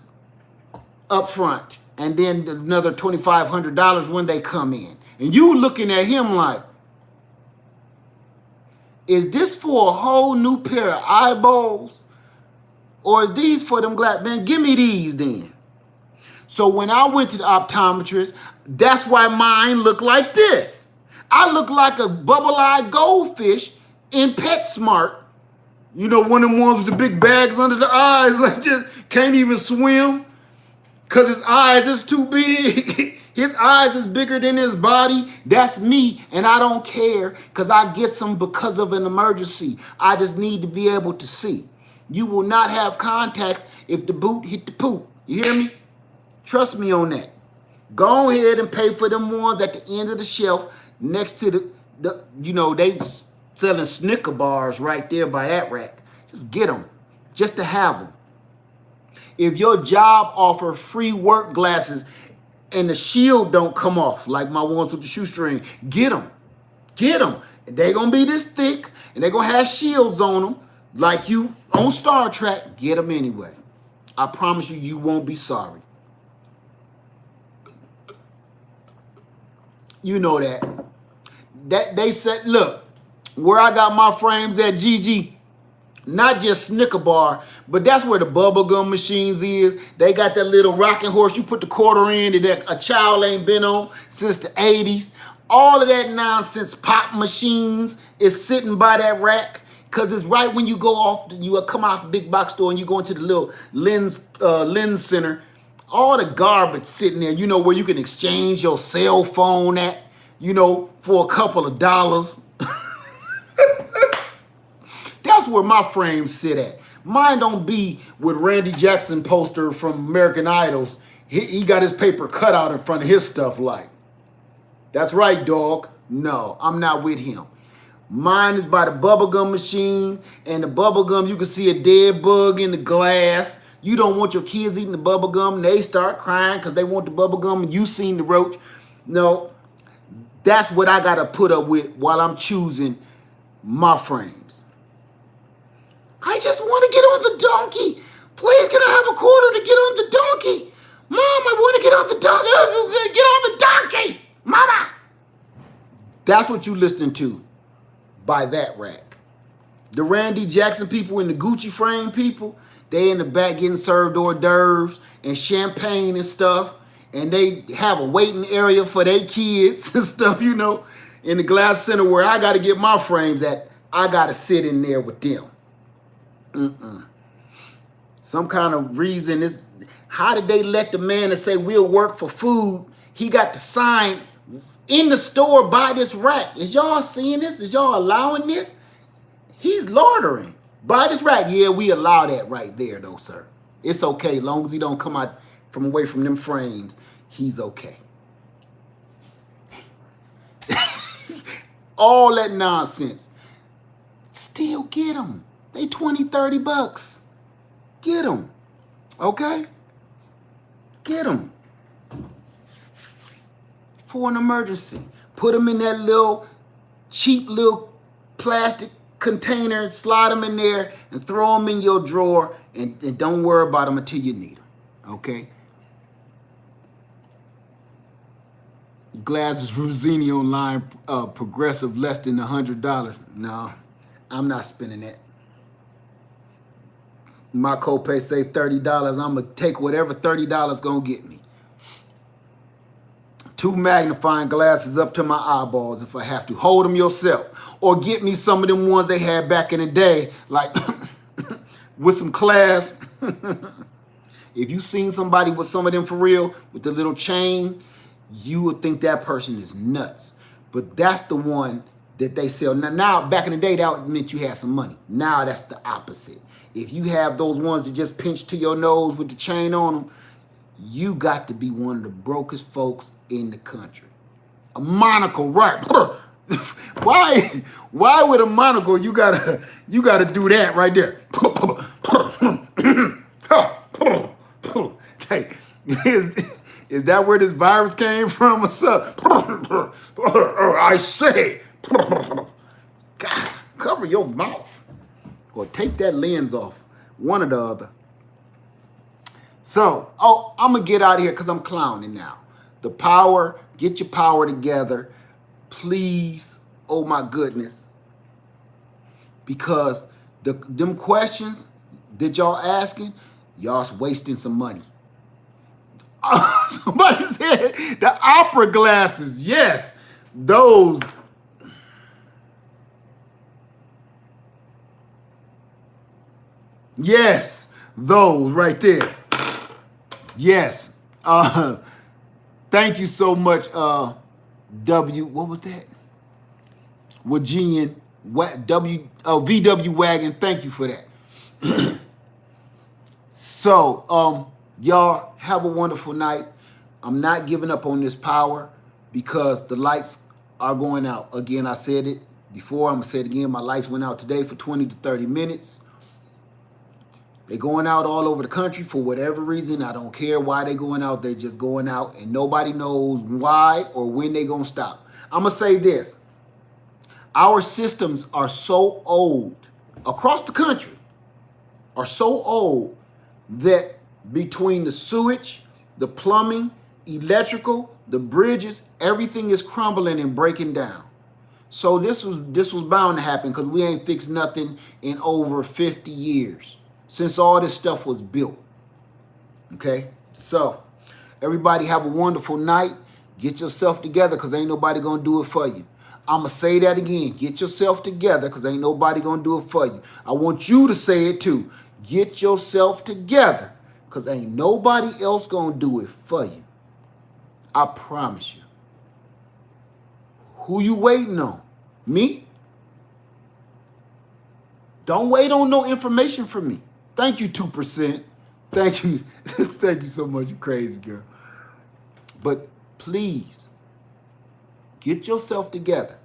A: up front, and then another $2,500 when they come in. And you looking at him like, is this for a whole new pair of eyeballs? Or is these for them glass? Man, give me these then. So when I went to the optometrist, that's why mine looked like this. I look like a bubble-eyed goldfish in PetSmart. You know, one of them ones with the big bags under the eyes, like just can't even swim because his eyes is too big. His eyes is bigger than his body. That's me, and I don't care because I get some because of an emergency. I just need to be able to see. You will not have contacts if the boot hit the poop. You hear me? Trust me on that. Go ahead and pay for them ones at the end of the shelf next to the you know, they selling Snicker bars right there by that rack. Just get them, just to have them. If your job offers free work glasses and the shield don't come off, like my ones with the shoestring, get them. Get them. They're going to be this thick, and they're going to have shields on them, like you on Star Trek. Get them anyway. I promise you, you won't be sorry. You know that. That they said, look, where I got my frames at, GG, not just Snicker bar, but that's where the bubblegum machines is. They got that little rocking horse you put the quarter in that a child ain't been on since the 80s. All of that nonsense pop machines is sitting by that rack because it's right when you go off, you come out the big box store and you go into the little lens center. All the garbage sitting there, you know, where you can exchange your cell phone at, you know, for a couple of dollars. That's where my frames sit at. Mine don't be with Randy Jackson poster from American Idols. He got his paper cut out in front of his stuff like. That's right, dog. No, I'm not with him. Mine is by the bubblegum machine, and the bubblegum, you can see a dead bug in the glass. You don't want your kids eating the bubblegum, and they start crying because they want the bubblegum, and you seen the roach. No, that's what I got to put up with while I'm choosing my frames. I just want to get on the donkey. Please, can I have a quarter to get on the donkey? Mom, I want to get on the donkey. Get on the donkey. Mama. That's what you listening to by that rack. The Randy Jackson people and the Gucci frame people, they in the back getting served hors d'oeuvres and champagne and stuff. And they have a waiting area for their kids and stuff, you know. In the glass center where I got to get my frames at, I got to sit in there with them. Some kind of reason is, how did they let the man that say we'll work for food, he got to sign in the store by this rack? Is y'all seeing this? Is y'all allowing this? He's loitering by this rack. Yeah, we allow that right there though, sir. It's okay. As long as he don't come out from away from them frames, he's okay. All that nonsense. Still get them. They 20, 30 bucks. Get them. Okay? Get them. For an emergency. Put them in that little cheap little plastic container, slide them in there, and throw them in your drawer, and don't worry about them until you need them. Okay? Glasses from Zini online, progressive, less than $100. No, I'm not spending that. My copay say $30. I'm going to take whatever $30 going to get me. 2 magnifying glasses up to my eyeballs if I have to. Hold them yourself. Or get me some of them ones they had back in the day, like with some class. If you seen somebody with some of them for real, with the little chain, you would think that person is nuts. But that's the one that they sell. Now, back in the day, that meant you had some money. Now that's the opposite. If you have those ones that just pinch to your nose with the chain on them, you got to be one of the brokest folks in the country. A monocle, right? why with a monocle you gotta do that right there? Hey, is that where this virus came from or something? I say, God, cover your mouth or take that lens off, one or the other. So, I'm gonna get out of here because I'm clowning now. The power, get your power together, please. Oh my goodness, because them questions that y'all asking, y'all's wasting some money. Somebody said the opera glasses. Yes, those. Yes, those right there. Yes. Thank you so much, W. What was that? Wagian VW Wagon. Thank you for that. So, y'all have a wonderful night. I'm not giving up on this power because the lights are going out. Again, I said it before. I'm gonna say it again. My lights went out today for 20 to 30 minutes. They're going out all over the country for whatever reason. I don't care why they're going out. They're just going out, and nobody knows why or when they're going to stop. I'm going to say this. Our systems are so old, across the country, are so old that between the sewage, the plumbing, electrical, the bridges, everything is crumbling and breaking down. So this was bound to happen because we ain't fixed nothing in over 50 years. Since all this stuff was built. Okay? So, everybody have a wonderful night. Get yourself together because ain't nobody going to do it for you. I'm going to say that again. Get yourself together because ain't nobody going to do it for you. I want you to say it too. Get yourself together because ain't nobody else going to do it for you. I promise you. Who you waiting on? Me? Don't wait on no information from me. Thank you, 2%. Thank you. Thank you so much, you crazy girl. But please, get yourself together.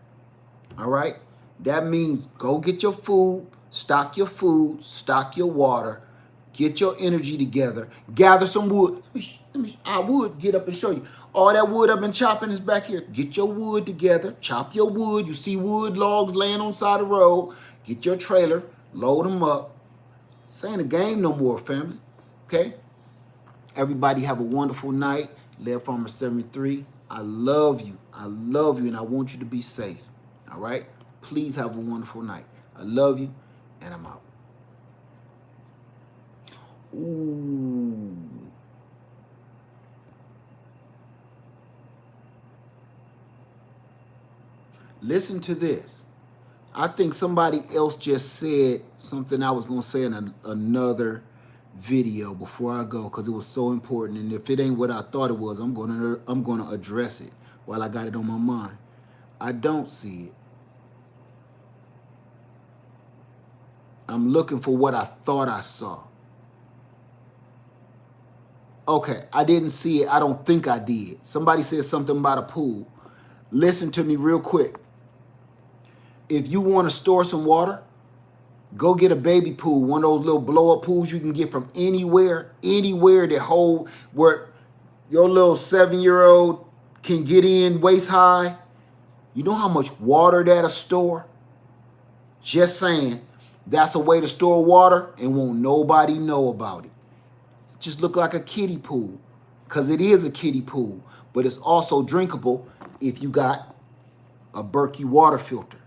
A: All right? That means go get your food, stock your water, get your energy together, gather some wood. I would get up and show you. All that wood I've been chopping is back here. Get your wood together, chop your wood. You see wood logs laying on the side of the road. Get your trailer, load them up. This ain't a game no more, family. Okay? Everybody have a wonderful night. Lead Farmer 73. I love you. I love you, and I want you to be safe. All right? Please have a wonderful night. I love you, and I'm out. Ooh. Listen to this. I think somebody else just said something I was going to say in another video before I go because it was so important. And if it ain't what I thought it was, I'm going to address it while I got it on my mind. I don't see it. I'm looking for what I thought I saw. Okay, I didn't see it. I don't think I did. Somebody said something about a pool. Listen to me real quick. If you want to store some water, go get a baby pool, one of those little blow-up pools you can get from anywhere that hold where your little 7-year-old can get in waist high. You know how much water that'll store? Just saying, that's a way to store water and won't nobody know about it. Just look like a kiddie pool because it is a kiddie pool, but it's also drinkable if you got a Berkey water filter.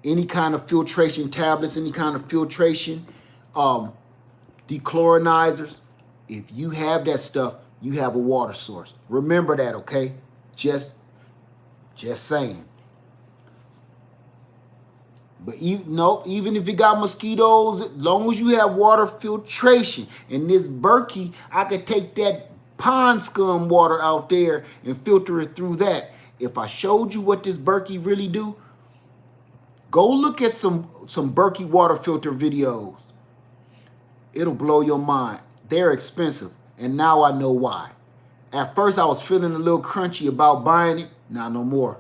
A: Any kind of filtration tablets, any kind of filtration dechlorinizers. If you have that stuff, you have a water source. Remember that, okay? Just saying. But even if you got mosquitoes, as long as you have water filtration, and this Berkey, I could take that pond scum water out there and filter it through that. If I showed you what this Berkey really do, go look at some Berkey water filter videos. It'll blow your mind. They're expensive, and now I know why. At first, I was feeling a little crunchy about buying it. Now, no more.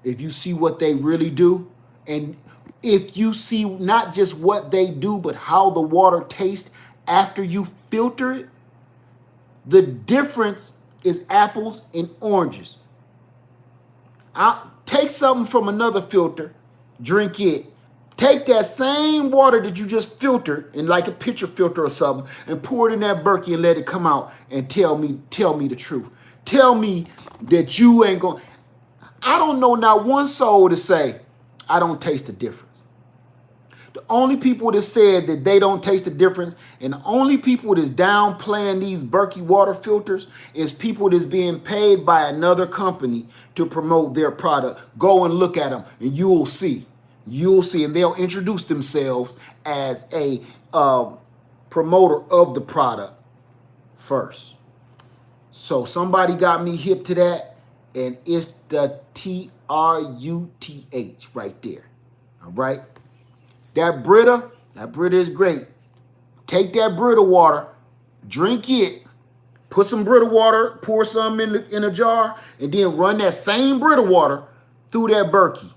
A: if you see what they really do, and if you see not just what they do, but how the water tastes after you filter it, the difference is apples and oranges. I'll take something from another filter, drink it. Take that same water that you just filtered in like a pitcher filter or something and pour it in that Berkey and let it come out and tell me the truth. Tell me that you ain't going. I don't know not one soul to say, I don't taste the difference. The only people that said that they don't taste the difference and the only people that's downplaying these Berkey water filters is people that's being paid by another company to promote their product. Go and look at them and you'll see. You'll see, and they'll introduce themselves as a promoter of the product first. So somebody got me hip to that, and it's the TRUTH right there. All right? That Brita is great. Take that Brita water, drink it, put some Brita water, pour some in a jar, and then run that same Brita water through that Berkey.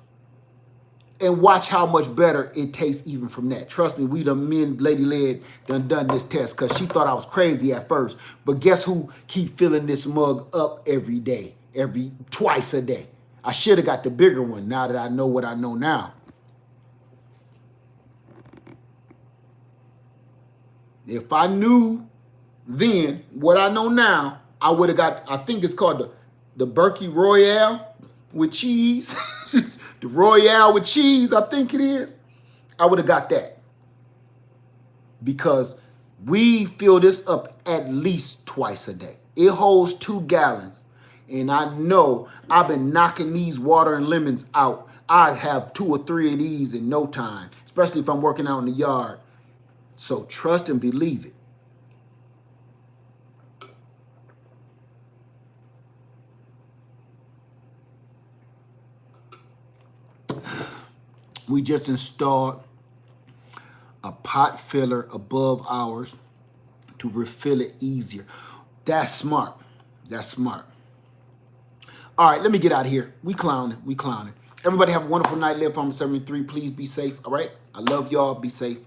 A: And watch how much better it tastes even from that. Trust me, me and Lady Led done this test because she thought I was crazy at first. But guess who keep filling this mug up every day, twice a day? I should have got the bigger one now that I know what I know now. If I knew then what I know now, I would have got, I think it's called the Berkey Royale with cheese. The Royale with cheese, I think it is. I would have got that. Because we fill this up at least twice a day. It holds 2 gallons. And I know I've been knocking these water and lemons out. I have 2 or 3 of these in no time, especially if I'm working out in the yard. So trust and believe it. We just installed a pot filler above ours to refill it easier. That's smart. That's smart. All right, let me get out of here. We clowning. Everybody have a wonderful night. Live Farm 73. Please be safe. All right. I love y'all. Be safe.